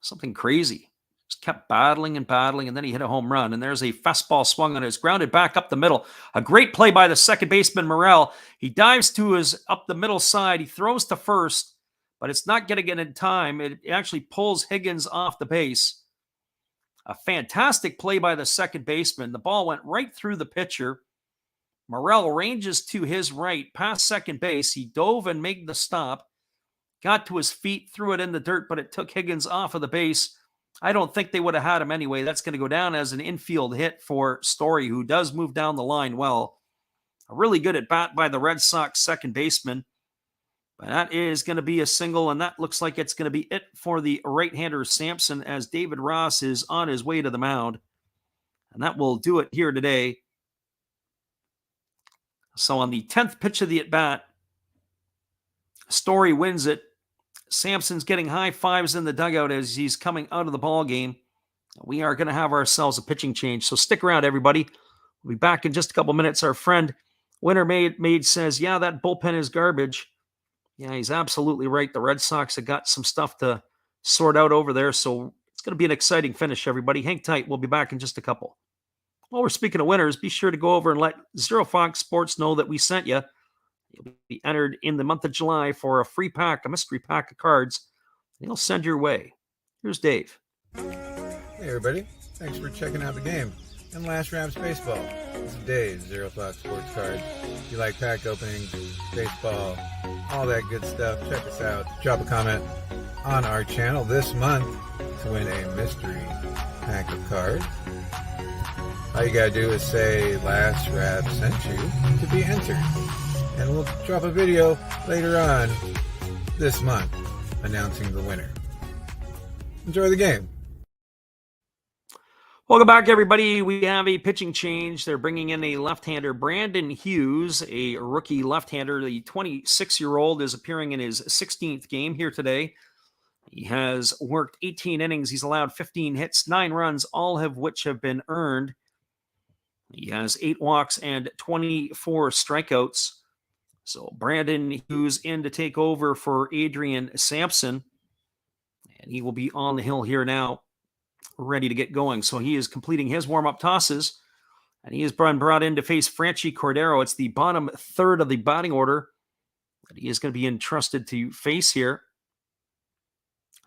Something crazy. Just kept battling and battling, and then he hit a home run. And there's a fastball swung on it. It's grounded back up the middle. A great play by the second baseman, Morel. He dives to his up the middle side. He throws to first, but it's not getting it in time. It actually pulls Higgins off the base. A fantastic play by the second baseman. The ball went right through the pitcher. Morel ranges to his right, past second base. He dove and made the stop, got to his feet, threw it in the dirt, but it took Higgins off of the base. I don't think they would have had him anyway. That's going to go down as an infield hit for Story, who does move down the line well. A really good at bat by the Red Sox second baseman. But that is going to be a single, and that looks like it's going to be it for the right-hander Sampson, as David Ross is on his way to the mound. And that will do it here today. So on the 10th pitch of the at-bat, Story wins it. Sampson's getting high fives in the dugout as he's coming out of the ball game. We are going to have ourselves a pitching change, so stick around, everybody. We'll be back in just a couple minutes. Our friend Winter Maid says, yeah, that bullpen is garbage. Yeah, he's absolutely right. The Red Sox have got some stuff to sort out over there, so it's going to be an exciting finish, everybody. Hang tight. We'll be back in just a couple. While we're speaking of winners, be sure to go over and let Zero Fox Sports know that we sent you. You'll be entered in the month of July for a free pack, a mystery pack of cards. They'll send your way. Here's Dave. Hey, everybody. Thanks for checking out the game. And Last Raps Baseball. This is Dave, Zero Thought Sports Cards. If you like pack openings, baseball, all that good stuff, check us out. Drop a comment on our channel this month to win a mystery pack of cards. All you gotta do is say Last Rap sent you to be entered. And we'll drop a video later on this month announcing the winner. Enjoy the game. Welcome back, everybody. We have a pitching change. They're bringing in a left-hander, Brandon Hughes, a rookie left-hander. The 26-year-old is appearing in his 16th game here today. He has worked 18 innings. He's allowed 15 hits, 9 runs, all of which have been earned. He has 8 walks and 24 strikeouts. So Brandon Hughes in to take over for Adrian Sampson. And he will be on the hill here now, ready to get going. So he is completing his warm-up tosses. And he has been brought in to face Franchi Cordero. It's the bottom third of the batting order that he is going to be entrusted to face here.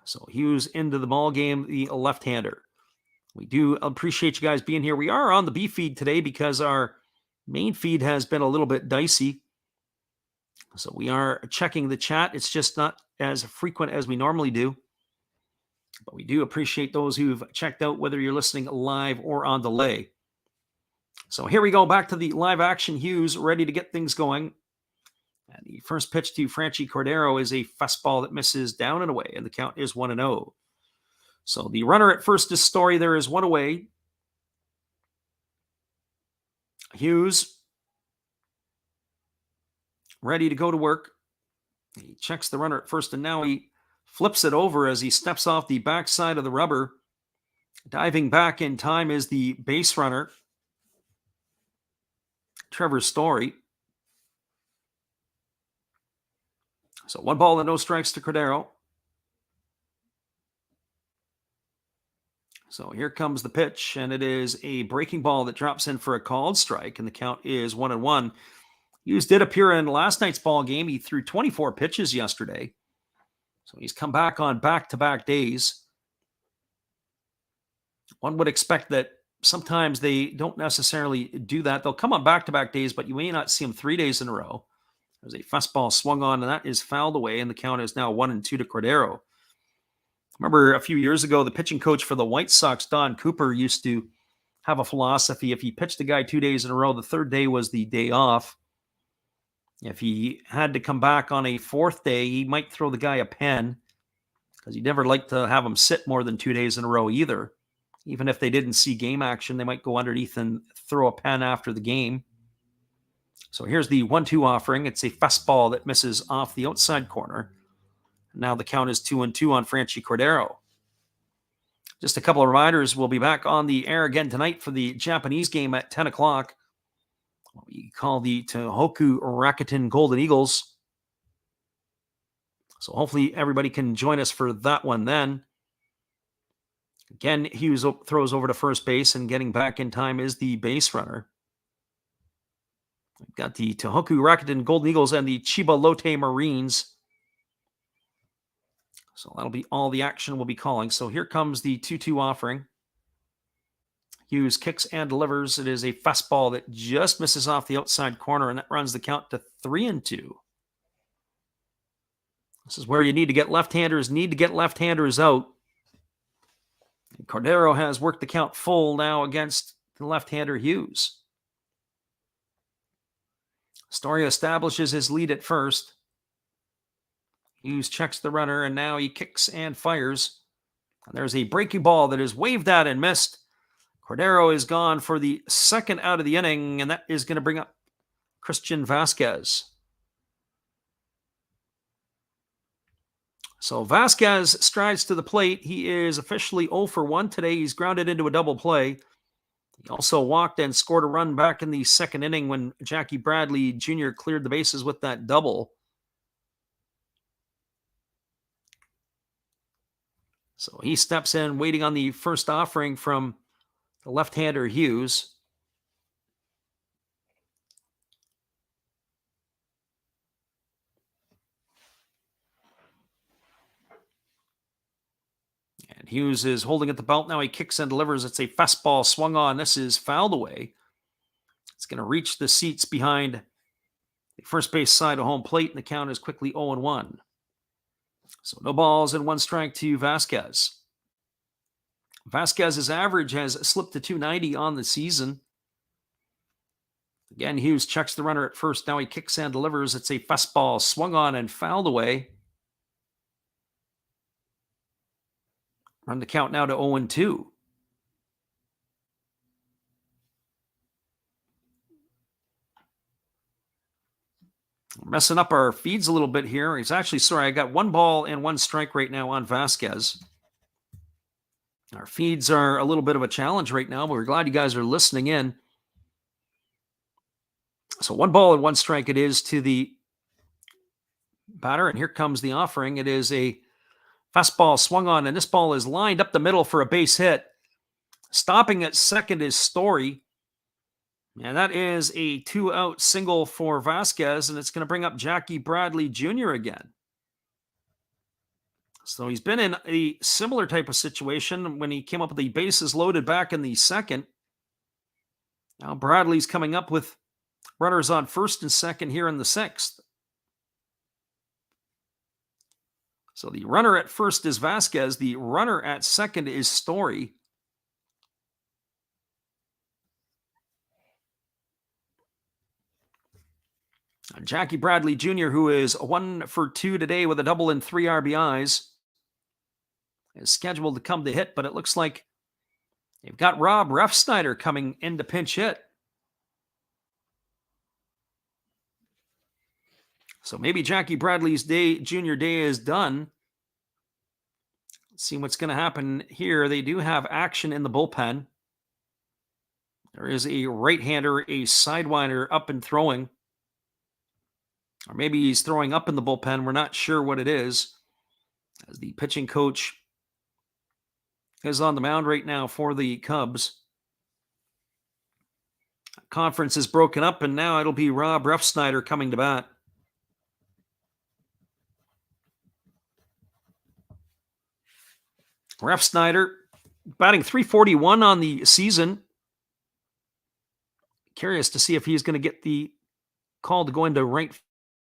So Hughes into the ball game, the left-hander. We do appreciate you guys being here. We are on the B feed today because our main feed has been a little bit dicey. So we are checking the chat. It's just not as frequent as we normally do. But we do appreciate those who've checked out, whether you're listening live or on delay. So here we go, back to the live action. Hughes ready to get things going. And the first pitch to Franchi Cordero is a fastball that misses down and away, and the count is 1-0. So the runner at first is Story. There is one away. Hughes ready to go to work. He checks the runner at first, and now he flips it over as he steps off the backside of the rubber. Diving back in time is the base runner, Trevor Story. So 1 ball and no strikes to Cordero. So here comes the pitch, and it is a breaking ball that drops in for a called strike, and the count is 1-1. Hughes did appear in last night's ball game. He threw 24 pitches yesterday. So he's come back on back-to-back days. One would expect that sometimes they don't necessarily do that. They'll come on back-to-back days, but you may not see them 3 days in a row. There's a fastball swung on, and that is fouled away, and the count is now 1-2 to Cordero. Remember a few years ago, the pitching coach for the White Sox, Don Cooper, used to have a philosophy. If he pitched a guy 2 days in a row, the third day was the day off. If he had to come back on a fourth day, he might throw the guy a pen because he never liked to have him sit more than 2 days in a row either. Even if they didn't see game action, they might go underneath and throw a pen after the game. So here's the 1-2 offering. It's a fastball that misses off the outside corner. Now the count is 2-2 on Franchi Cordero. Just a couple of reminders. We'll be back on the air again tonight for the Japanese game at 10 o'clock. What we call the Tohoku Rakuten Golden Eagles. So hopefully everybody can join us for that one then. Again, Hughes throws over to first base, and getting back in time is the base runner. We've got the Tohoku Rakuten Golden Eagles and the Chiba Lotte Marines. So that'll be all the action we'll be calling. So here comes the 2-2 offering. Hughes kicks and delivers. It is a fastball that just misses off the outside corner, and that runs the count to 3-2. This is where you need to get left-handers out. And Cordero has worked the count full now against the left-hander Hughes. Story establishes his lead at first. Hughes checks the runner, and now he kicks and fires. And there's a breaking ball that is waved at and missed. Cordero is gone for the second out of the inning, and that is going to bring up Christian Vasquez. So Vasquez strides to the plate. He is officially 0 for 1 today. He's grounded into a double play. He also walked and scored a run back in the second inning when Jackie Bradley Jr. cleared the bases with that double. So he steps in, waiting on the first offering from the left-hander Hughes. And Hughes is holding at the belt now. He kicks and delivers. It's a fastball swung on. This is fouled away. It's going to reach the seats behind the first base side of home plate, and the count is quickly 0-1. So no balls and 1 strike to Vasquez. Vasquez's average has slipped to 290 on the season. Again, Hughes checks the runner at first. Now he kicks and delivers. It's a fastball swung on and fouled away. Run the count now to 0-2. We're messing up our feeds a little bit here. He's actually, I got 1 ball and 1 strike right now on Vasquez. Our feeds are a little bit of a challenge right now, but we're glad you guys are listening in. So 1 ball and 1 strike it is to the batter, and here comes the offering. It is a fastball swung on, and this ball is lined up the middle for a base hit. Stopping at second is Story. And that is a 2-out single for Vasquez, and it's going to bring up Jackie Bradley Jr. again. So he's been in a similar type of situation when he came up with the bases loaded back in the second. Now Bradley's coming up with runners on first and second here in the 6th. So the runner at first is Vasquez. The runner at second is Story. Jackie Bradley Jr., who is 1 for 2 today with a double and 3 RBIs, is scheduled to come to hit, but it looks like they've got Rob Refsnyder coming in to pinch hit. So maybe Jackie Bradley's junior day is done. Let's see what's going to happen here. They do have action in the bullpen. There is a right-hander, a sidewinder up and throwing. Or maybe he's throwing up in the bullpen. We're not sure what it is, as the pitching coach is on the mound right now for the Cubs. Conference is broken up, and now it'll be Rob Refsnyder coming to bat. Refsnyder batting .341 on the season. Curious to see if he's going to get the call to go into right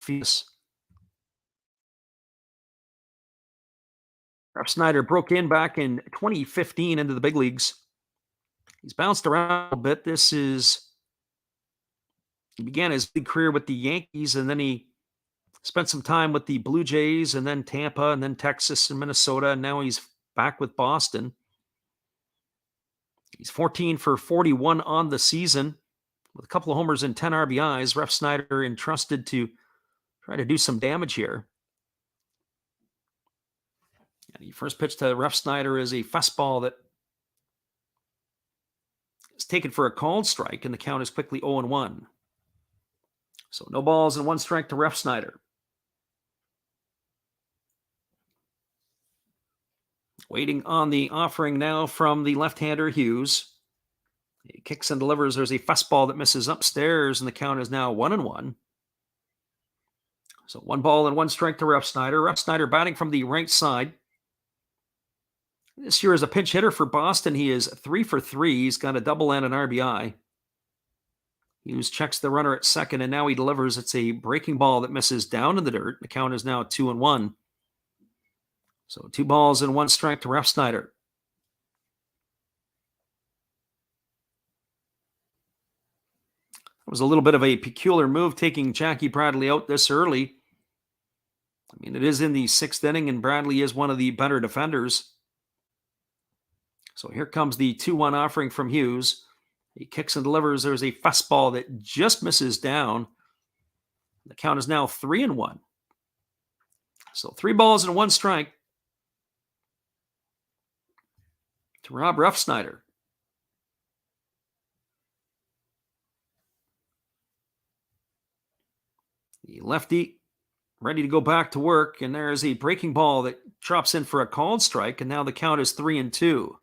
field. Refsnyder broke in back in 2015 into the big leagues. He's bounced around a bit. He began his big career with the Yankees, and then he spent some time with the Blue Jays, and then Tampa, and then Texas and Minnesota, and now he's back with Boston. He's 14 for 41 on the season with a couple of homers and 10 RBIs. Refsnyder entrusted to try to do some damage here. And the first pitch to Refsnyder is a fastball that is taken for a called strike, and the count is quickly 0-1. So no balls and 1 strike to Refsnyder. Waiting on the offering now from the left-hander Hughes. He kicks and delivers. There's a fastball that misses upstairs, and the count is now 1-1. So 1 ball and 1 strike to Refsnyder. Refsnyder batting from the right side. This year as a pinch hitter for Boston, he is 3 for 3. He's got a double and an RBI. Hughes checks the runner at second, and now he delivers. It's a breaking ball that misses down in the dirt. The count is now 2-1. So 2 balls and 1 strike to Refsnyder. It was a little bit of a peculiar move taking Jackie Bradley out this early. I mean, it is in the 6th inning, and Bradley is one of the better defenders. So here comes the 2-1 offering from Hughes. He kicks and delivers. There's a fastball that just misses down. The count is now 3-1. So 3 balls and 1 strike to Rob Refsnyder. The lefty ready to go back to work, and there is a breaking ball that drops in for a called strike, and now the count is 3-2.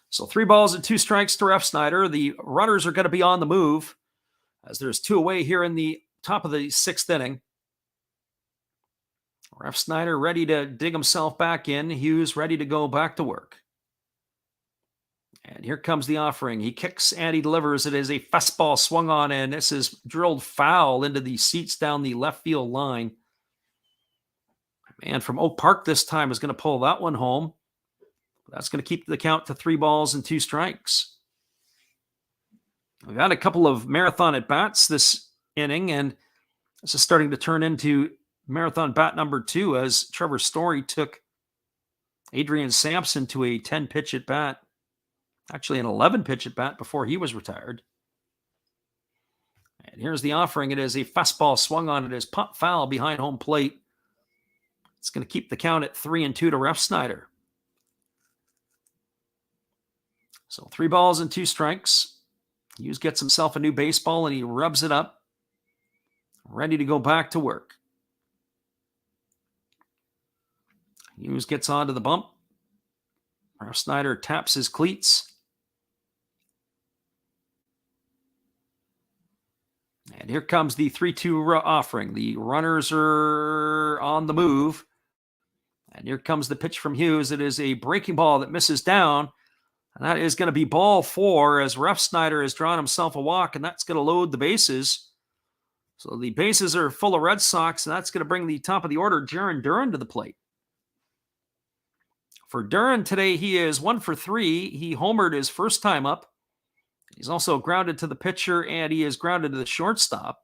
So 3 balls and 2 strikes to Refsnyder. The runners are going to be on the move as there's 2 away here in the top of the 6th inning. Refsnyder ready to dig himself back in. Hughes ready to go back to work. And here comes the offering. He kicks and he delivers. It is a fastball swung on, and this is drilled foul into the seats down the left field line. Man from Oak Park this time is going to pull that one home. That's going to keep the count to 3 balls and 2 strikes. We've had a couple of marathon at-bats this inning, and this is starting to turn into marathon bat number 2 as Trevor Story took Adrian Sampson to a 10-pitch at-bat. Actually, an 11-pitch at-bat before he was retired. And here's the offering. It is a fastball swung on. It is pop foul behind home plate. It's going to keep the count at 3-2 to Refsnyder. So 3 balls and 2 strikes. Hughes gets himself a new baseball and he rubs it up. Ready to go back to work. Hughes gets onto the bump. Refsnyder taps his cleats. And here comes the 3-2 offering. The runners are on the move. And here comes the pitch from Hughes. It is a breaking ball that misses down. And that is going to be ball 4 as Refsnyder has drawn himself a walk, and that's going to load the bases. So the bases are full of Red Sox, and that's going to bring the top of the order, Jarren Duran, to the plate. For Duran today, he is 1 for 3. He homered his first time up. He's also grounded to the pitcher, and he is grounded to the shortstop.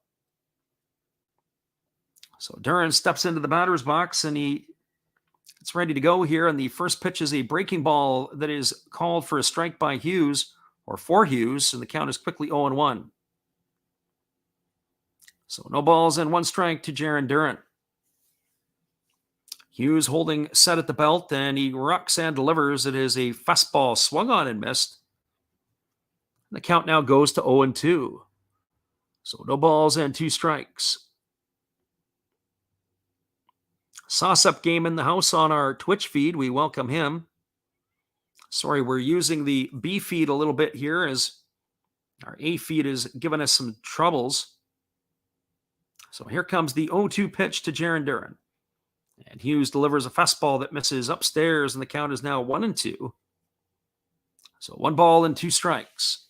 So Duran steps into the batter's box, and it's ready to go here. And the first pitch is a breaking ball that is called for a strike by Hughes, or for Hughes, and the count is quickly 0-1. So no balls and 1 strike to Jarren Duran. Hughes holding set at the belt, and he rocks and delivers. It is a fastball swung on and missed. And the count now goes to 0-2. So no balls and 2 strikes. Sauce-up game in the house on our Twitch feed. We welcome him. Sorry, we're using the B feed a little bit here as our A feed is giving us some troubles. So here comes the 0-2 pitch to Jarren Duran. And Hughes delivers a fastball that misses upstairs, and the count is now 1-2. So 1 ball and 2 strikes.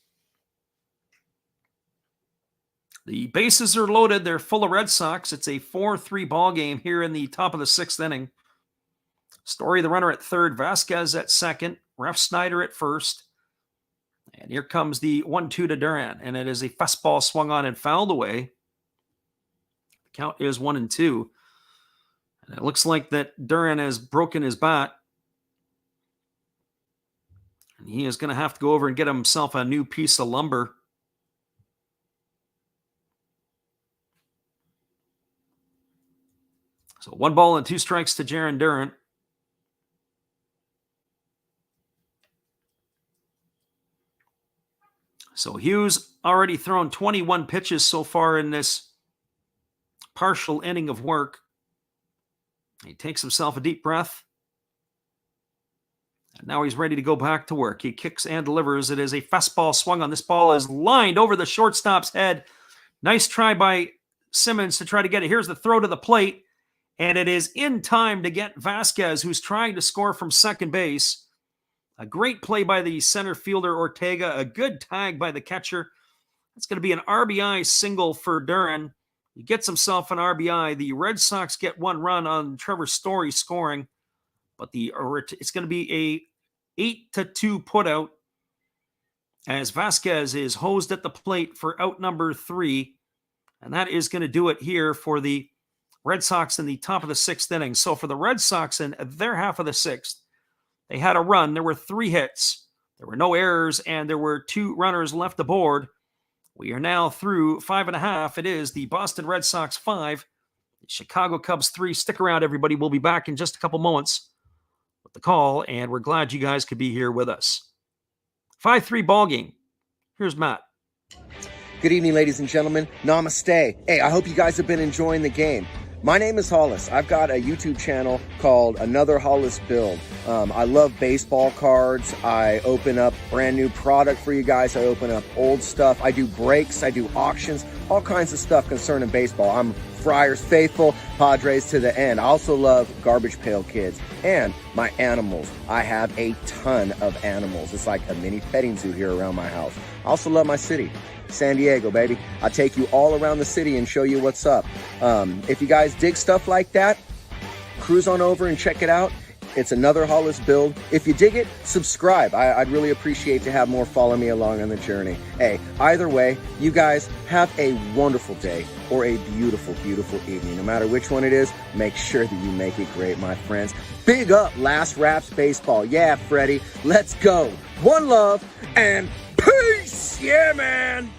The bases are loaded. They're full of Red Sox. It's a 4-3 ball game here in the top of the 6th inning. Story, the runner, at third. Vasquez at second. Refsnyder at first. And here comes the 1-2 to Duran. And it is a fastball swung on and fouled away. The count is 1-2. And it looks like that Duran has broken his bat. And he is going to have to go over and get himself a new piece of lumber. So 1 ball and 2 strikes to Jarren Duran. So Hughes already thrown 21 pitches so far in this partial inning of work. He takes himself a deep breath. And now he's ready to go back to work. He kicks and delivers. It is a fastball swung on. This ball is lined over the shortstop's head. Nice try by Simmons to try to get it. Here's the throw to the plate. And it is in time to get Vasquez, who's trying to score from second base. A great play by the center fielder Ortega. A good tag by the catcher. That's going to be an RBI single for Duran. He gets himself an RBI. The Red Sox get one run on Trevor Story scoring, but it's going to be a 8-2 putout as Vasquez is hosed at the plate for out number 3. And that is going to do it here for the Red Sox in the top of the 6th inning. So for the Red Sox in their half of the 6th, they had a run. There were 3 hits. There were no errors, and there were 2 runners left aboard. We are now through 5.5. It is the Boston Red Sox 5, the Chicago Cubs 3. Stick around, everybody. We'll be back in just a couple moments with the call, and we're glad you guys could be here with us. 5-3 ball game. Here's Matt. Good evening, ladies and gentlemen. Namaste. Hey, I hope you guys have been enjoying the game. My name is Hollis. I've got a YouTube channel called Another Hollis Build. I love baseball cards. I open up brand new product for you guys. I open up old stuff. I do breaks. I do auctions. All kinds of stuff concerning baseball. I'm Friars faithful, Padres to the end. I also love Garbage Pail Kids and my animals. I have a ton of animals. It's like a mini petting zoo here around my house. I also love my city. San Diego, baby. I'll take you all around the city and show you what's up. If you guys dig stuff like that, cruise on over and check it out. It's Another Hollis Build. If you dig it, subscribe. I'd really appreciate to have more follow me along on the journey. Hey, either way, you guys have a wonderful day or a beautiful, beautiful evening. No matter which one it is, make sure that you make it great, my friends. Big up Last Raps Baseball. Yeah, Freddie, let's go. One love and peace. Yeah, man.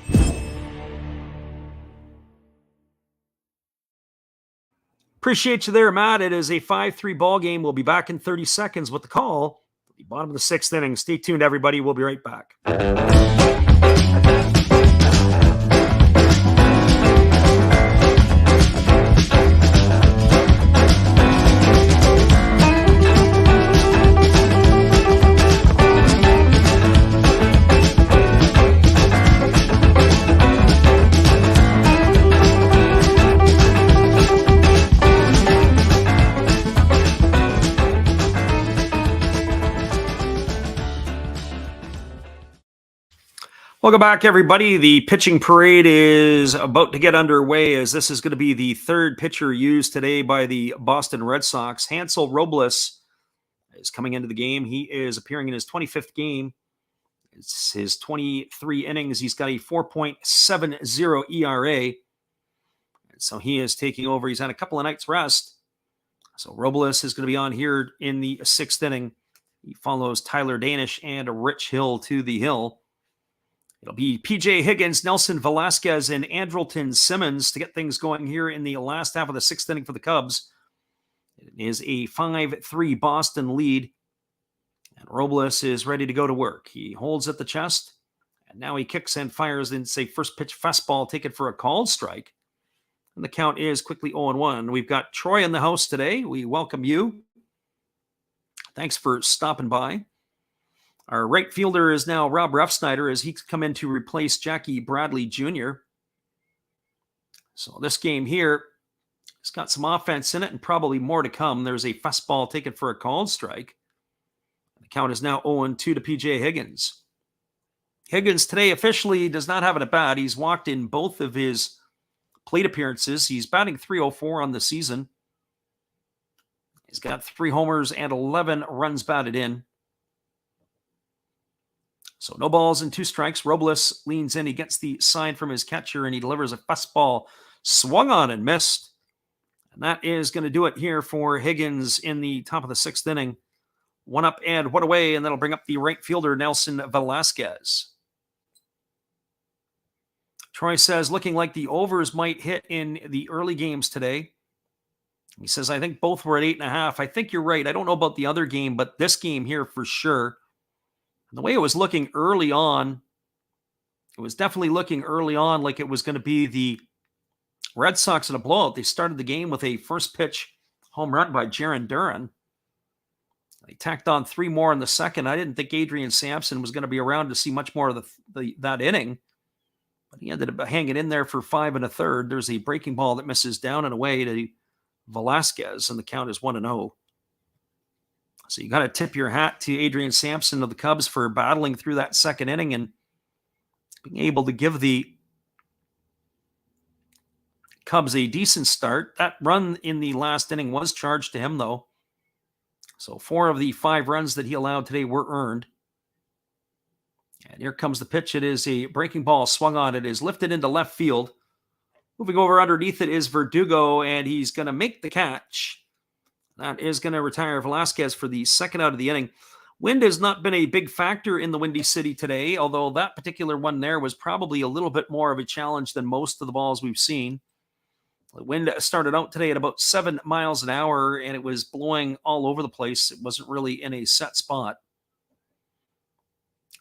Appreciate you there, Matt. It is a 5-3 ball game. We'll be back in 30 seconds with the call at the bottom of the 6th inning. Stay tuned, everybody. We'll be right back. Welcome back, everybody. The pitching parade is about to get underway as this is going to be the 3rd pitcher used today by the Boston Red Sox. Hansel Robles is coming into the game. He is appearing in his 25th game. It's his 23 innings. He's got a 4.70 ERA. And so he is taking over. He's had a couple of nights rest. So Robles is going to be on here in the 6th inning. He follows Tyler Danish and Rich Hill to the hill. It'll be P.J. Higgins, Nelson Velasquez, and Andrelton Simmons to get things going here in the last half of the 6th inning for the Cubs. It is a 5-3 Boston lead, and Robles is ready to go to work. He holds at the chest, and now he kicks and fires in, say, first pitch fastball, taken for a called strike. And the count is quickly 0-1. We've got Troy in the house today. We welcome you. Thanks for stopping by. Our right fielder is now Rob Refsnyder as he's come in to replace Jackie Bradley Jr. So this game here has got some offense in it and probably more to come. There's a fastball taken for a called strike. The count is now 0-2 to P.J. Higgins. Higgins today officially does not have it at bat. He's walked in both of his plate appearances. He's batting .304 on the season. He's got 3 homers and 11 runs batted in. So no balls and 2 strikes. Robles leans in. He gets the sign from his catcher, and he delivers a fastball swung on and missed. And that is going to do it here for Higgins in the top of the 6th inning. 1 up and 1 away, and that'll bring up the right fielder, Nelson Velasquez. Troy says, looking like the overs might hit in the early games today. He says, I think both were at 8.5. I think you're right. I don't know about the other game, but this game here for sure. The way it was looking early on, it was definitely looking early on like it was going to be the Red Sox in a blowout. They started the game with a first pitch home run by Jarren Duran. They tacked on 3 more in the second. I didn't think Adrian Sampson was going to be around to see much more of that inning, but he ended up hanging in there for 5 1/3. There's a breaking ball that misses down and away to Velasquez, and the count is 1-0. So you got to tip your hat to Adrian Sampson of the Cubs for battling through that second inning and being able to give the Cubs a decent start. That run in the last inning was charged to him, though. So 4 of the 5 runs that he allowed today were earned. And here comes the pitch. It is a breaking ball swung on. It is lifted into left field. Moving over underneath it is Verdugo, and he's going to make the catch. That is going to retire Velasquez for the second out of the inning. Wind has not been a big factor in the Windy City today, although that particular one there was probably a little bit more of a challenge than most of the balls we've seen. The wind started out today at about 7 miles an hour, and it was blowing all over the place. It wasn't really in a set spot.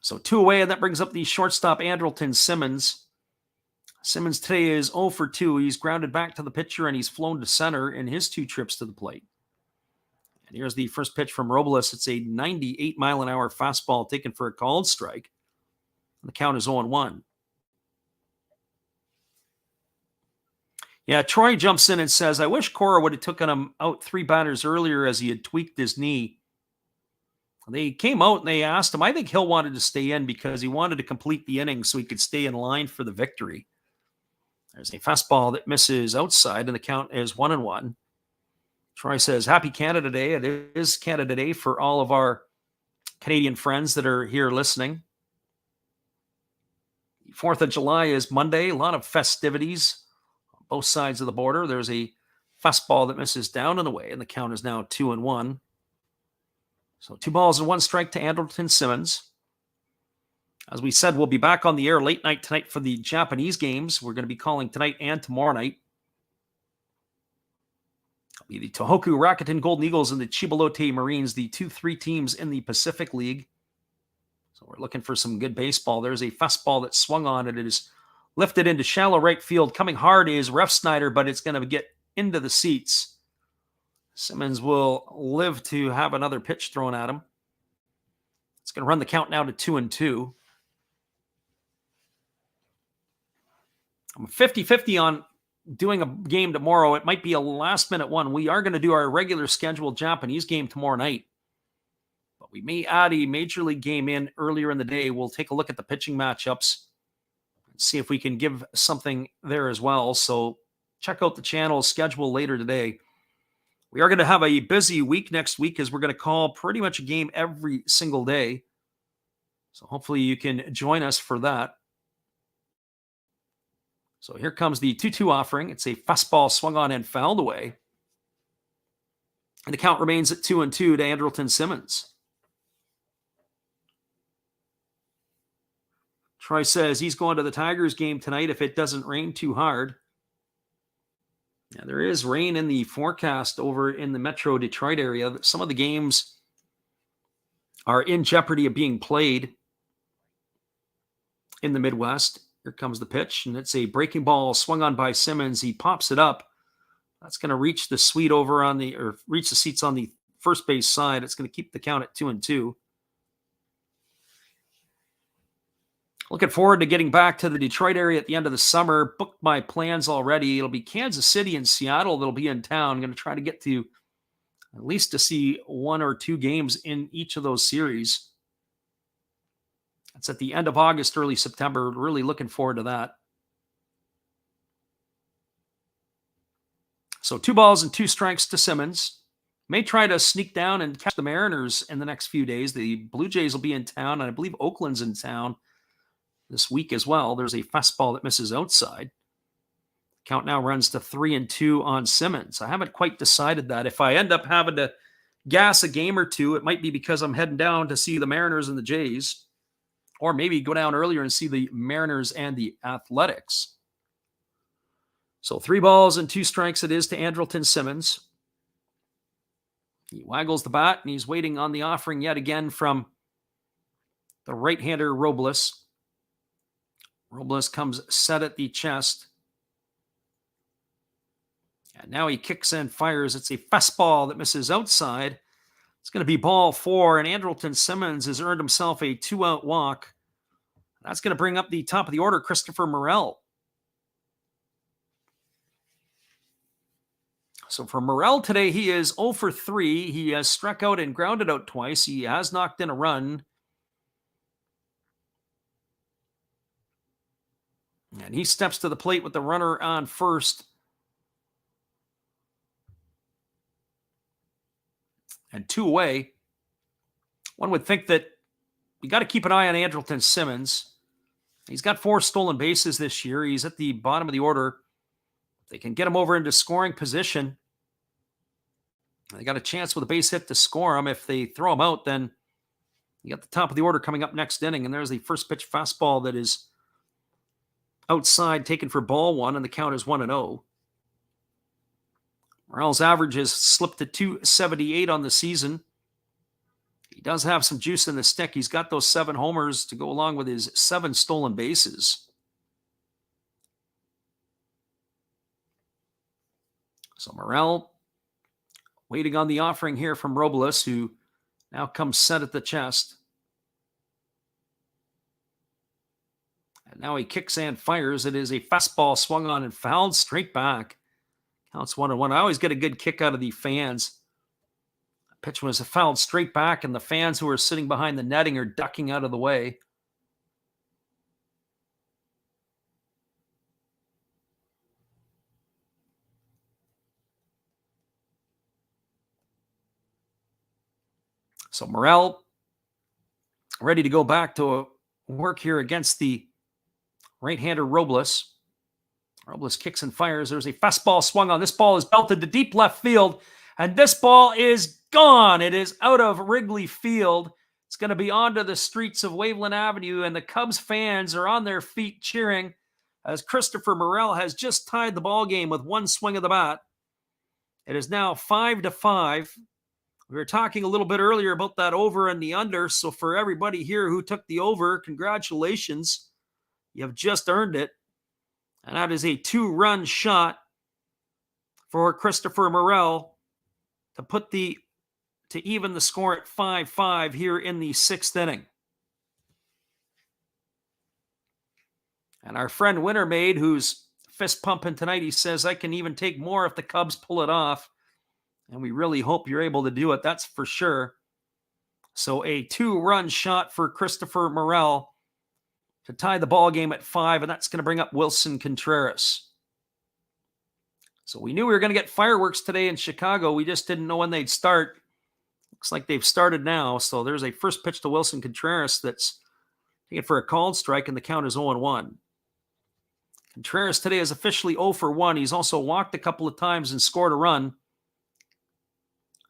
So 2 away, and that brings up the shortstop, Andrelton Simmons. Simmons today is 0 for 2. He's grounded back to the pitcher, and he's flown to center in his 2 trips to the plate. And here's the first pitch from Robles. It's a 98-mile-an-hour fastball taken for a called strike. And the count is 0-1. Yeah, Troy jumps in and says, I wish Cora would have taken him out 3 batters earlier as he had tweaked his knee. They came out and they asked him. I think Hill wanted to stay in because he wanted to complete the inning so he could stay in line for the victory. There's a fastball that misses outside, and the count is 1-1. Troy says, Happy Canada Day. It is Canada Day for all of our Canadian friends that are here listening. 4th of July is Monday. A lot of festivities on both sides of the border. There's a fastball that misses down and away, and the count is now 2-1. So 2 balls and 1 strike to Andrelton Simmons. As we said, we'll be back on the air late night tonight for the Japanese games. We're going to be calling tonight and tomorrow night. It'll be the Tohoku Rakuten Golden Eagles and the Chibalote Marines, the 2-3 teams in the Pacific League. So we're looking for some good baseball. There's a fastball that swung on it. It is lifted into shallow right field. Coming hard is Refsnyder, but it's going to get into the seats. Simmons will live to have another pitch thrown at him. It's going to run the count now to 2-2. I'm 50-50 on doing a game tomorrow. It might be a last-minute one. We are going to do our regular scheduled Japanese game tomorrow night. But we may add a Major League game in earlier in the day. We'll take a look at the pitching matchups and see if we can give something there as well. So check out the channel schedule later today. We are going to have a busy week next week as we're going to call pretty much a game every single day. So hopefully you can join us for that. So here comes the 2-2 offering. It's a fastball swung on and fouled away. And the count remains at 2-2 to Andrelton Simmons. Troy says he's going to the Tigers game tonight if it doesn't rain too hard. Yeah, there is rain in the forecast over in the Metro Detroit area. Some of the games are in jeopardy of being played in the Midwest. Here comes the pitch, and it's a breaking ball swung on by Simmons. He pops it up. That's going to reach the suite over on the, or reach the seats on the first base side. It's going to keep the count at 2-2. Looking forward to getting back to the Detroit area at the end of the summer. Booked my plans already. It'll be Kansas City and Seattle that'll be in town. I'm going to try to get to at least to see 1 or 2 games in each of those series. It's at the end of August, early September. Really looking forward to that. So 2 balls and 2 strikes to Simmons. May try to sneak down and catch the Mariners in the next few days. The Blue Jays will be in town, and I believe Oakland's in town this week as well. There's a fastball that misses outside. Count now runs to 3-2 on Simmons. I haven't quite decided that. If I end up having to gas a game or 2, it might be because I'm heading down to see the Mariners and the Jays, or maybe go down earlier and see the Mariners and the Athletics. So 3 balls and 2 strikes it is to Andrelton Simmons. He waggles the bat, and he's waiting on the offering yet again from the right-hander Robles. Robles comes set at the chest. And now he kicks and fires. It's a fastball that misses outside. It's going to be ball 4, and Andrelton Simmons has earned himself a 2-out walk. That's going to bring up the top of the order, Christopher Morel. So So for Morel today, he is 0 for 3. He has struck out and grounded out twice. He has knocked in a run. And he steps to the plate with the runner on first. And 2 away. One would think that you got to keep an eye on Andrelton Simmons. He's got 4 stolen bases this year. He's at the bottom of the order. They can get him over into scoring position. They got a chance with a base hit to score him. If they throw him out, then you got the top of the order coming up next inning. And there's the first pitch fastball that is outside, taken for ball 1, and the count is 1-0. Morel's average has slipped to 278 on the season. He does have some juice in the stick. He's got those 7 homers to go along with his 7 stolen bases. So Morel waiting on the offering here from Robles, who now comes set at the chest. And now he kicks and fires. It is a fastball swung on and fouled straight back. Counts 1-1. I always get a good kick out of the fans. The pitch was fouled straight back, and the fans who are sitting behind the netting are ducking out of the way. So Morel ready to go back to work here against the right-hander Robles. Robles kicks and fires. There's a fastball swung on. This ball is belted to deep left field, and this ball is gone. It is out of Wrigley Field. It's going to be onto the streets of Waveland Avenue, and the Cubs fans are on their feet cheering as Christopher Morel has just tied the ball game with 1 swing of the bat. It is now 5-5. We were talking a little bit earlier about that over and the under. So for everybody here who took the over, congratulations. You have just earned it. And that is a 2-run shot for Christopher Morel to even the score at 5-5 here in the 6th inning. And our friend Wintermaid, who's fist pumping tonight, he says, I can even take more if the Cubs pull it off. And we really hope you're able to do it. That's for sure. So a 2-run shot for Christopher Morel to tie the ball game at 5, and that's going to bring up Wilson Contreras. So we knew we were going to get fireworks today in Chicago. We just didn't know when they'd start. Looks like they've started now. So there's a first pitch to Wilson Contreras that's taken for a called strike, and the count is 0-1. Contreras today is officially 0 for 1. He's also walked a couple of times and scored a run.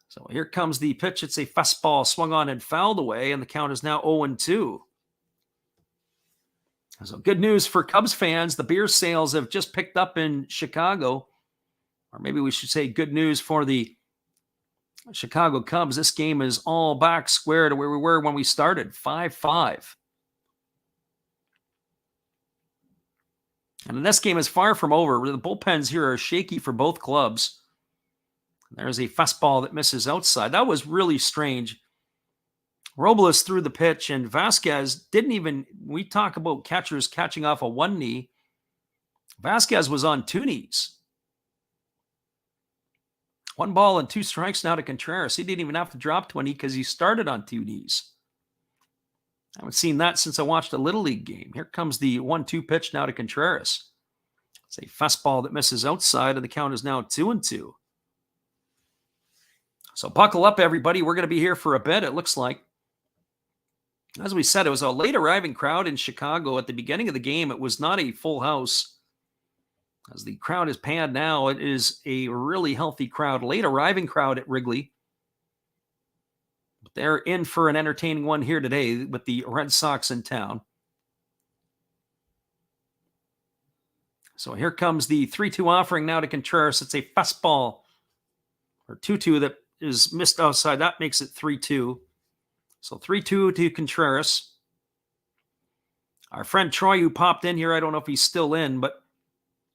So here comes the pitch. It's a fastball swung on and fouled away, and the count is now 0-2. So good news for Cubs fans. The beer sales have just picked up in Chicago. Or maybe we should say good news for the Chicago Cubs. This game is all back square to where we were when we started, 5-5. And this game is far from over. The bullpens here are shaky for both clubs. There's a fastball that misses outside. That was really strange. Robles threw the pitch, and Vasquez didn't even, we talk about catchers catching off a 1 knee. Vasquez was on 2 knees. 1 ball and 2 strikes now to Contreras. He didn't even have to drop 20 because he started on 2 knees. I haven't seen that since I watched a Little League game. Here comes the 1-2 pitch now to Contreras. It's a fastball that misses outside, and the count is now 2-2. So buckle up, everybody. We're going to be here for a bit, it looks like. As we said, it was a late arriving crowd in Chicago. At the beginning of the game, it was not a full house. As the crowd is panned now, it is a really healthy crowd. Late arriving crowd at Wrigley. But they're in for an entertaining one here today with the Red Sox in town. So here comes the 3-2 offering now to Contreras. It's a fastball, or 2-2 that is missed outside. That makes it 3-2. So 3-2 to Contreras. Our friend Troy, who popped in here, I don't know if he's still in, but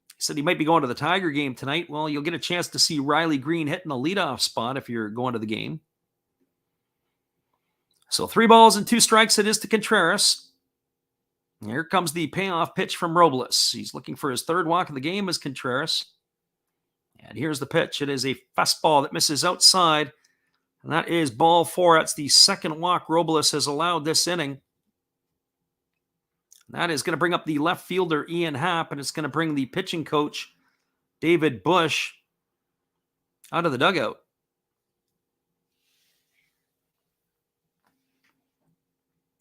he said he might be going to the Tiger game tonight. Well, you'll get a chance to see Riley Green hitting the leadoff spot if you're going to the game. So 3 balls and 2 strikes it is to Contreras. Here comes the payoff pitch from Robles. He's looking for his 3rd walk of the game as Contreras. And here's the pitch. It is a fastball that misses outside. And that is ball 4. That's the second walk Robles has allowed this inning. That is going to bring up the left fielder, Ian Happ, and it's going to bring the pitching coach, David Bush, out of the dugout.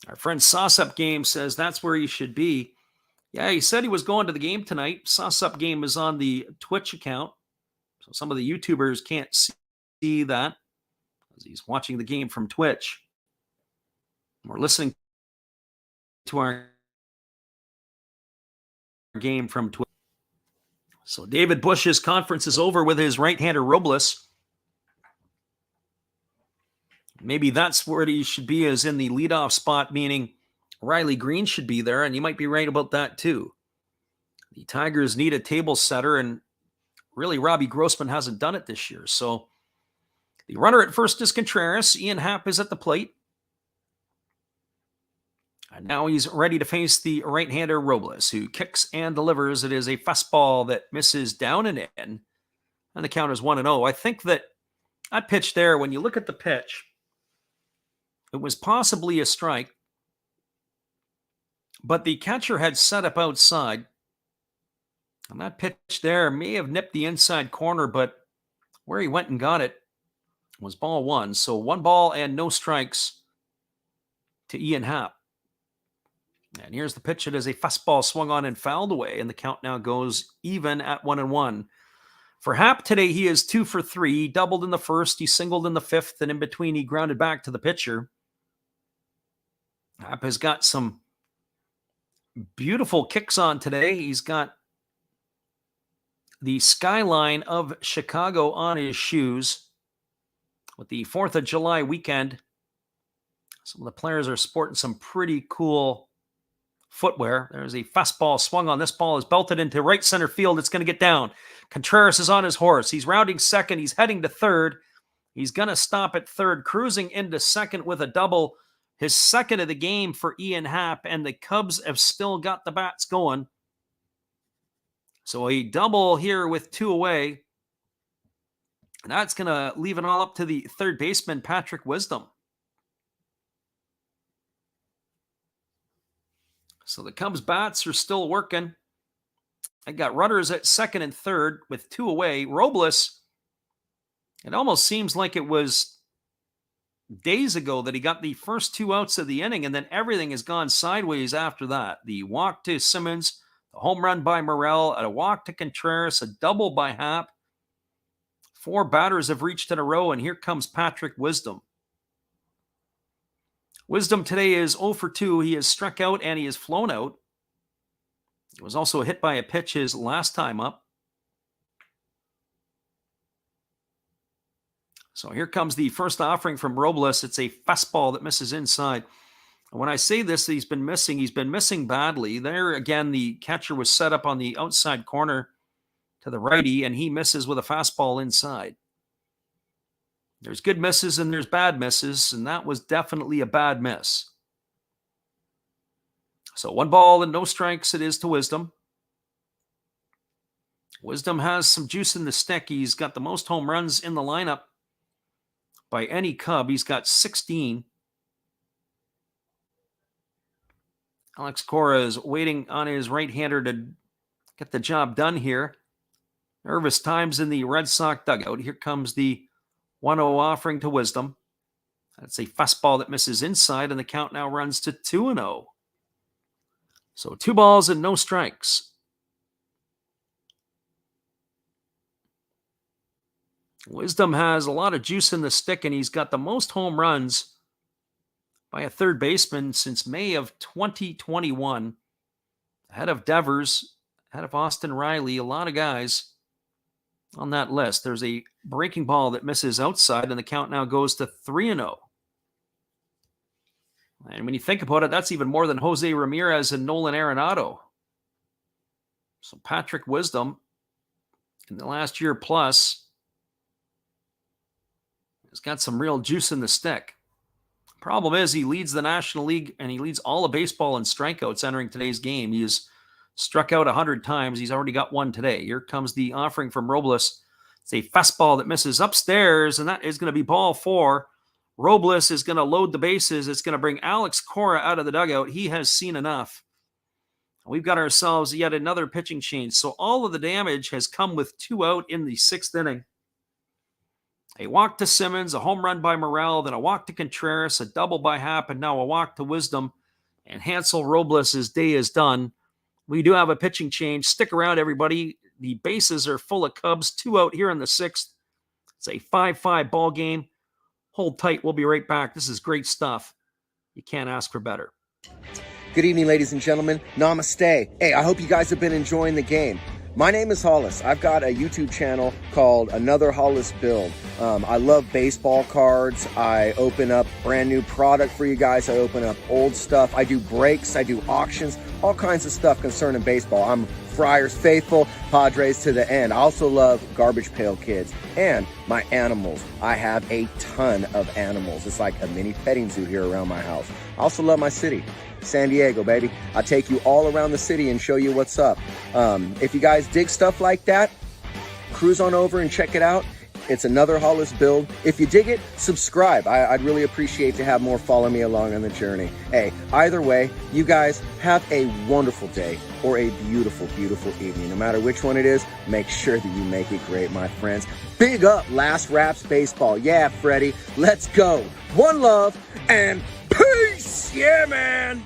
Our friend Sauce-Up Game says that's where he should be. Yeah, he said he was going to the game tonight. Sauce-Up Game is on the Twitch account, so some of the YouTubers can't see that as he's watching the game from Twitch. We're listening to our game from Twitch. So David Bush's conference is over with his right-hander Robles. Maybe that's where he should be, is in the leadoff spot, meaning Riley Green should be there, and you might be right about that too. The Tigers need a table setter, and really Robbie Grossman hasn't done it this year. So the runner at first is Contreras. Ian Happ is at the plate. And now he's ready to face the right-hander Robles, who kicks and delivers. It is a fastball that misses down and in, and the count is 1-0. I think that pitch there, when you look at the pitch, it was possibly a strike, but the catcher had set up outside. And that pitch there may have nipped the inside corner, but where he went and got it was ball 1. So 1 ball and no strikes to Ian Happ. And here's the pitch. It is a fastball swung on and fouled away, and the count now goes even at 1-1. For Happ today, he is 2 for 3. He doubled in the first, he singled in the 5th, and in between he grounded back to the pitcher. Happ has got some beautiful kicks on today. He's got the skyline of Chicago on his shoes. With the 4th of July weekend, some of the players are sporting some pretty cool footwear. There's a fastball swung on. This ball is belted into right center field. It's going to get down. Contreras is on his horse. He's rounding second. He's heading to third. He's going to stop at third, cruising into second with a double. His second of the game for Ian Happ, and the Cubs have still got the bats going. So a double here with 2 away. And that's going to leave it all up to the third baseman, Patrick Wisdom. So the Cubs bats are still working. I got runners at second and third with 2 away. Robles, it almost seems like it was days ago that he got the first 2 outs of the inning, and then everything has gone sideways after that. The walk to Simmons, the home run by Morel, a walk to Contreras, a double by Happ. 4 batters have reached in a row, and here comes Patrick Wisdom. Wisdom today is 0 for 2. He has struck out and he has flown out. He was also hit by a pitch his last time up. So here comes the first offering from Robles. It's a fastball that misses inside. And when I say this, he's been missing badly. There again, the catcher was set up on the outside corner to the righty, and he misses with a fastball inside. There's good misses and there's bad misses, and that was definitely a bad miss. So 1 ball and no strikes it is to Wisdom. Wisdom has some juice in the stick. He's got the most home runs in the lineup by any Cub. He's got 16. Alex Cora is waiting on his right-hander to get the job done here. Nervous times in the Red Sox dugout. Here comes the 1-0 offering to Wisdom. That's a fastball that misses inside, and the count now runs to 2-0. So 2 balls and no strikes. Wisdom has a lot of juice in the stick, and he's got the most home runs by a third baseman since May of 2021. Ahead of Devers, ahead of Austin Riley, a lot of guys on that list. There's a breaking ball that misses outside, and the count now goes to 3-0. And when you think about it, that's even more than Jose Ramirez and Nolan Arenado. So Patrick Wisdom, in the last year plus, has got some real juice in the stick. Problem is, he leads the National League, and he leads all of baseball in strikeouts entering today's game. He has struck out 100 times. He's already got 1 today. Here comes the offering from Robles. It's a fastball that misses upstairs, and that is going to be ball 4. Robles is going to load the bases. It's going to bring Alex Cora out of the dugout. He has seen enough. We've got ourselves yet another pitching change. So all of the damage has come with 2 out in the 6th inning. A walk to Simmons, a home run by Morel, then a walk to Contreras, a double by Happ, and now a walk to Wisdom. And Hansel Robles' day is done. We do have a pitching change. Stick around, everybody. The bases are full of Cubs. 2 out here in the 6th. It's a 5-5 ball game. Hold tight. We'll be right back. This is great stuff. You can't ask for better. Good evening, ladies and gentlemen. Namaste. Hey, I hope you guys have been enjoying the game. My name is Hollis. I've got a YouTube channel called Another Hollis Build. I love baseball cards. I open up brand new product for you guys. I open up old stuff. I do breaks. I do auctions. All kinds of stuff concerning baseball. I'm Friars faithful, Padres to the end. I also love Garbage Pail Kids and my animals. I have a ton of animals. It's like a mini petting zoo here around my house. I also love my city. San Diego, baby. I take you all around the city and show you what's up. If you guys dig stuff like that, cruise on over and check it out. It's Another Hollis Build. If you dig it, subscribe. I'd really appreciate to have more follow me along on the journey. Hey, either way, you guys have a wonderful day or a beautiful, beautiful evening. No matter which one it is, make sure that you make it great, my friends. Big up Last Raps Baseball. Yeah, Freddie, let's go. One love and peace. Yeah, man.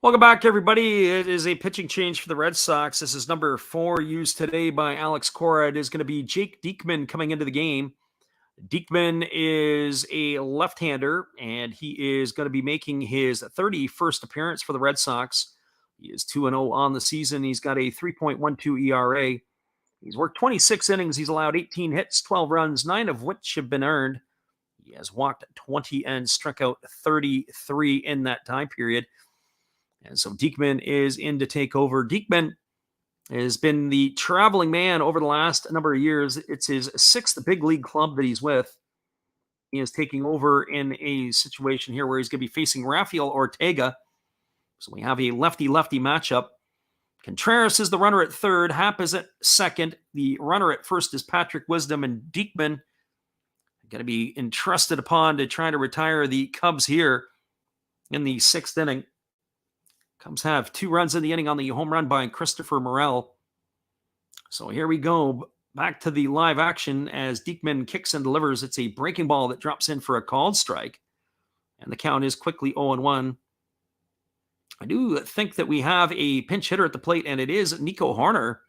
Welcome back, everybody. It is a pitching change for the Red Sox. This is number 4 used today by Alex Cora. It is going to be Jake Diekman coming into the game. Diekman is a left-hander, and he is going to be making his 31st appearance for the Red Sox. He is 2-0 on the season. He's got a 3.12 ERA. He's worked 26 innings. He's allowed 18 hits, 12 runs, 9 of which have been earned. He has walked 20 and struck out 33 in that time period. And so Diekman is in to take over. Diekman has been the traveling man over the last number of years. It's his 6th big league club that he's with. He is taking over in a situation here where he's going to be facing Rafael Ortega. So we have a lefty-lefty matchup. Contreras is the runner at third. Happ is at second. The runner at first is Patrick Wisdom, and Diekman going to be entrusted upon to try to retire the Cubs here in the 6th inning. Cubs have 2 runs in the inning on the home run by Christopher Morel. So here we go. Back to the live action as Diekman kicks and delivers. It's a breaking ball that drops in for a called strike. And the count is quickly 0-1. I do think that we have a pinch hitter at the plate, and it is Nico Hoerner.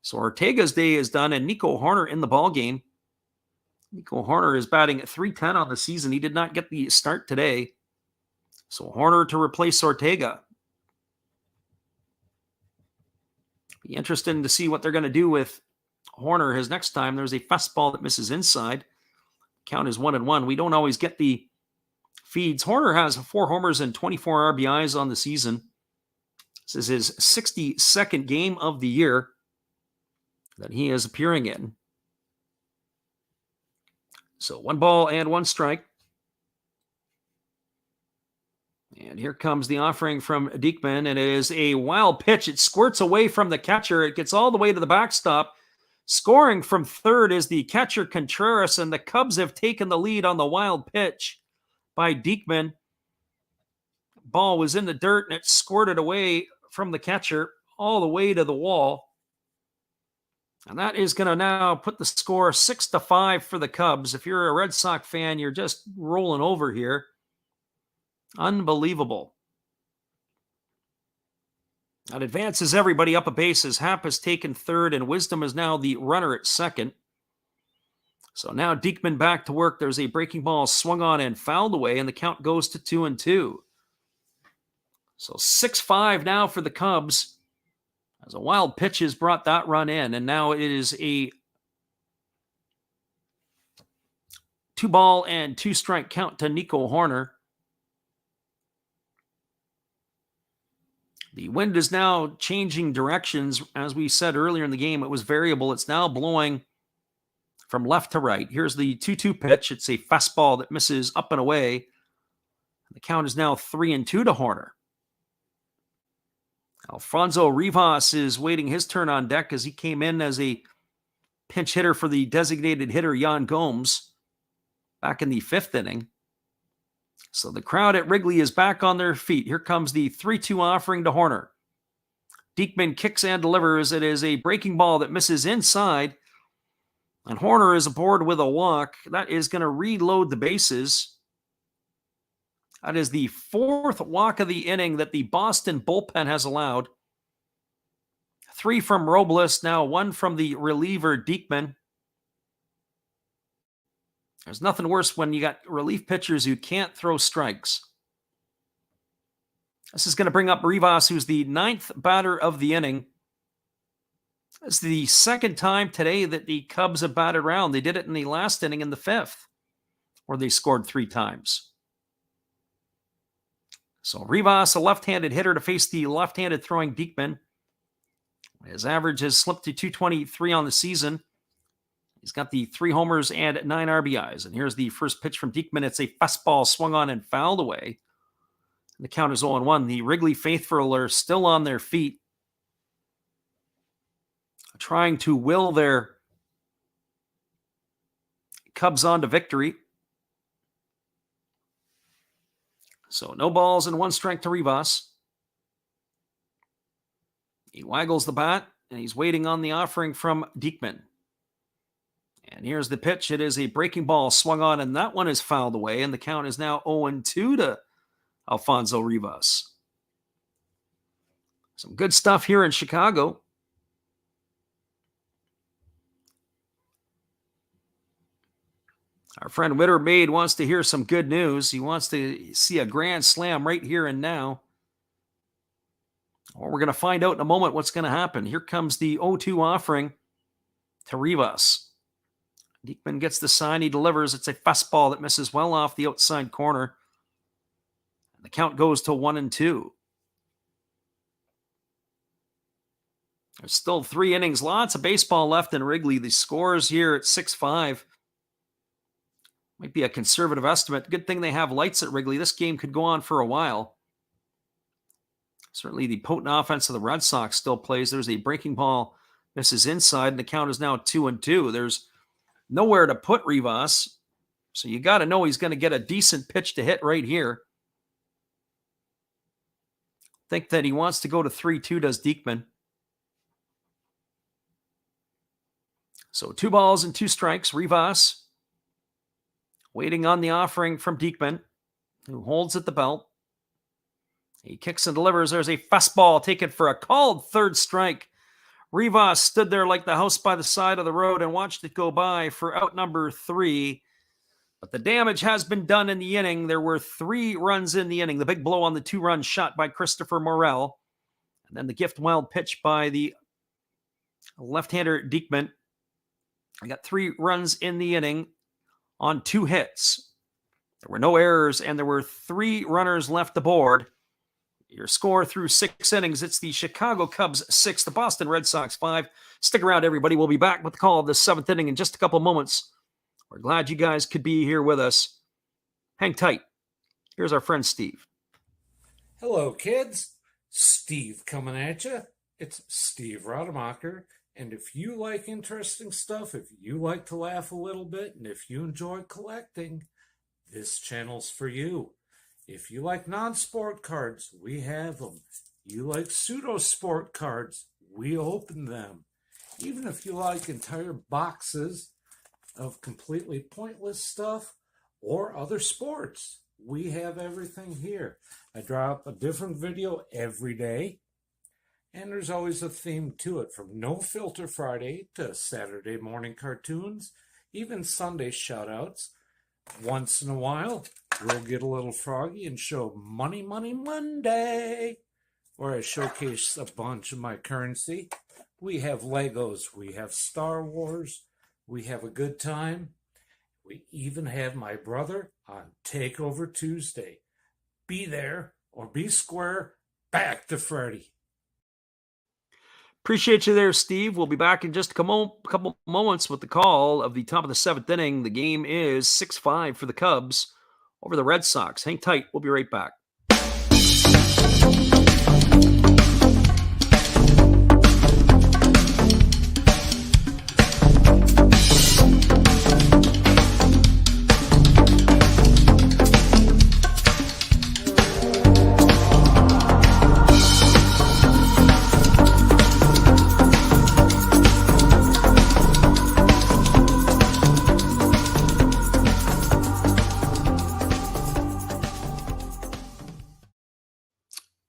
So Ortega's day is done, and Nico Hoerner in the ball game. Nico Hoerner is batting at .310 on the season. He did not get the start today. So Hoerner to replace Ortega. Be interesting to see what they're going to do with Hoerner his next time. There's a fastball that misses inside. Count is 1-1. We don't always get the feeds. Hoerner has 4 homers and 24 RBIs on the season. This is his 62nd game of the year that he is appearing in. So 1 ball and 1 strike. And here comes the offering from Diekman, and it is a wild pitch. It squirts away from the catcher. It gets all the way to the backstop. Scoring from third is the catcher Contreras, and the Cubs have taken the lead on the wild pitch by Diekman. Ball was in the dirt, and it squirted away from the catcher all the way to the wall. And that is going to now put the score 6-5 for the Cubs. If you're a Red Sox fan, you're just rolling over here. Unbelievable. That advances everybody up a base as Happ has taken third and Wisdom is now the runner at second. So now Diekman back to work. There's a breaking ball swung on and fouled away, and the count goes to 2-2. So 6-5 now for the Cubs. As a wild pitch has brought that run in, and now it is a 2-ball and 2-strike count to Nico Hoerner. The wind is now changing directions. As we said earlier in the game, it was variable. It's now blowing from left to right. Here's the 2-2 pitch. It's a fastball that misses up and away. The count is now 3-2 to Hoerner. Alfonso Rivas is waiting his turn on deck as he came in as a pinch hitter for the designated hitter Yan Gomes back in the 5th inning. So the crowd at Wrigley is back on their feet. Here comes the 3-2 offering to Hoerner. Diekman kicks and delivers. It is a breaking ball that misses inside. And Hoerner is aboard with a walk. That is going to reload the bases. That is the 4th walk of the inning that the Boston bullpen has allowed. 3 from Robles, now 1 from the reliever Diekman. There's nothing worse when you got relief pitchers who can't throw strikes. This is going to bring up Rivas, who's the 9th batter of the inning. It's the 2nd time today that the Cubs have batted around. They did it in the last inning in the 5th, where they scored 3 times. So Rivas, a left-handed hitter to face the left-handed throwing Diekman. His average has slipped to 223 on the season. He's got the 3 homers and 9 RBIs. And here's the first pitch from Diekman. It's a fastball swung on and fouled away. The count is 0-1. The Wrigley faithful are still on their feet, trying to will their Cubs on to victory. So no balls and 1 strike to Rivas. He waggles the bat, and he's waiting on the offering from Diekman. And here's the pitch. It is a breaking ball swung on, and that one is fouled away, and the count is now 0-2 to Alfonso Rivas. Some good stuff here in Chicago. Our friend Witter Maid wants to hear some good news. He wants to see a grand slam right here and now. Well, we're going to find out in a moment what's going to happen. Here comes the 0-2 offering to Rivas. Diekman gets the sign. He delivers. It's a fastball that misses well off the outside corner. The count goes to 1-2. There's still 3 innings. Lots of baseball left in Wrigley. The scores here at 6-5. Might be a conservative estimate. Good thing they have lights at Wrigley. This game could go on for a while. Certainly the potent offense of the Red Sox still plays. There's a breaking ball. Misses inside, and the count is now 2-2. There's nowhere to put Rivas. So you got to know he's going to get a decent pitch to hit right here. Think that he wants to go to 3-2, does Diekman. So 2 balls and 2 strikes. Rivas waiting on the offering from Diekman, who holds at the belt. He kicks and delivers. There's a fastball taken for a called 3rd strike. Rivas stood there like the house by the side of the road and watched it go by for out number 3. But the damage has been done in the inning. There were 3 runs in the inning. The big blow on the 2-run shot by Christopher Morel. And then the gift wild pitch by the left-hander Diekman. I got 3 runs in the inning on 2 hits. There were no errors, and there were 3 runners left aboard. Your score through 6 innings, it's the Chicago Cubs 6, the Boston Red Sox 5. Stick around, everybody. We'll be back with the call of the 7th inning in just a couple moments. We're glad you guys could be here with us. Hang tight. Here's our friend Steve. Hello, kids. Steve coming at you. It's Steve Rademacher. And if you like interesting stuff, if you like to laugh a little bit, and if you enjoy collecting, this channel's for you. If you like non-sport cards, we have them. You like pseudo-sport cards, we open them. Even if you like entire boxes of completely pointless stuff or other sports, we have everything here. I drop a different video every day. And there's always a theme to it, from No Filter Friday to Saturday morning cartoons, even Sunday shoutouts. Once in a while, we'll get a little froggy and show Money Money Monday, where I showcase a bunch of my currency. We have Legos, we have Star Wars, we have a good time. We even have my brother on Takeover Tuesday. Be there or be square. Back to Freddy. Appreciate you there, Steve. We'll be back in just a couple moments with the call of the top of the seventh inning. The game is 6-5 for the Cubs over the Red Sox. Hang tight. We'll be right back.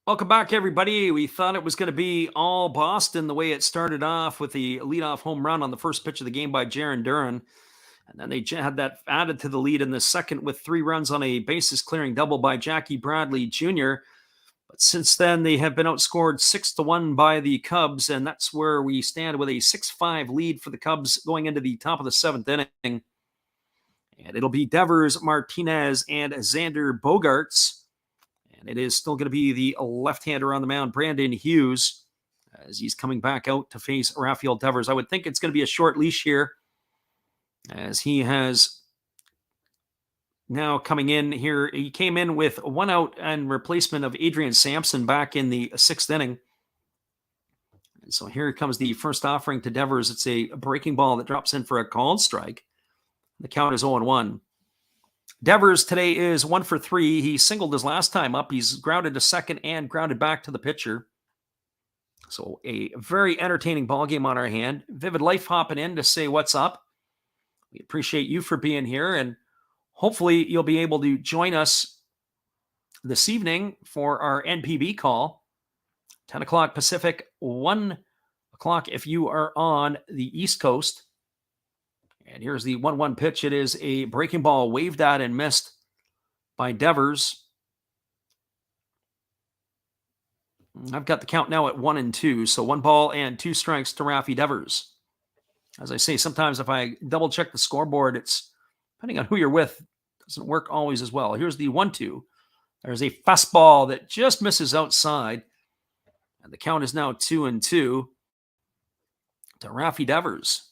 Welcome back, everybody. We thought it was going to be all Boston the way it started off with the leadoff home run on the first pitch of the game by Jaron Duran. And then they had that added to the lead in the second with 3 runs on a bases-clearing double by Jackie Bradley Jr. But since then, they have been outscored 6-1 by the Cubs, and that's where we stand with a 6-5 lead for the Cubs going into the top of the seventh inning. And it'll be Devers, Martinez, and Xander Bogaerts. It is still going to be the left-hander on the mound, Brandon Hughes, as he's coming back out to face Rafael Devers. I would think it's going to be a short leash here, as he has now coming in here. He came in with 1 out and replacement of Adrian Sampson back in the 6th inning. And so here comes the first offering to Devers. It's a breaking ball that drops in for a called strike. The count is 0-1. Devers today is 1 for 3. He singled his last time up. He's grounded to second and grounded back to the pitcher. So a very entertaining ball game on our hand. Vivid Life hopping in to say what's up. We appreciate you for being here, and hopefully you'll be able to join us this evening for our NPB call. 10 o'clock Pacific, 1 o'clock if you are on the East Coast. And here's the 1-1 pitch. It is a breaking ball waved at and missed by Devers. I've got the count now at 1-2. So 1 ball and 2 strikes to Rafi Devers. As I say, sometimes if I double check the scoreboard, it's depending on who you're with, doesn't work always as well. Here's the 1-2. There's a fastball that just misses outside. And the count is now 2-2 to Rafi Devers.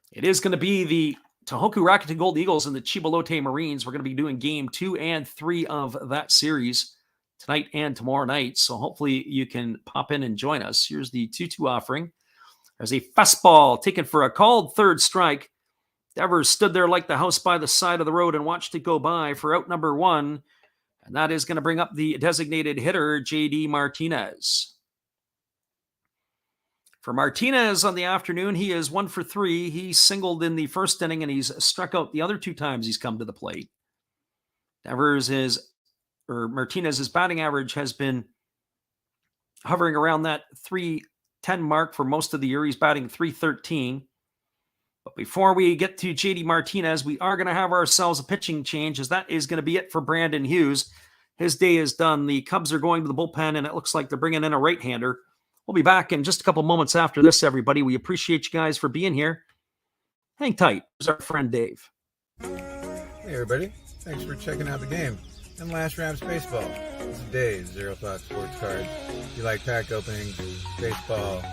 It is going to be the Tohoku Rakuten Gold Eagles and the Chibalote Marines. We're going to be doing game 2 and 3 of that series tonight and tomorrow night. So hopefully you can pop in and join us. Here's the 2-2 offering. There's a fastball taken for a called third strike. Devers stood there like the house by the side of the road and watched it go by for out number 1. And that is going to bring up the designated hitter, J.D. Martinez. For Martinez on the afternoon, he is 1 for 3. He singled in the first inning, and he's struck out the other 2 times he's come to the plate. Martinez's batting average has been hovering around that 310 mark for most of the year. He's batting 313. But before we get to J.D. Martinez, we are going to have ourselves a pitching change, as that is going to be it for Brandon Hughes. His day is done. The Cubs are going to the bullpen, and it looks like they're bringing in a right-hander. We'll be back in just a couple moments after this, everybody. We appreciate you guys for being here. Hang tight. Here's our friend Dave. Hey, everybody. Thanks for checking out the game and Last Raps Baseball. This is Dave, Zero Thought Sports Cards. If you like pack openings, baseball,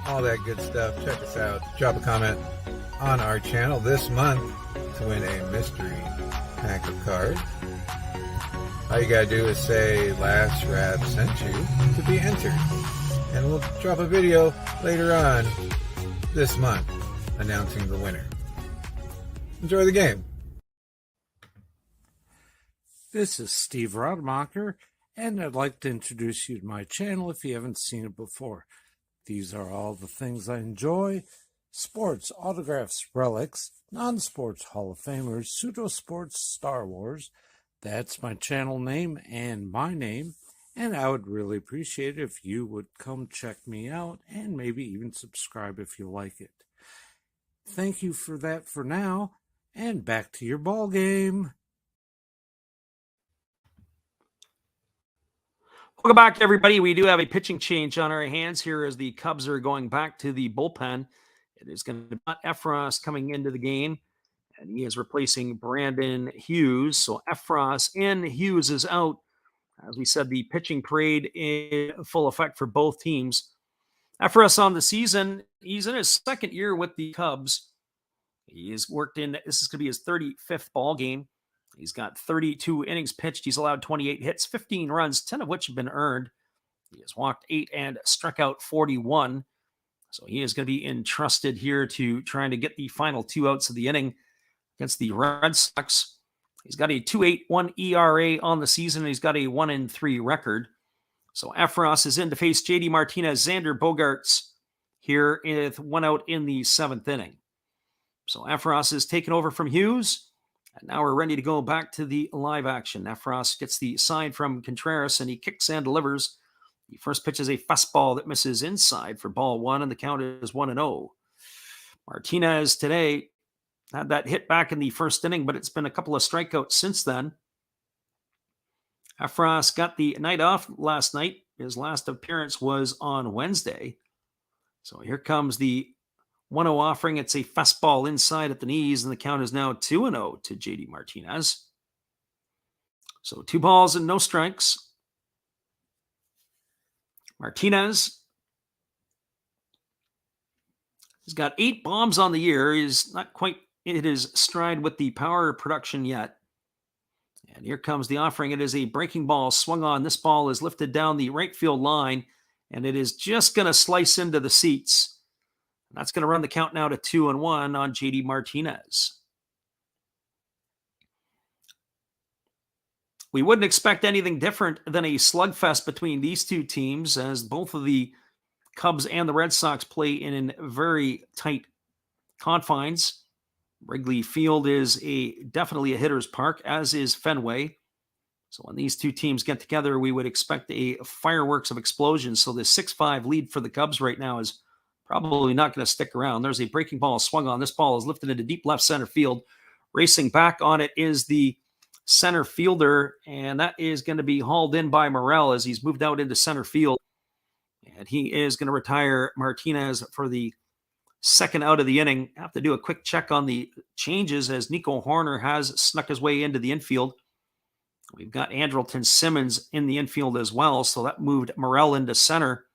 all that good stuff, check us out. Drop a comment on our channel this month to win a mystery pack of cards. All you gotta do is say Last Rap sent you to be entered. And we'll drop a video later on this month announcing the winner. Enjoy the game. This is Steve Rademacher, and I'd like to introduce you to my channel if you haven't seen it before. These are all the things I enjoy: sports, autographs, relics, non-sports Hall of Famers, pseudo-sports, Star Wars. That's my channel name and my name. And I would really appreciate it if you would come check me out and maybe even subscribe if you like it. Thank you for that for now, and back to your ball game. Welcome back, everybody. We do have a pitching change on our hands here as the Cubs are going back to the bullpen. It is going to be Efros coming into the game, and he is replacing Brandon Hughes. So Efros in, Hughes is out. As we said, the pitching parade in full effect for both teams. Efros on the season, he's in his second year with the Cubs. He has worked in, this is going to be his 35th ball game. He's got 32 innings pitched. He's allowed 28 hits, 15 runs, 10 of which have been earned. He has walked 8 and struck out 41. So he is going to be entrusted here to trying to get the final 2 outs of the inning against the Red Sox. He's got a 2.81 ERA on the season. And he's got a 1-3 record. So Efros is in to face JD Martinez, Xander Bogaerts here with 1 out in the 7th inning. So Efros is taken over from Hughes. And now we're ready to go back to the live action. Efros gets the sign from Contreras, and he kicks and delivers. The first pitch is a fastball that misses inside for ball 1, and the count is 1-0. Martinez today had that hit back in the first inning, but it's been a couple of strikeouts since then. Efros got the night off last night. His last appearance was on Wednesday. So here comes the 1-0 offering. It's a fastball inside at the knees, and the count is now 2-0 to JD Martinez. So 2 balls and no strikes. Martinez has got 8 bombs on the year. He's not quite hit his stride with the power production yet. And here comes the offering. It is a breaking ball swung on. This ball is lifted down the right field line, and it is just going to slice into the seats. That's going to run the count now to 2-1 on JD Martinez. We wouldn't expect anything different than a slugfest between these two teams, as both of the Cubs and the Red Sox play in very tight confines. Wrigley Field is definitely a hitter's park, as is Fenway. So when these two teams get together, we would expect a fireworks of explosions. So the 6-5 lead for the Cubs right now is probably not going to stick around. There's a breaking ball swung on. This ball is lifted into deep left center field. Racing back on it is the center fielder, and that is going to be hauled in by Morel as he's moved out into center field. And he is going to retire Martinez for the second out of the inning. I have to do a quick check on the changes as Nico Horner has snuck his way into the infield. We've got Andrelton Simmons in the infield as well, so that moved Morel into center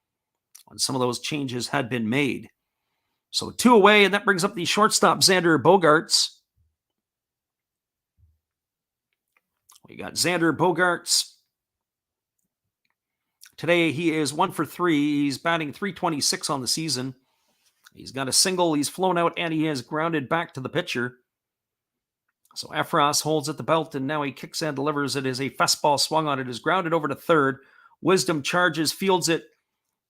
when some of those changes had been made. So 2 away, and that brings up the shortstop, Xander Bogaerts. We got Xander Bogaerts. Today, he is 1 for 3. He's batting .326 on the season. He's got a single, he's flown out, and he has grounded back to the pitcher. So Efros holds at the belt, and now he kicks and delivers. It is a fastball swung on. It is grounded over to third. Wisdom charges, fields it.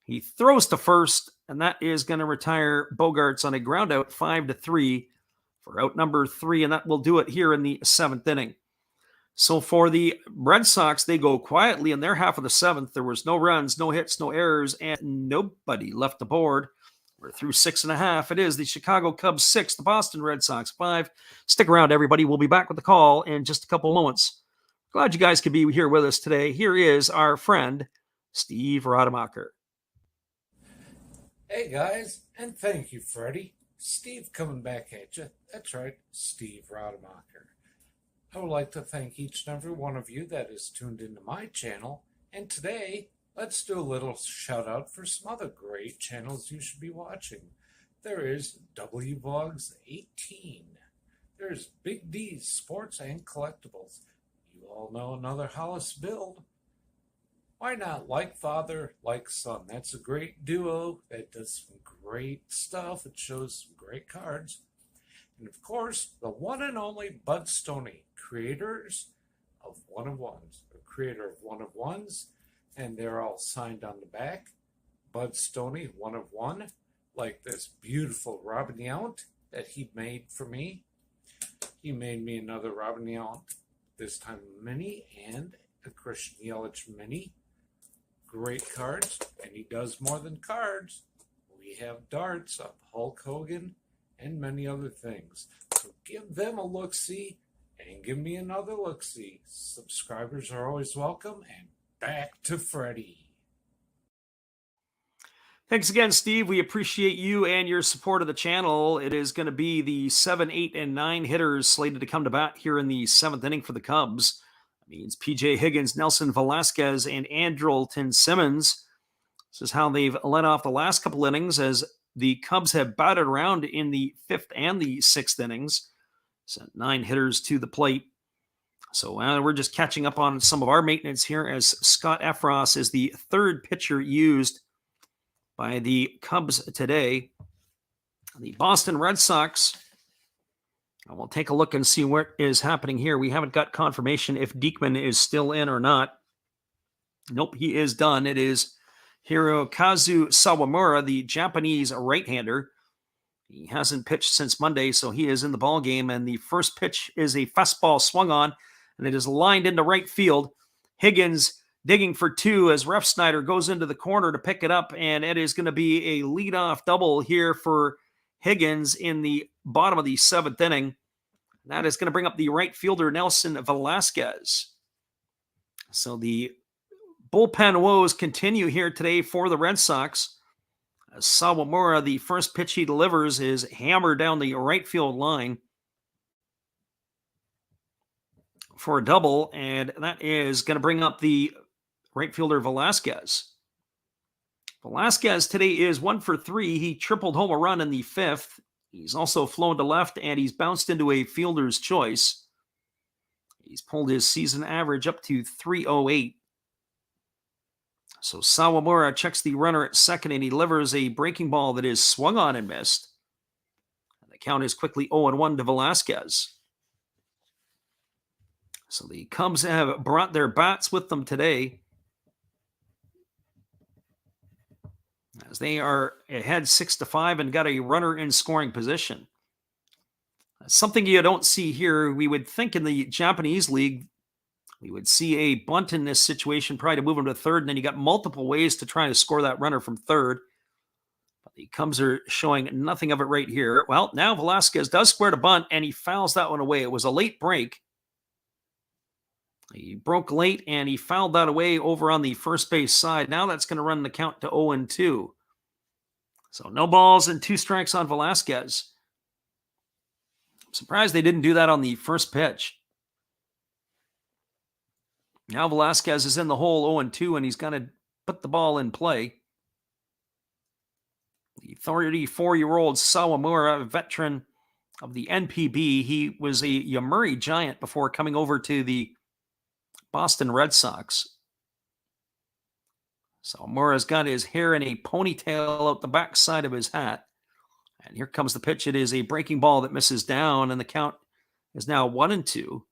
He throws to first, and that is going to retire Bogaerts on a ground out 5-3 for out number 3, and that will do it here in the 7th inning. So for the Red Sox, they go quietly in their half of the 7th. There was no runs, no hits, no errors, and nobody left the board. We're through 6.5. It is the Chicago Cubs 6, the Boston Red Sox 5. Stick around, everybody. We'll be back with the call in just a couple moments. Glad you guys could be here with us today. Here is our friend, Steve Rademacher. Hey guys, and thank you, Freddie. Steve coming back at you. That's right, Steve Rademacher. I would like to thank each and every one of you that is tuned into my channel. And today, let's do a little shout out for some other great channels you should be watching. There is WVogs 18. There's Big D's Sports and Collectibles. You all know another Hollis build. Why not Like Father, Like Son? That's a great duo that does some great stuff. It shows some great cards. And of course, the one and only Bud Stoney, creators of One of Ones, or creator of One of Ones, and they're all signed on the back. Bud Stoney, 1 of 1, like this beautiful Robin Yount that he made for me. He made me another Robin Yount, this time mini, and a Christian Yelich mini. great cards, and he does more than cards. We have darts of Hulk Hogan and many other things. So give them a look-see and give me another look-see. Subscribers are always welcome, and back to Freddie. Thanks again, Steve. We appreciate you and your support of the channel. It is going to be the 7, 8, and 9 hitters slated to come to bat here in the 7th inning for the Cubs. That means P.J. Higgins, Nelson Velasquez, and Andrelton Simmons. This is how they've led off the last couple innings as the Cubs have batted around in the 5th and the 6th innings. Sent 9 hitters to the plate. So we're just catching up on some of our maintenance here as Scott Effross is the 3rd pitcher used by the Cubs today. The Boston Red Sox, we'll take a look and see what is happening here. We haven't got confirmation if Diekman is still in or not. Nope, he is done. It is Hirokazu Sawamura, the Japanese right-hander. He hasn't pitched since Monday, so he is in the ball game. And the first pitch is a fastball swung on, and it is lined into right field. Higgins digging for 2 as Refsnyder goes into the corner to pick it up, and it is going to be a leadoff double here for Higgins in the bottom of the 7th inning. That is going to bring up the right fielder, Nelson Velasquez. So the bullpen woes continue here today for the Red Sox. As Sawamura, the first pitch he delivers is hammered down the right field line for a double, and that is going to bring up the right fielder Velasquez. Velasquez today is 1 for 3. He tripled home a run in the 5th. He's also flown to left, and he's bounced into a fielder's choice. He's pulled his season average up to 308. So Sawamura checks the runner at second, and he delivers a breaking ball that is swung on and missed. And the count is quickly 0-1 to Velasquez. So the Cubs have brought their bats with them today, as they are ahead 6-5 and got a runner in scoring position. Something you don't see here. We would think in the Japanese league, we would see a bunt in this situation, probably to move him to third, and then you got multiple ways to try to score that runner from third. But the Cubs are showing nothing of it right here. Well, now Velasquez does square to bunt, and he fouls that one away. It was a late break. He broke late, and he fouled that away over on the first base side. Now that's going to run the count to 0-2. So no balls and 2 strikes on Velasquez. I'm surprised they didn't do that on the first pitch. Now Velasquez is in the hole 0-2, and he's going to put the ball in play. The 34-year-old Sawamura, a veteran of the NPB, he was a Yomiuri Giant before coming over to the Boston Red Sox. Sawamura's got his hair in a ponytail out the backside of his hat. And here comes the pitch. It is a breaking ball that misses down, and the count is now 1-2.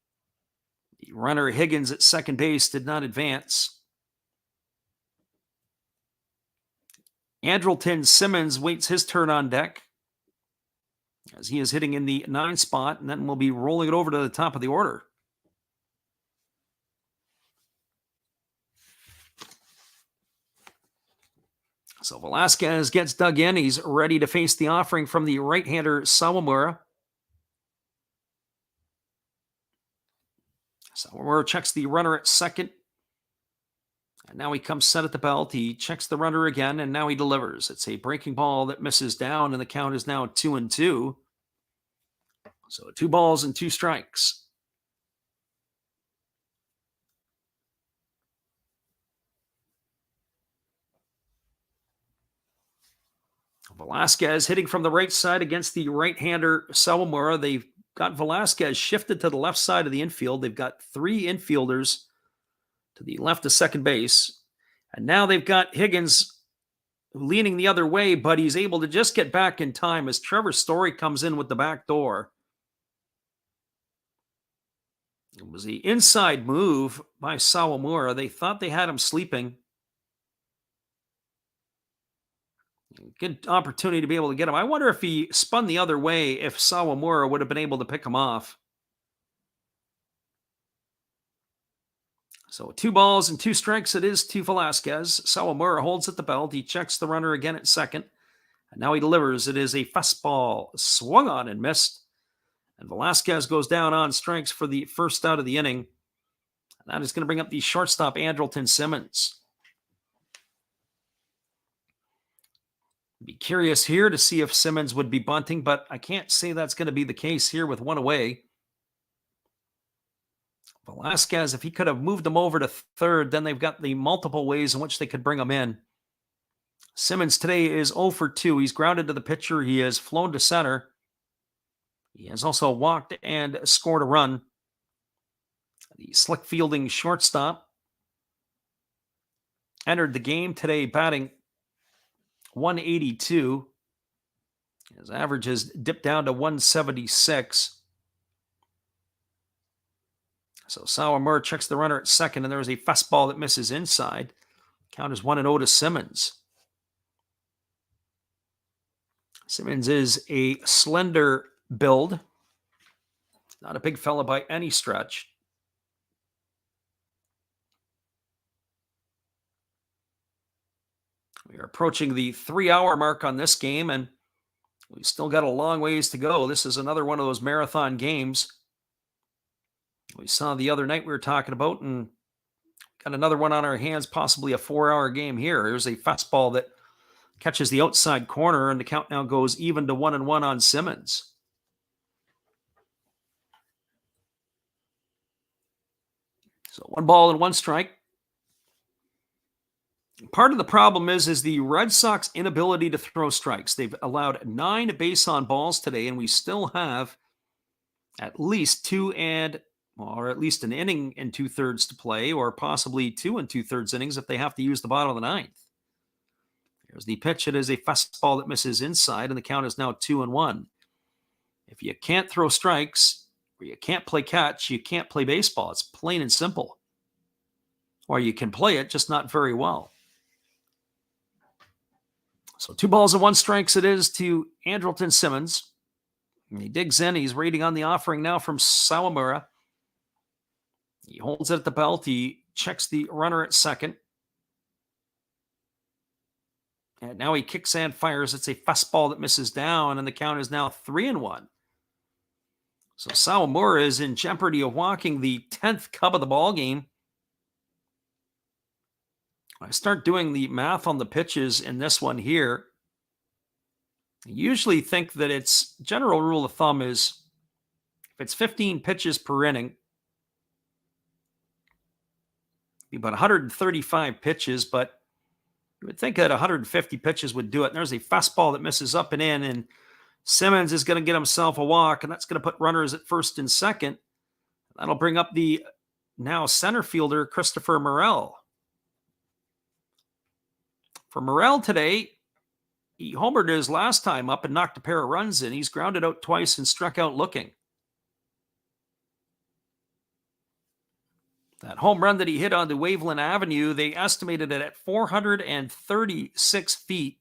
The runner Higgins at second base did not advance. Andrelton Simmons waits his turn on deck, as he is hitting in the 9 spot, and then we'll be rolling it over to the top of the order. So Velasquez gets dug in. He's ready to face the offering from the right-hander Sawamura. Sawamura checks the runner at second. And now he comes set at the belt. He checks the runner again, and now he delivers. It's a breaking ball that misses down, and the count is now 2-2. So 2 balls and 2 strikes. Velasquez hitting from the right side against the right-hander Sawamura. They've got Velasquez shifted to the left side of the infield. They've got 3 infielders to the left of second base. And now they've got Higgins leaning the other way, but he's able to just get back in time as Trevor Story comes in with the back door. It was the inside move by Sawamura. They thought they had him sleeping. Good opportunity to be able to get him. I wonder if he spun the other way, if Sawamura would have been able to pick him off. So 2 balls and 2 strikes it is to Velasquez. Sawamura holds at the belt. He checks the runner again at second. And now he delivers. It is a fastball swung on and missed. And Velasquez goes down on strikes for the first out of the inning. And that is going to bring up the shortstop, Andrelton Simmons. Be curious here to see if Simmons would be bunting, but I can't say that's going to be the case here with 1 away. Velasquez, if he could have moved him over to third, then they've got the multiple ways in which they could bring him in. Simmons today is 0 for 2. He's grounded to the pitcher. He has flown to center. He has also walked and scored a run. The slick fielding shortstop entered the game today batting 182. His average has dipped down to 176. So Sawamura checks the runner at second, and there's a fastball that misses inside. Count is 1-0 to Simmons. Simmons is a slender build. Not a big fella by any stretch. We are approaching the 3-hour mark on this game, and we still got a long ways to go. This is another one of those marathon games we saw the other night we were talking about, and got another one on our hands, possibly a 4-hour game here. Here's a fastball that catches the outside corner, and the count now goes even to 1-1 on Simmons. So 1 ball and 1 strike. Part of the problem is the Red Sox inability to throw strikes. They've allowed 9 base on balls today, and we still have at least 2 or at least an inning and 2/3 to play, or possibly 2 2/3 innings if they have to use the bottom of the 9th. Here's the pitch. It is a fastball that misses inside, and the count is now 2-1. If you can't throw strikes, or you can't play catch, you can't play baseball. It's plain and simple. Or you can play it, just not very well. So 2 balls and 1 strikes it is to Andrelton Simmons. And he digs in. He's waiting on the offering now from Sawamura. He holds it at the belt. He checks the runner at second. And now he kicks and fires. It's a fastball that misses down, and the count is now 3-1. So Sawamura is in jeopardy of walking the 10th Cub of the ball game. I start doing the math on the pitches in this one here. I usually think that its general rule of thumb is if it's 15 pitches per inning, about 135 pitches, but you would think that 150 pitches would do it. And there's a fastball that misses up and in, and Simmons is going to get himself a walk, and that's going to put runners at first and second. That'll bring up the now center fielder, Christopher Morel. For Morel today, he homered his last time up and knocked a pair of runs in. He's grounded out twice and struck out looking. That home run that he hit onto Waveland Avenue, they estimated it at 436 feet.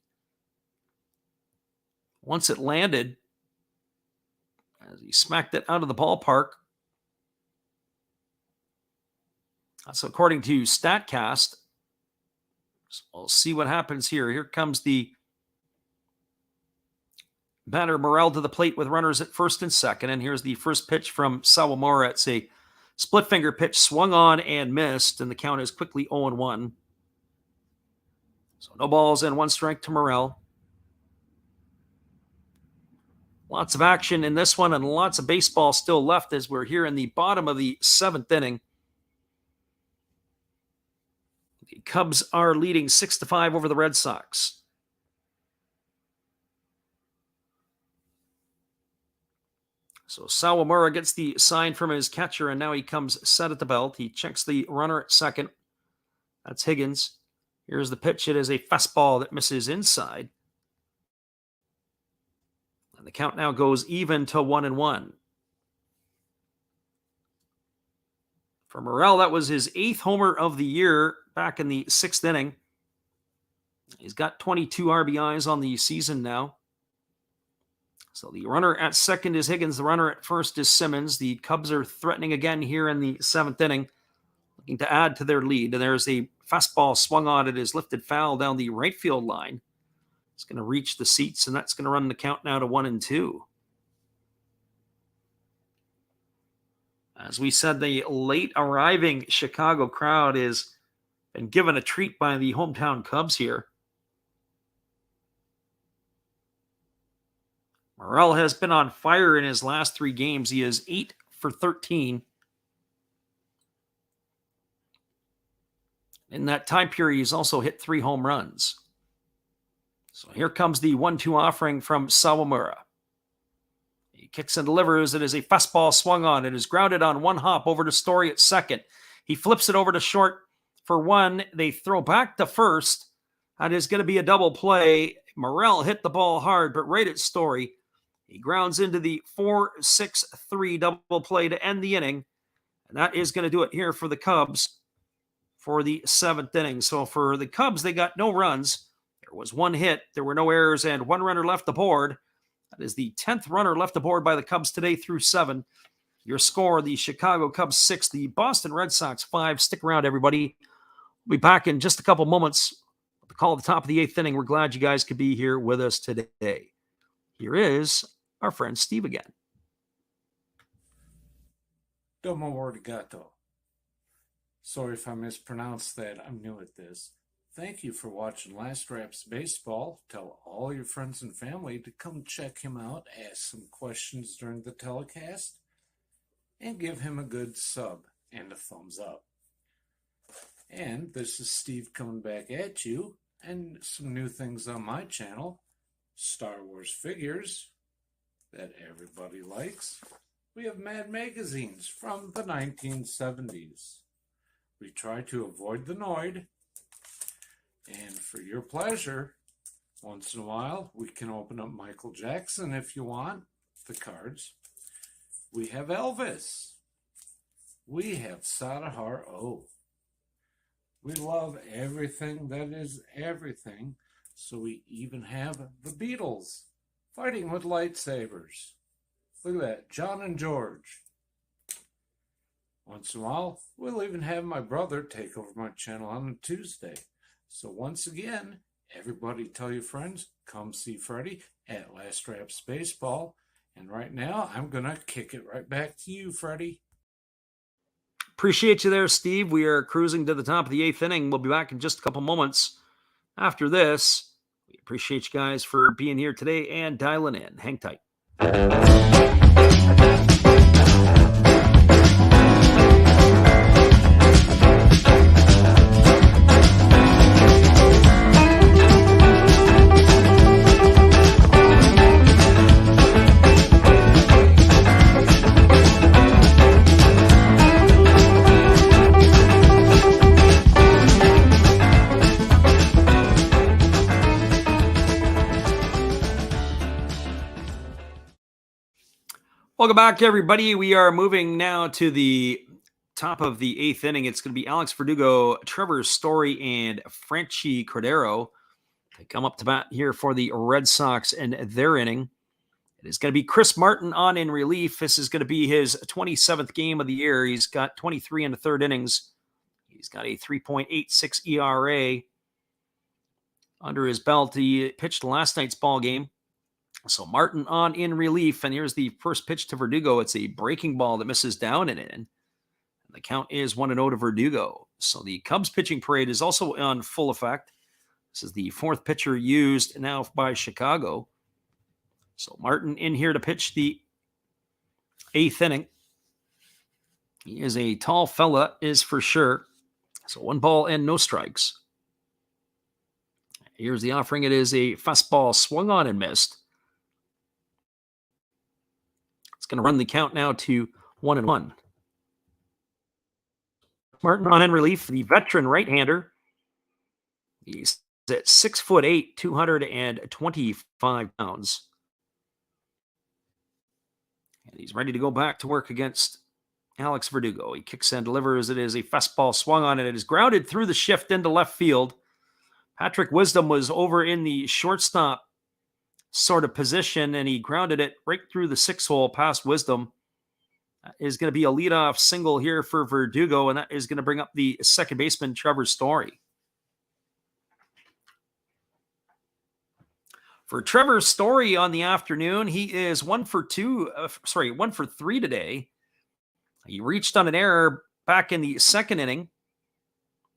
Once it landed, as he smacked it out of the ballpark. That's according to StatCast. So we'll see what happens here. Here comes the batter Morel to the plate with runners at first and second. And here's the first pitch from Sawamura. It's a split finger pitch, swung on and missed, and the count is quickly 0-1. So no balls and 1 strike to Morel. Lots of action in this one and lots of baseball still left as we're here in the bottom of the 7th inning. The Cubs are leading 6-5 over the Red Sox. So Sawamura gets the sign from his catcher, and now he comes set at the belt. He checks the runner at second. That's Higgins. Here's the pitch. It is a fastball that misses inside. And the count now goes even to 1-1. For Morel, that was his 8th homer of the year back in the 6th inning. He's got 22 RBIs on the season now. So the runner at second is Higgins. The runner at first is Simmons. The Cubs are threatening again here in the 7th inning. looking to add to their lead. And there's a fastball swung on. It is lifted foul down the right field line. It's going to reach the seats, and that's going to run the count now to 1-2. As we said, the late arriving Chicago crowd has been given a treat by the hometown Cubs here. Morel has been on fire in his last 3 games. He is 8 for 13. In that time period, he's also hit 3 home runs. So here comes the 1-2 offering from Sawamura. He kicks and delivers. It is a fastball swung on. It is grounded on one hop over to Story at second. He flips it over to short for 1. They throw back to first. That is going to be a double play. Morel hit the ball hard, but right at Story. He grounds into the 4-6-3 double play to end the inning. And that is going to do it here for the Cubs for the 7th inning. So for the Cubs, they got no runs. There was 1 hit. There were no errors and 1 runner left aboard. That is the 10th runner left aboard by the Cubs today through 7. Your score, the Chicago Cubs 6, the Boston Red Sox 5. Stick around, everybody. We'll be back in just a couple moments. The call at the top of the 8th inning. We're glad you guys could be here with us today. Here is our friend Steve again. Domo arigato. Sorry if I mispronounced that. I'm new at this. Thank you for watching Last Raps Baseball. Tell all your friends and family to come check him out, ask some questions during the telecast, and give him a good sub and a thumbs up. And this is Steve coming back at you, and some new things on my channel. Star Wars figures that everybody likes. We have Mad magazines from the 1970s. We try to avoid the Noid. And for your pleasure, once in a while, we can open up Michael Jackson if you want, the cards. We have Elvis. We have Sadahar O. We love everything that is everything, so we even have the Beatles fighting with lightsabers. Look at that, John and George. Once in a while, we'll even have my brother take over my channel on a Tuesday. So once again, everybody tell your friends, come see Freddie at Last Raps Baseball. And right now, I'm going to kick it right back to you, Freddie. Appreciate you there, Steve. We are cruising to the top of the 8th inning. We'll be back in just a couple moments after this. We appreciate you guys for being here today and dialing in. Hang tight. Welcome back, everybody. We are moving now to the top of the 8th inning. It's going to be Alex Verdugo, Trevor Story, and Franchy Cordero. They come up to bat here for the Red Sox in their inning. It is going to be Chris Martin on in relief. This is going to be his 27th game of the year. He's got 23 in the 3rd innings. He's got a 3.86 ERA under his belt. He pitched last night's ball game. So Martin on in relief, and here's the first pitch to Verdugo. It's a breaking ball that misses down and in. And the count is 1-0 to Verdugo. So the Cubs pitching parade is also on full effect. This is the 4th pitcher used now by Chicago. So Martin in here to pitch the 8th inning. He is a tall fella, is for sure. So 1 ball and no strikes. Here's the offering. It is a fastball swung on and missed. Going to run the count now to 1-1. Martin on in relief, the veteran right-hander. He's at 6'8", 225 pounds. And he's ready to go back to work against Alex Verdugo. He kicks and delivers. It is a fastball swung on, and it is grounded through the shift into left field. Patrick Wisdom was over in the shortstop sort of position, and he grounded it right through the 6 hole past Wisdom. That is going to be a leadoff single here for Verdugo, and that is going to bring up the second baseman, Trevor Story. For Trevor Story on the afternoon, he is 1 for 3 today. He reached on an error back in the second inning.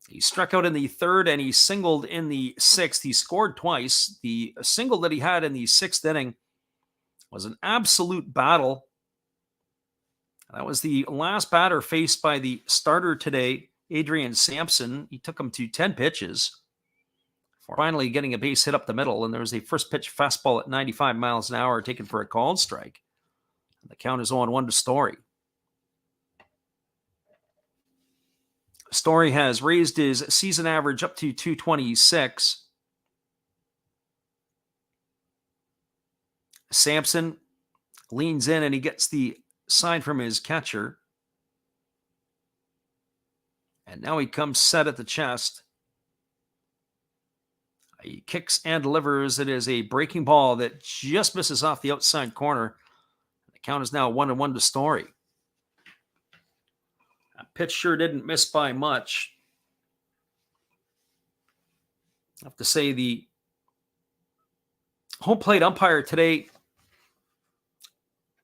He struck out in the third and he singled in the sixth. He scored twice. The single that he had in the sixth inning was an absolute battle. That was the last batter faced by the starter today, Adrian Sampson. He took him to 10 pitches. Finally getting a base hit up the middle, and there was a first pitch fastball at 95 miles an hour taken for a called strike. And the count is 0-1 to Story. Story has raised his season average up to 226. Sampson leans in and he gets the sign from his catcher. And now he comes set at the chest. He kicks and delivers. It is a breaking ball that just misses off the outside corner. The count is now 1-1 to Story. That pitch sure didn't miss by much. I have to say the home plate umpire today,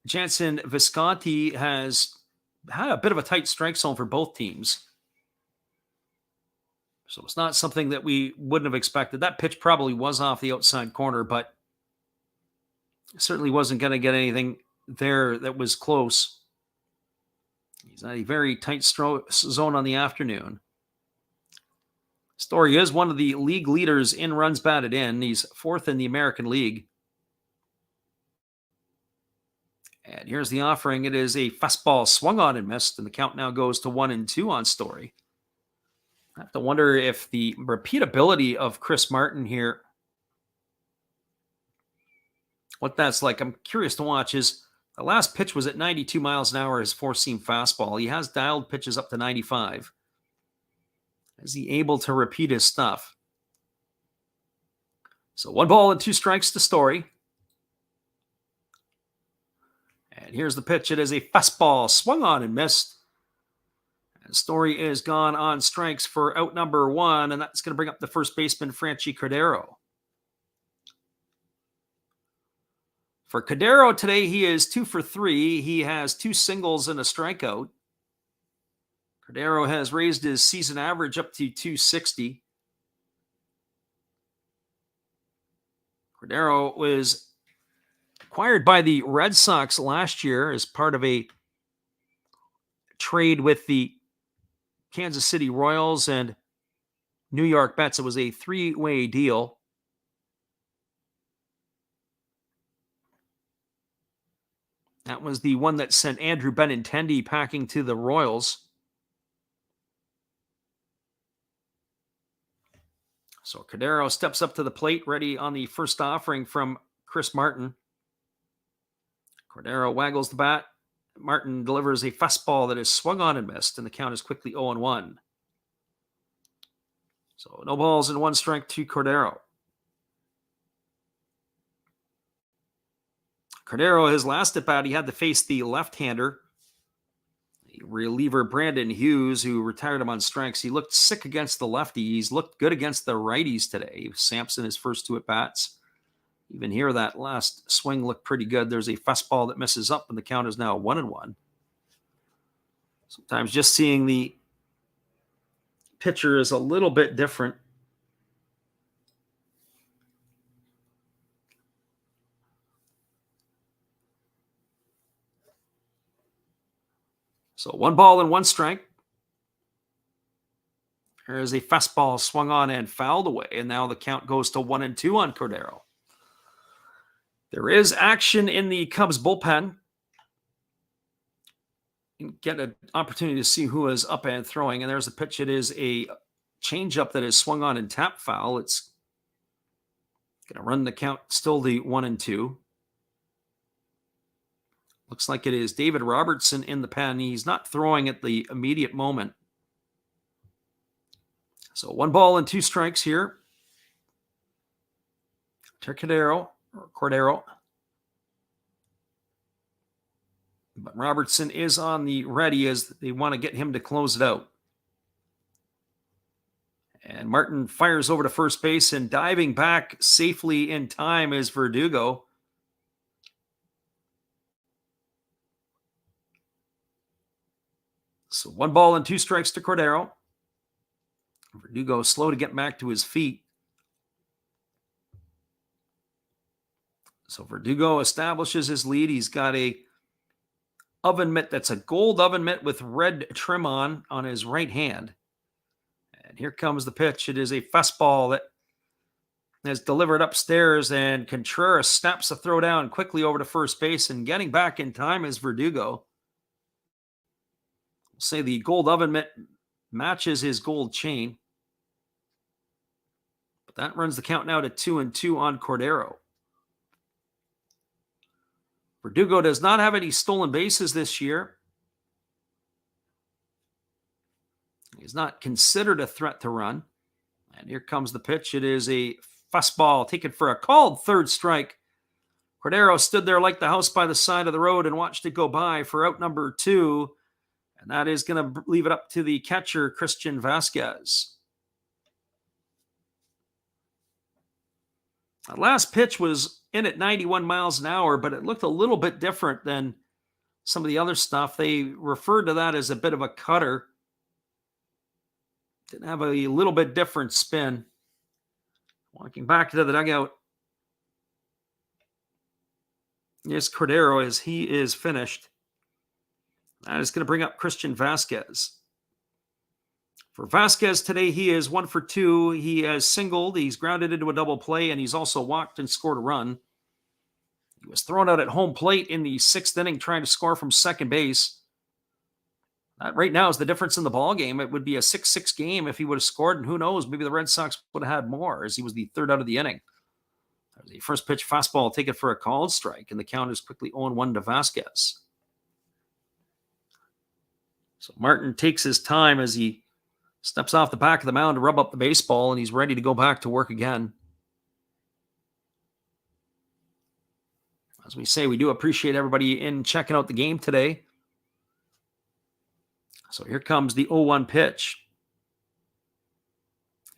Jansen Visconti, has had a bit of a tight strike zone for both teams. So it's not something that we wouldn't have expected. That pitch probably was off the outside corner, but certainly wasn't going to get anything there that was close. He's at a very tight zone on the afternoon. Story is one of the league leaders in runs batted in. He's fourth in the American League. And here's the offering. It is a fastball swung on and missed, and the count now goes to 1-2 on Story. I have to wonder if the repeatability of Chris Martin here, what that's like. I'm curious to watch. The last pitch was at 92 miles an hour, his four-seam fastball. He has dialed pitches up to 95. Is he able to repeat his stuff? So 1-2 strikes to Story. And here's the pitch. It is a fastball swung on and missed. Story is gone on strikes for out number 1, and that's going to bring up the first baseman, Franchi Cordero. For Cordero today, he is 2 for 3. He has 2 singles and a strikeout. Cordero has raised his season average up to 260. Cordero was acquired by the Red Sox last year as part of a trade with the Kansas City Royals and New York Mets. It was a 3-way deal. That was the one that sent Andrew Benintendi packing to the Royals. So Cordero steps up to the plate, ready on the first offering from Chris Martin. Cordero waggles the bat. Martin delivers a fastball that is swung on and missed, and the count is quickly 0-1. So no balls and 1 strike to Cordero. Cordero, his last at bat, he had to face the left-hander, the reliever Brandon Hughes, who retired him on strikes. He looked sick against the lefty. He's looked good against the righties today. Sampson, his first 2 at-bats. Even here, that last swing looked pretty good. There's a fastball that misses up, and the count is now 1-1. Sometimes just seeing the pitcher is a little bit different. So 1-1 strike. There's a fastball swung on and fouled away, and now the count goes to 1-2 on Cordero. There is action in the Cubs bullpen. You get an opportunity to see who is up and throwing. And there's a pitch. It is a changeup that is swung on and tap foul. It's going to run the count still the 1-2. Looks like it is David Robertson in the pen. He's not throwing at the immediate moment. So 1-2 strikes here. Cordero. But Robertson is on the ready as they want to get him to close it out. And Martin fires over to first base, and diving back safely in time is Verdugo. So 1 ball and 2 strikes to Cordero. Verdugo slow to get back to his feet. So Verdugo establishes his lead. He's got a oven mitt that's a gold oven mitt with red trim on his right hand. And here comes the pitch. It is a fastball that is delivered upstairs, and Contreras snaps the throw down quickly over to first base, and getting back in time is Verdugo. We'll say the gold oven mitt matches his gold chain. But that runs the count now to 2-2 on Cordero. Verdugo does not have any stolen bases this year. He's not considered a threat to run. And here comes the pitch. It is a fastball taken for a called third strike. Cordero stood there like the house by the side of the road and watched it go by for out number 2. And that is going to leave it up to the catcher, Christian Vasquez. That last pitch was in at 91 miles an hour, but it looked a little bit different than some of the other stuff. They referred to that as a bit of a cutter. Didn't have a little bit different spin. Walking back to the dugout. Yes, Cordero, as he is finished. That is going to bring up Christian Vasquez. For Vasquez today, he is 1 for 2. He has singled, he's grounded into a double play, and he's also walked and scored a run. He was thrown out at home plate in the 6th inning trying to score from second base. That right now is the difference in the ball game. It would be a 6-6 game if he would have scored, and who knows, maybe the Red Sox would have had more, as he was the 3rd out of the inning. The first pitch fastball taken for a called strike, and the count is quickly 0-1 to Vasquez. So Martin takes his time as he steps off the back of the mound to rub up the baseball, and he's ready to go back to work again. As we say, we do appreciate everybody in checking out the game today. So here comes the 0-1 pitch.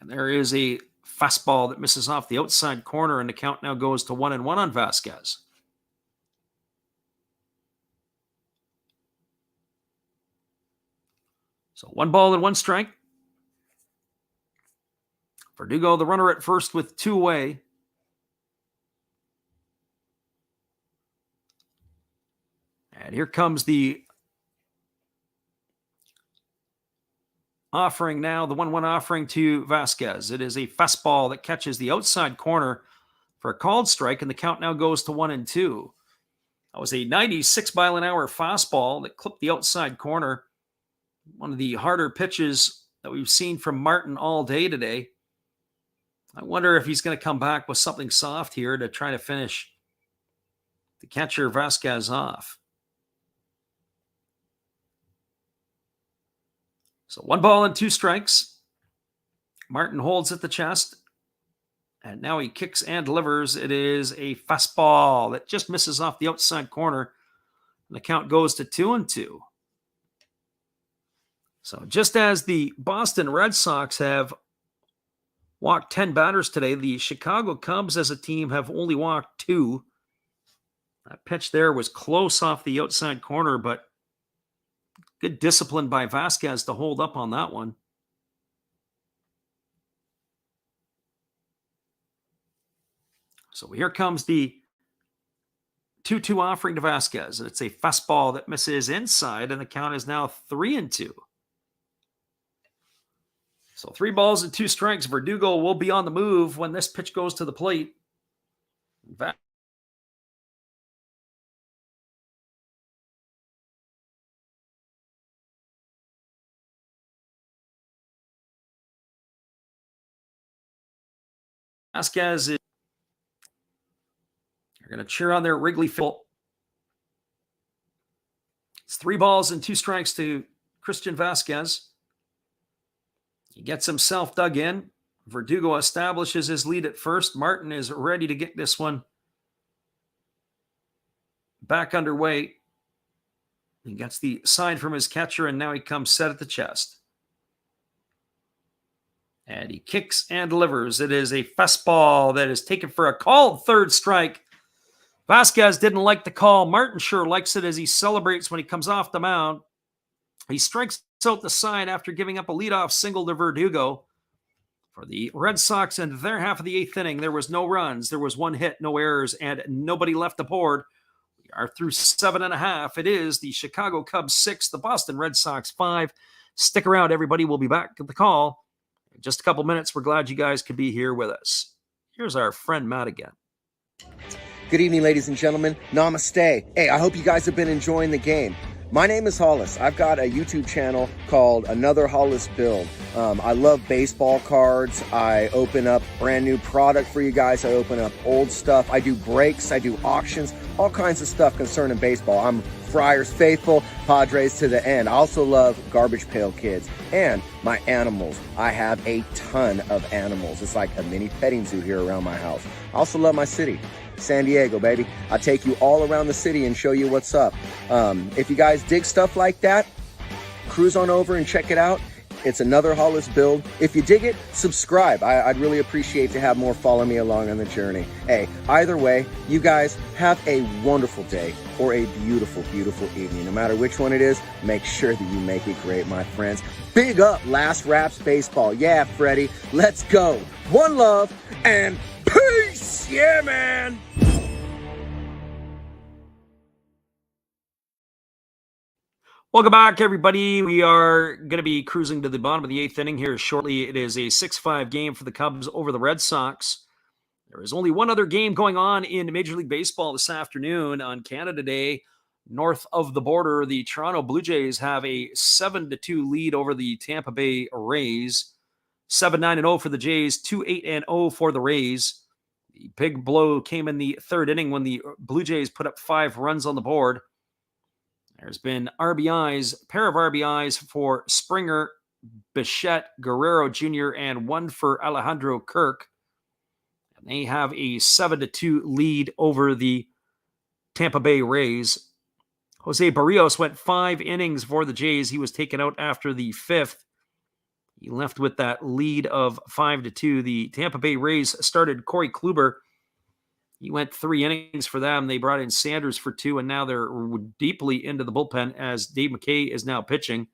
And there is a fastball that misses off the outside corner, and the count now goes to 1-1 on Vasquez. So 1 ball and 1 strike. Verdugo, the runner at first with 2 away. And here comes the offering now, the 1-1 offering to Vasquez. It is a fastball that catches the outside corner for a called strike, and the count now goes to 1-2. That was a 96-mile-an-hour fastball that clipped the outside corner. One of the harder pitches that we've seen from Martin all day today. I wonder if he's going to come back with something soft here to try to finish the catcher Vasquez off. So 1 ball and 2 strikes. Martin holds at the chest. And now he kicks and delivers. It is a fastball that just misses off the outside corner. And the count goes to 2-2. So just as the Boston Red Sox have walked 10 batters today, the Chicago Cubs as a team have only walked 2. That pitch there was close off the outside corner, but good discipline by Vasquez to hold up on that one. So here comes the 2-2 offering to Vasquez. And it's a fastball that misses inside, and the count is now 3-2. So 3 balls and 2 strikes. Verdugo will be on the move when this pitch goes to the plate. Vasquez is going to cheer on their Wrigley Field. It's 3 balls and 2 strikes to Christian Vasquez. He gets himself dug in. Verdugo establishes his lead at first. Martin is ready to get this one back underway. He gets the sign from his catcher, and now he comes set at the chest. And he kicks and delivers. It is a fastball that is taken for a called third strike. Vasquez didn't like the call. Martin sure likes it as he celebrates when he comes off the mound. He strikes out the side after giving up a leadoff single to Verdugo. For the Red Sox in their half of the eighth inning, there was no runs. There was one hit, no errors, and nobody left the board. We are through 7.5. It is the Chicago Cubs 6, the Boston Red Sox 5. Stick around, everybody. We'll be back at the call in just a couple minutes. We're glad you guys could be here with us. Here's our friend Matt again. Good evening, ladies and gentlemen. Namaste. Hey, I hope you guys have been enjoying the game. My name is Hollis. I've got a YouTube channel called Another Hollis Build. I love baseball cards. I open up brand new product for you guys. I open up old stuff. I do breaks. I do auctions. All kinds of stuff concerning baseball. I'm Friars faithful, Padres to the end. I also love Garbage Pail Kids and my animals. I have a ton of animals. It's like a mini petting zoo here around my house. I also love my city. San Diego, baby. I take you all around the city and show you what's up. If you guys dig stuff like that, cruise on over and check it out. It's Another Hollis Build. If you dig it, subscribe. I'd really appreciate to have more follow me along on the journey. Hey, either way, you guys have a wonderful day or a beautiful, beautiful evening. No matter which one it is, make sure that you make it great, my friends. Big up Last Raps Baseball. Yeah, Freddie, let's go. One love and peace. Yeah, man. Welcome back, everybody. We are going to be cruising to the bottom of the eighth inning here shortly. It is a 6-5 game for the Cubs over the Red Sox. There is only one other game going on in Major League Baseball this afternoon on Canada Day. North of the border, the Toronto Blue Jays have a 7-2 lead over the Tampa Bay Rays. 7-9-0 for the Jays, 2-8-0 for the Rays. The big blow came in the third inning when the Blue Jays put up 5 runs on the board. There's been RBIs, pair of RBIs for Springer, Bichette, Guerrero Jr., and one for Alejandro Kirk. And they have a 7-2 lead over the Tampa Bay Rays. Jose Barrios went 5 innings for the Jays. He was taken out after the 5th. He left with that lead of 5-2. The Tampa Bay Rays started Corey Kluber. He went 3 innings for them. They brought in Sanders for 2, and now they're deeply into the bullpen as Dave McKay is now pitching.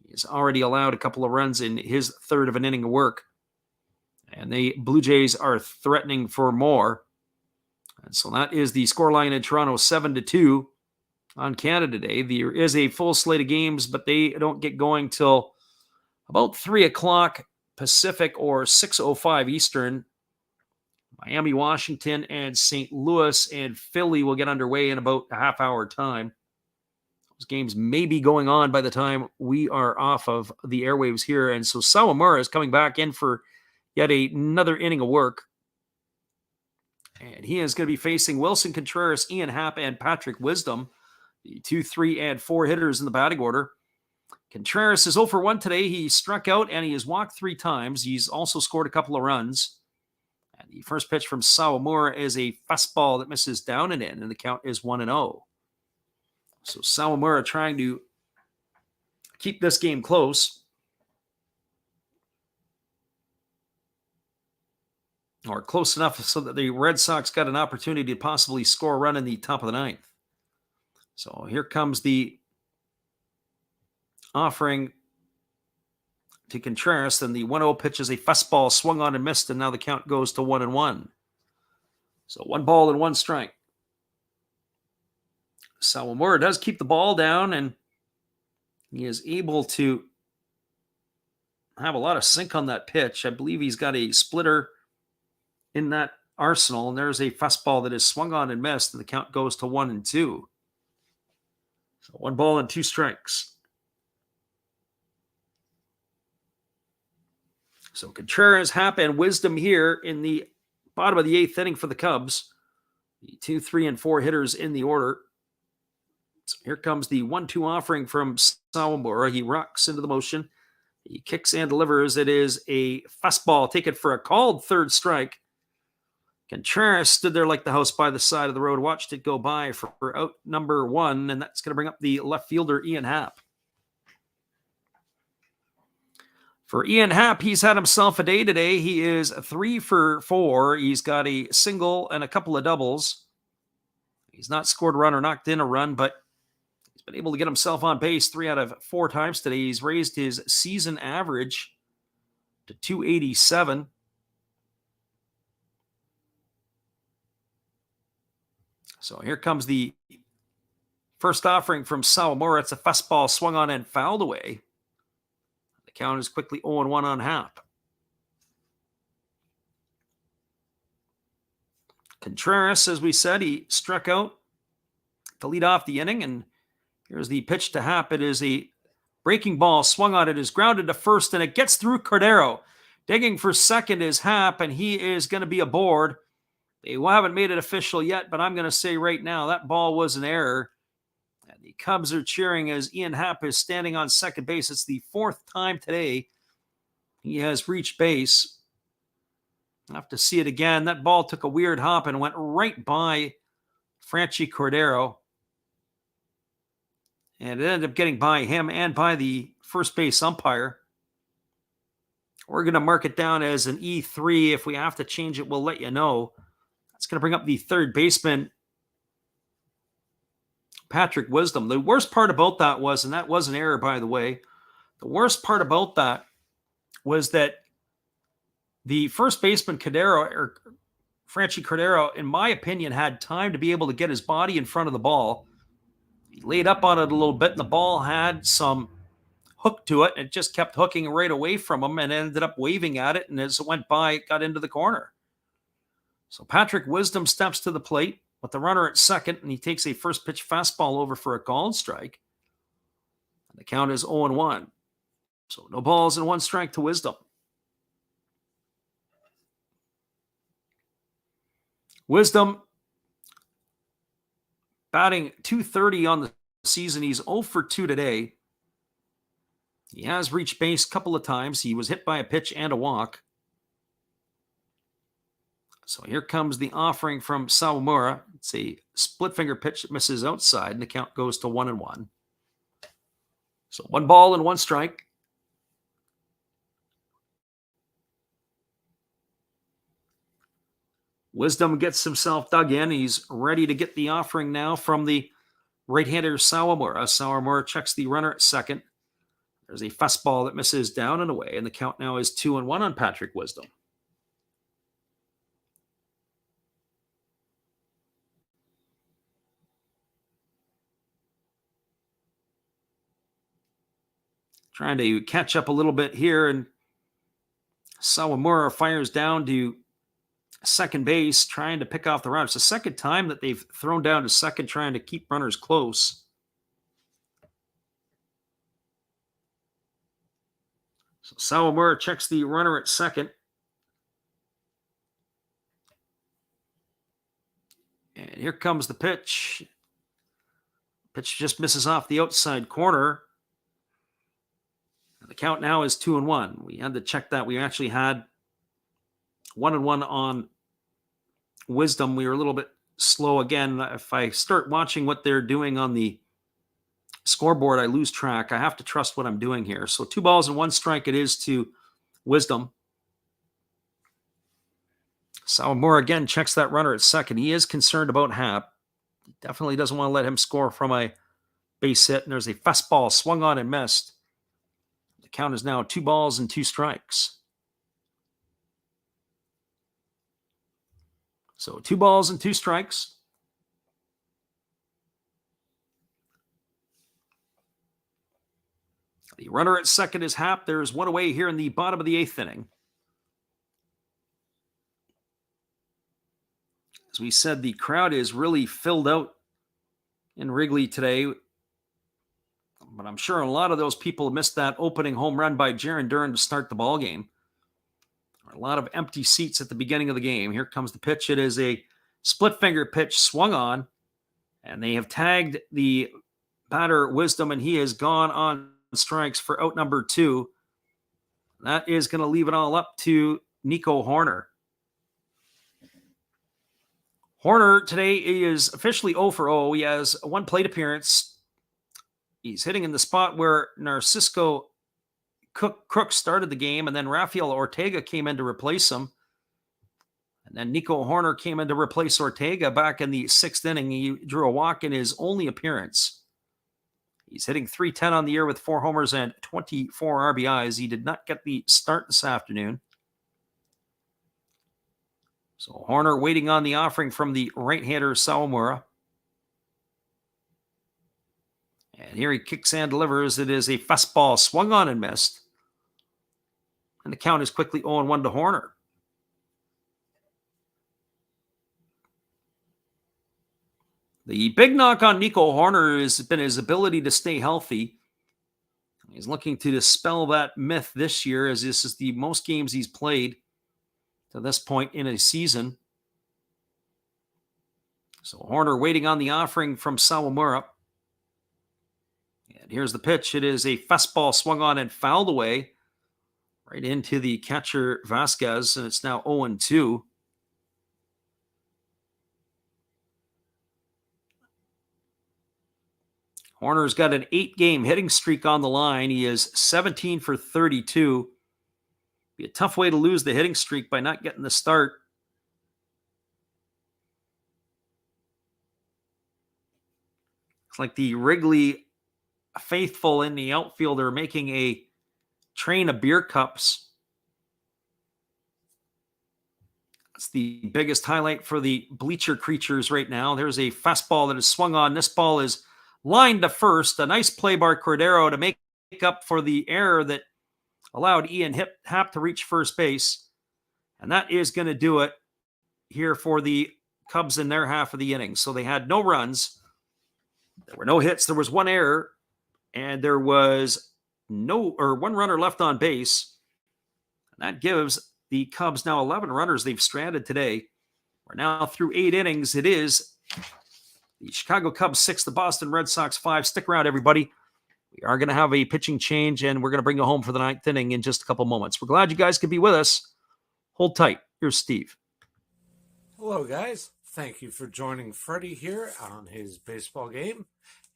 He's already allowed a couple of runs in his third of an inning of work. And the Blue Jays are threatening for more. And so that is the scoreline in Toronto, 7-2 on Canada Day. There is a full slate of games, but they don't get going till about 3 o'clock Pacific or 6:05 Eastern. Miami, Washington, and St. Louis and Philly will get underway in about a half-hour time. Those games may be going on by the time we are off of the airwaves here. And so Sawamura is coming back in for yet another inning of work. And he is going to be facing Wilson Contreras, Ian Happ, and Patrick Wisdom, the 2, 3, and 4 hitters in the batting order. Contreras is 0 for 1 today. He struck out and he has walked 3 times. He's also scored a couple of runs. And the first pitch from Sawamura is a fastball that misses down and in, and the count is 1-0. So Sawamura trying to keep this game close. Or close enough so that the Red Sox got an opportunity to possibly score a run in the top of the 9th. So here comes the offering to Contreras, then the 1-0 pitch is a fastball swung on and missed, and now the count goes to 1-1. So 1 ball and 1 strike. Sawamura does keep the ball down, and he is able to have a lot of sink on that pitch. I believe he's got a splitter in that arsenal, and there's a fastball that is swung on and missed, and the count goes to 1-2. So 1 ball and 2 strikes. So Contreras, Happ, and Wisdom here in the bottom of the 8th inning for the Cubs. The 2, 3, and 4 hitters in the order. So here comes the 1-2 offering from Sawamura. He rocks into the motion. He kicks and delivers. It is a fastball taken for a called third strike. Contreras stood there like the house by the side of the road, watched it go by for out number 1, and that's going to bring up the left fielder, Ian Happ. For Ian Happ, he's had himself a day today. He is 3 for 4. He's got a single and a couple of doubles. He's not scored a run or knocked in a run, but he's been able to get himself on base 3 out of 4 times today. He's raised his season average to 287. So here comes the first offering from Sawamura. It's a fastball swung on and fouled away. The count is quickly 0-1 on Happ. Contreras, as we said, he struck out to lead off the inning, and here's the pitch to Happ. It is a breaking ball swung on. It is grounded to first, and it gets through Cordero. Digging for second is Happ, and he is going to be aboard. They haven't made it official yet, but I'm going to say right now that ball was an error. And the Cubs are cheering as Ian Happ is standing on second base. It's the 4th time today he has reached base. I'll have to see it again. That ball took a weird hop and went right by Franchi Cordero. And it ended up getting by him and by the first base umpire. We're going to mark it down as an E3. If we have to change it, we'll let you know. It's going to bring up the third baseman, Patrick Wisdom. The worst part about that was, and that was an error, by the way, the worst part about that was that the first baseman, Franchi Cordero, in my opinion, had time to be able to get his body in front of the ball. He laid up on it a little bit, and the ball had some hook to it, and it just kept hooking right away from him and ended up waving at it, and as it went by, it got into the corner. So Patrick Wisdom steps to the plate with the runner at second, and he takes a first pitch fastball over for a called strike. And the count is 0-1. So no balls and 1 strike to Wisdom. Wisdom batting .230 on the season. He's 0 for 2 today. He has reached base a couple of times. He was hit by a pitch and a walk. So here comes the offering from Sawamura. It's a split finger pitch that misses outside, and the count goes to 1-1. So 1 ball and 1 strike. Wisdom gets himself dug in. He's ready to get the offering now from the right-hander Sawamura. Sawamura checks the runner at second. There's a fastball that misses down and away, and the count now is 2-1 on Patrick Wisdom. Trying to catch up a little bit here, and Sawamura fires down to second base, trying to pick off the runner. It's the second time that they've thrown down to second, trying to keep runners close. So Sawamura checks the runner at second. And here comes the pitch. Pitch just misses off the outside corner. The count now is 2-1. We had to check that. We actually had 1-1 on Wisdom. We were a little bit slow again. If I start watching what they're doing on the scoreboard, I lose track. I have to trust what I'm doing here. So 2 balls and 1 strike it is to Wisdom. Sawamura again checks that runner at second. He is concerned about Happ. He definitely doesn't want to let him score from a base hit. And there's a fastball swung on and missed. The count is now 2 balls and 2 strikes. So 2 balls and 2 strikes. The runner at second is Happ. There's 1 away here in the bottom of the 8th inning. As we said, the crowd is really filled out in Wrigley today. But I'm sure a lot of those people missed that opening home run by Jaron Duran to start the ball game. A lot of empty seats at the beginning of the game. Here comes the pitch. It is a split finger pitch swung on, and they have tagged the batter Wisdom, and he has gone on strikes for out number 2. That is going to leave it all up to Nico Horner. Horner today is officially 0 for 0. He has one plate appearance. He's hitting in the spot where Narcisco Crook started the game, and then Rafael Ortega came in to replace him. And then Nico Horner came in to replace Ortega back in the 6th inning. He drew a walk in his only appearance. He's hitting .310 on the year with 4 homers and 24 RBIs. He did not get the start this afternoon. So Horner waiting on the offering from the right-hander Sawamura. And here he kicks and delivers. It is a fastball swung on and missed. And the count is quickly 0-1 to Horner. The big knock on Nico Horner has been his ability to stay healthy. He's looking to dispel that myth this year, as this is the most games he's played to this point in a season. So Horner waiting on the offering from Sawamura. And here's the pitch. It is a fastball swung on and fouled away right into the catcher Vasquez, and it's now 0-2. Horner's got an 8-game hitting streak on the line. He is 17 for 32. Be a tough way to lose the hitting streak by not getting the start. It's like the Wrigley faithful in the outfield are making a train of beer cups. That's the biggest highlight for the bleacher creatures right now. There's a fastball that is swung on. This ball is lined to first. A nice play by Cordero to make up for the error that allowed Ian Happ to reach first base. And that is going to do it here for the Cubs in their half of the inning. So they had no runs. There were no hits. There was one error. And there was one runner left on base. And that gives the Cubs now 11 runners they've stranded today. We're now through 8 innings. It is the Chicago Cubs 6, the Boston Red Sox 5. Stick around, everybody. We are going to have a pitching change, and we're going to bring you home for the 9th inning in just a couple moments. We're glad you guys could be with us. Hold tight. Here's Steve. Hello, guys. Thank you for joining Freddie here on his baseball game.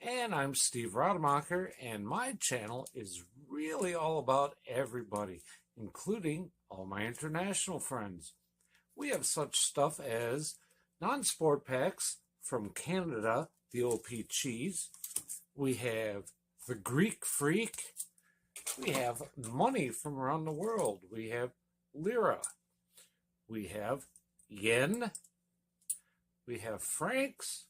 And I'm Steve Rademacher, and my channel is really all about everybody, including all my international friends. We have such stuff as non-sport packs from Canada, the OP cheese. We have the Greek Freak. We have money from around the world. We have lira. We have yen. We have francs.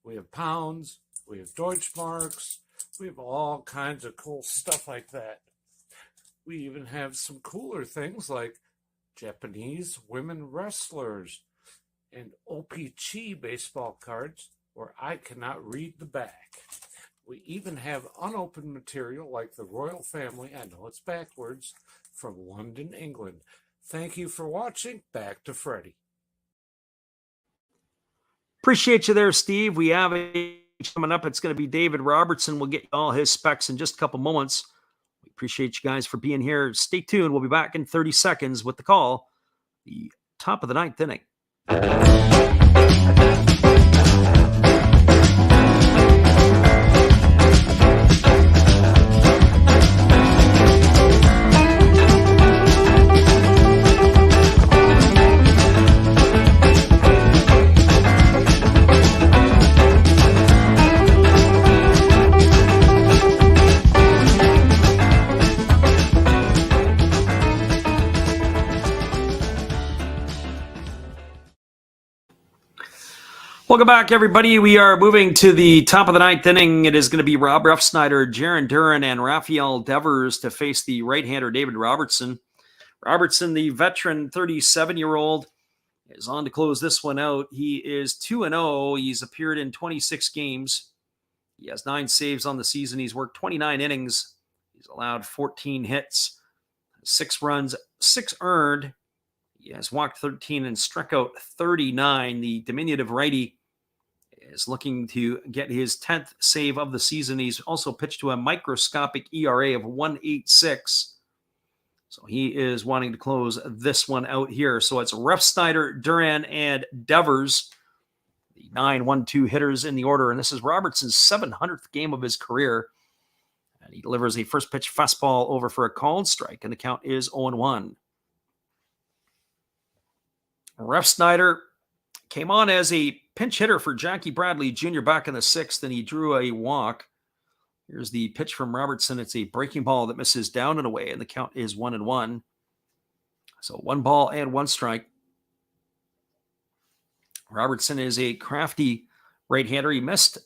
We have pounds. We have Deutschmarks. We have all kinds of cool stuff like that. We even have some cooler things like Japanese women wrestlers and OP-Chi baseball cards where I cannot read the back. We even have unopened material like the royal family, I know it's backwards, from London, England. Thank you for watching. Back to Freddie. Appreciate you there, Steve. We have a coming up. It's going to be David Robertson. We'll get all his specs in just a couple moments. We appreciate you guys for being here. Stay tuned. We'll be back in 30 seconds with the call, the top of the 9th inning. Welcome back, everybody. We are moving to the top of the 9th inning. It is going to be Rob Refsnyder, Jaron Duran, and Rafael Devers to face the right-hander David Robertson. Robertson, the veteran 37-year-old, is on to close this one out. He is 2-0. He's appeared in 26 games. He has 9 saves on the season. He's worked 29 innings. He's allowed 14 hits, 6 runs, 6 earned. He has walked 13 and struck out 39. The diminutive righty is looking to get his 10th save of the season. He's also pitched to a microscopic ERA of 1.86. So he is wanting to close this one out here. So it's Refsnyder, Duran, and Devers The 9-1-2 hitters in the order, and this is Robertson's 700th game of his career. And he delivers a first pitch fastball over for a called strike, and the count is 0-1. Ref Snyder came on as a pinch hitter for Jackie Bradley Jr. back in the 6th, and he drew a walk. Here's the pitch from Robertson. It's a breaking ball that misses down and away, and the count is 1-1. So 1 ball and 1 strike. Robertson is a crafty right-hander. He missed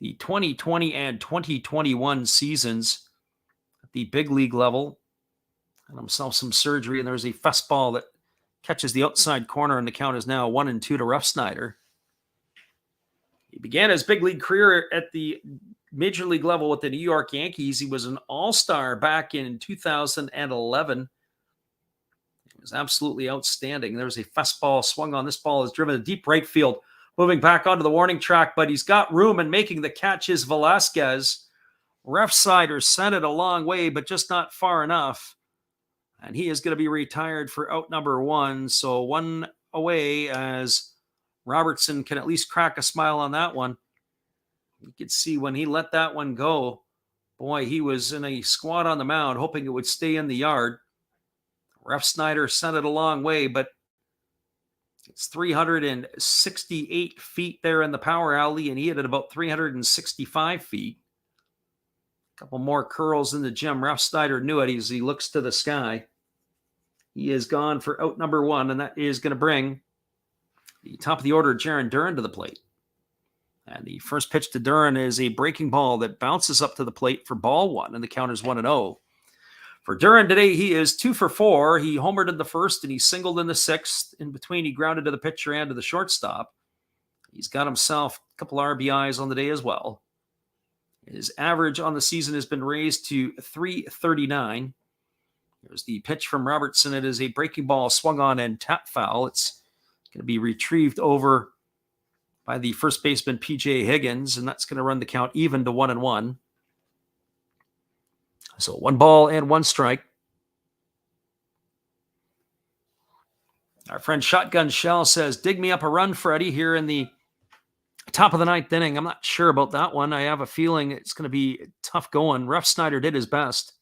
the 2020 and 2021 seasons at the big league level. Had himself some surgery, and there's a fastball that catches the outside corner, and the count is now 1-2 to Ref Snyder. He began his big league career at the major league level with the New York Yankees. He was an all-star back in 2011. He was absolutely outstanding. There's a fastball swung on. This ball is driven to deep right field, moving back onto the warning track, but he's got room, and making the catch is Velasquez. Ref Snyder sent it a long way, but just not far enough. And he is going to be retired for out number 1. So 1 away, as Robertson can at least crack a smile on that one. You could see when he let that one go, boy, he was in a squat on the mound, hoping it would stay in the yard. Ref Snyder sent it a long way, but it's 368 feet there in the power alley, and he hit it about 365 feet. A couple more curls in the gym. Ref Snyder knew it as he looks to the sky. He is gone for out number 1, and that is going to bring the top of the order, Jarren Duran, to the plate. And the first pitch to Duran is a breaking ball that bounces up to the plate for ball 1, and the count is 1-0. For Duran today, he is 2 for 4. He homered in the first, and he singled in the 6th. In between, he grounded to the pitcher and to the shortstop. He's got himself a couple RBIs on the day as well. His average on the season has been raised to .339. Here's the pitch from Robertson. It is a breaking ball swung on and tap foul. It's going to be retrieved over by the first baseman, P.J. Higgins, and that's going to run the count even to 1-1. So 1 ball and 1 strike. Our friend Shotgun Shell says, dig me up a run, Freddie, here in the top of the 9th inning. I'm not sure about that one. I have a feeling it's going to be tough going. Ref Snyder did his best.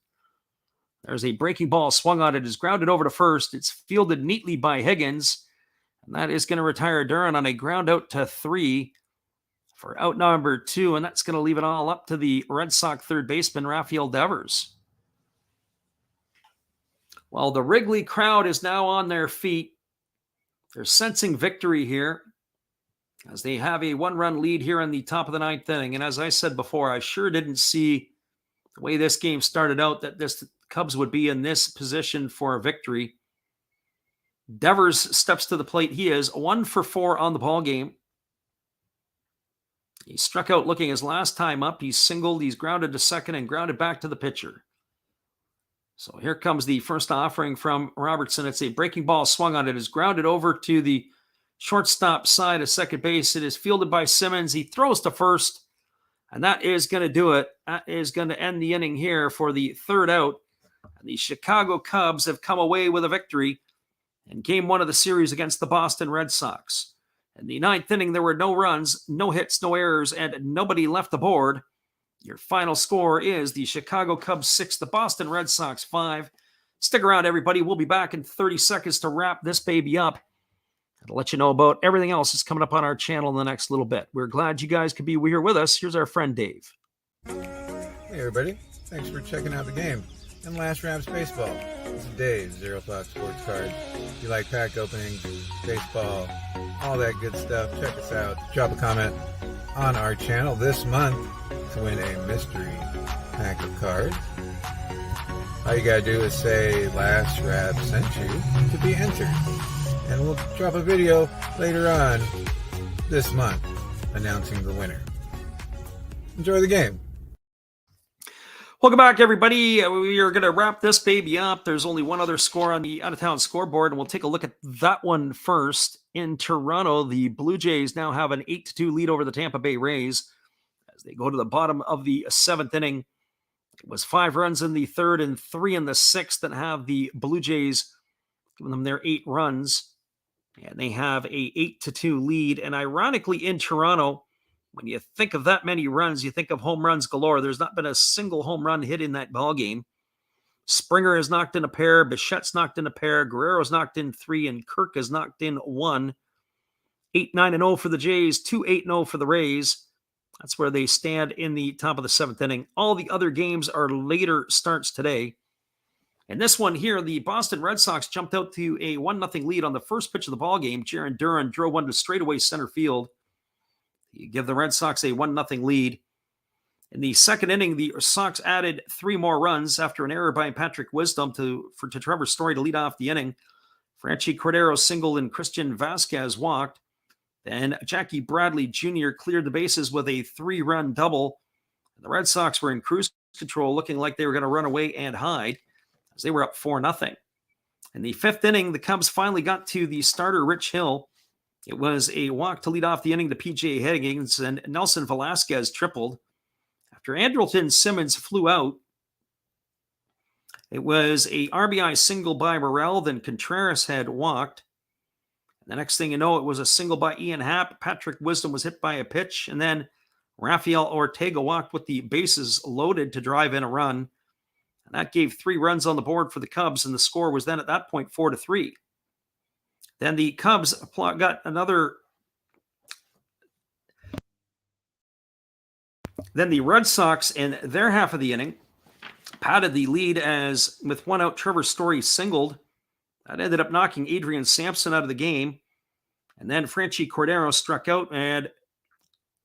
There's a breaking ball swung on. It is grounded over to first. It's fielded neatly by Higgins, and that is going to retire Duran on a ground out to 3 for out number 2, and that's going to leave it all up to the Red Sox third baseman, Rafael Devers. Well, the Wrigley crowd is now on their feet. They're sensing victory here as they have a 1-run lead here in the top of the 9th inning. And as I said before, I sure didn't see the way this game started out that this Cubs would be in this position for a victory. Devers steps to the plate. He is 1 for 4 on the ball game. He struck out looking his last time up. He's singled, he's grounded to second, and grounded back to the pitcher. So here comes the first offering from Robertson. It's a breaking ball swung on. It is grounded over to the shortstop side of second base. It is fielded by Simmons. He throws to first, and that is going to do it. That is going to end the inning here for the 3rd out. And the Chicago Cubs have come away with a victory in Game 1 of the series against the Boston Red Sox. In the 9th inning, there were no runs, no hits, no errors, and nobody left the board. Your final score is the Chicago Cubs 6, the Boston Red Sox 5. Stick around, everybody. We'll be back in 30 seconds to wrap this baby up and to let you know about everything else that's coming up on our channel in the next little bit. We're glad you guys could be here with us. Here's our friend Dave. Hey, everybody. Thanks for checking out the game and Last Raps Baseball. This is Dave, Zero Thought Sports Cards. If you like pack openings, baseball, all that good stuff, check us out. Drop a comment on our channel this month to win a mystery pack of cards. All you gotta do is say Last Rap sent you to be entered. And we'll drop a video later on this month announcing the winner. Enjoy the game. Welcome back, everybody. We are going to wrap this baby up. There's only one other score on the out-of-town scoreboard, and we'll take a look at that one first. In Toronto, the Blue Jays now have an 8-2 lead over the Tampa Bay Rays as they go to the bottom of the 7th inning. It was 5 runs in the 3rd and 3 in the 6th that have the Blue Jays giving them their 8 runs. And they have a 8-2 lead. And ironically, in Toronto, when you think of that many runs, you think of home runs galore. There's not been a single home run hit in that ball game. Springer has knocked in a pair, Bichette's knocked in a pair, Guerrero's knocked in 3, and Kirk has knocked in 1. 8-9-0 for the Jays, 2-8-0 for the Rays. That's where they stand in the top of the 7th inning. All the other games are later starts today. And this one here, the Boston Red Sox jumped out to a 1-0 lead on the first pitch of the ball game. Jaron Duran drove one to straightaway center field. You give the Red Sox a 1-0 lead. In the second inning, the Sox added 3 more runs after an error by Patrick Wisdom to Trevor Story to lead off the inning. Franchi Cordero singled and Christian Vasquez walked. Then Jackie Bradley Jr. cleared the bases with a 3-run double. The Red Sox were in cruise control, looking like they were going to run away and hide, as they were up 4-0. In the 5th inning, the Cubs finally got to the starter, Rich Hill. It was a walk to lead off the inning to P.J. Higgins, and Nelson Velasquez tripled. After Andrelton Simmons flew out, it was a RBI single by Morel, then Contreras had walked. The next thing you know, it was a single by Ian Happ. Patrick Wisdom was hit by a pitch, and then Rafael Ortega walked with the bases loaded to drive in a run. And that gave 3 runs on the board for the Cubs, and the score was then at that point 4-3. Then the Cubs got another. Then the Red Sox, in their half of the inning, padded the lead as, with 1 out, Trevor Story singled. That ended up knocking Adrian Sampson out of the game. And then Franchi Cordero struck out, and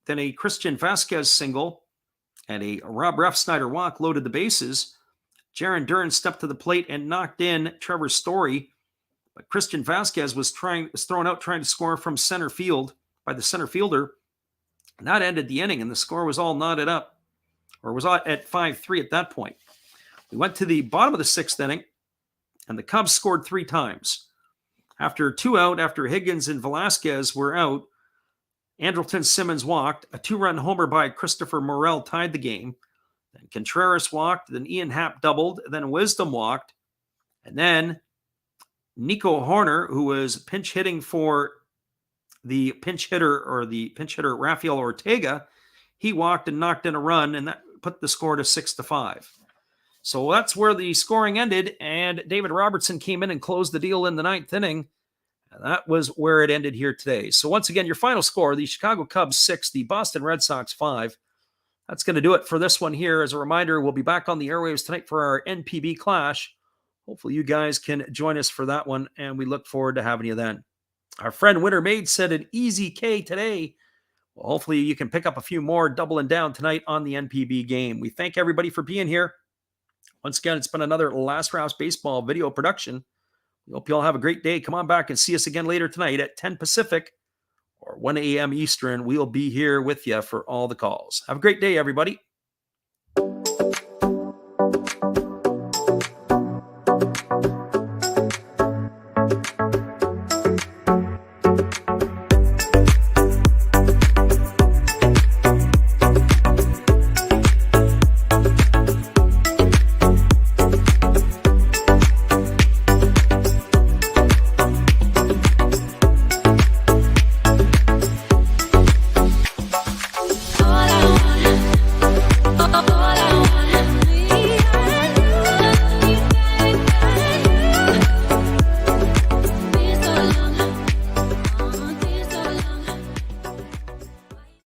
then a Christian Vasquez single and a Rob Refsnyder walk loaded the bases. Jaron Duran stepped to the plate and knocked in Trevor Story. But Christian Vasquez was thrown out trying to score from center field by the center fielder. And that ended the inning, and the score was all knotted up, or was at 5-3 at that point. We went to the bottom of the 6th inning, and the Cubs scored 3 times. After 2 out, after Higgins and Velasquez were out, Andrelton Simmons walked. A 2-run homer by Christopher Morel tied the game. Then Contreras walked. Then Ian Happ doubled. Then Wisdom walked. And then Nico Horner, who was pinch hitting for the pinch hitter Rafael Ortega, he walked and knocked in a run, and that put the score to 6-5. So that's where the scoring ended, and David Robertson came in and closed the deal in the 9th inning. And that was where it ended here today. So once again, your final score, the Chicago Cubs 6, the Boston Red Sox 5. That's going to do it for this one here. As a reminder, we'll be back on the airwaves tonight for our NPB Clash. Hopefully you guys can join us for that one, and we look forward to having you then. Our friend Winter Maid said an easy K today. Well, hopefully you can pick up a few more doubling down tonight on the NPB game. We thank everybody for being here. Once again, it's been another Last Rouse Baseball video production. We hope you all have a great day. Come on back and see us again later tonight at 10 Pacific or 1 a.m. Eastern. We'll be here with you for all the calls. Have a great day, everybody.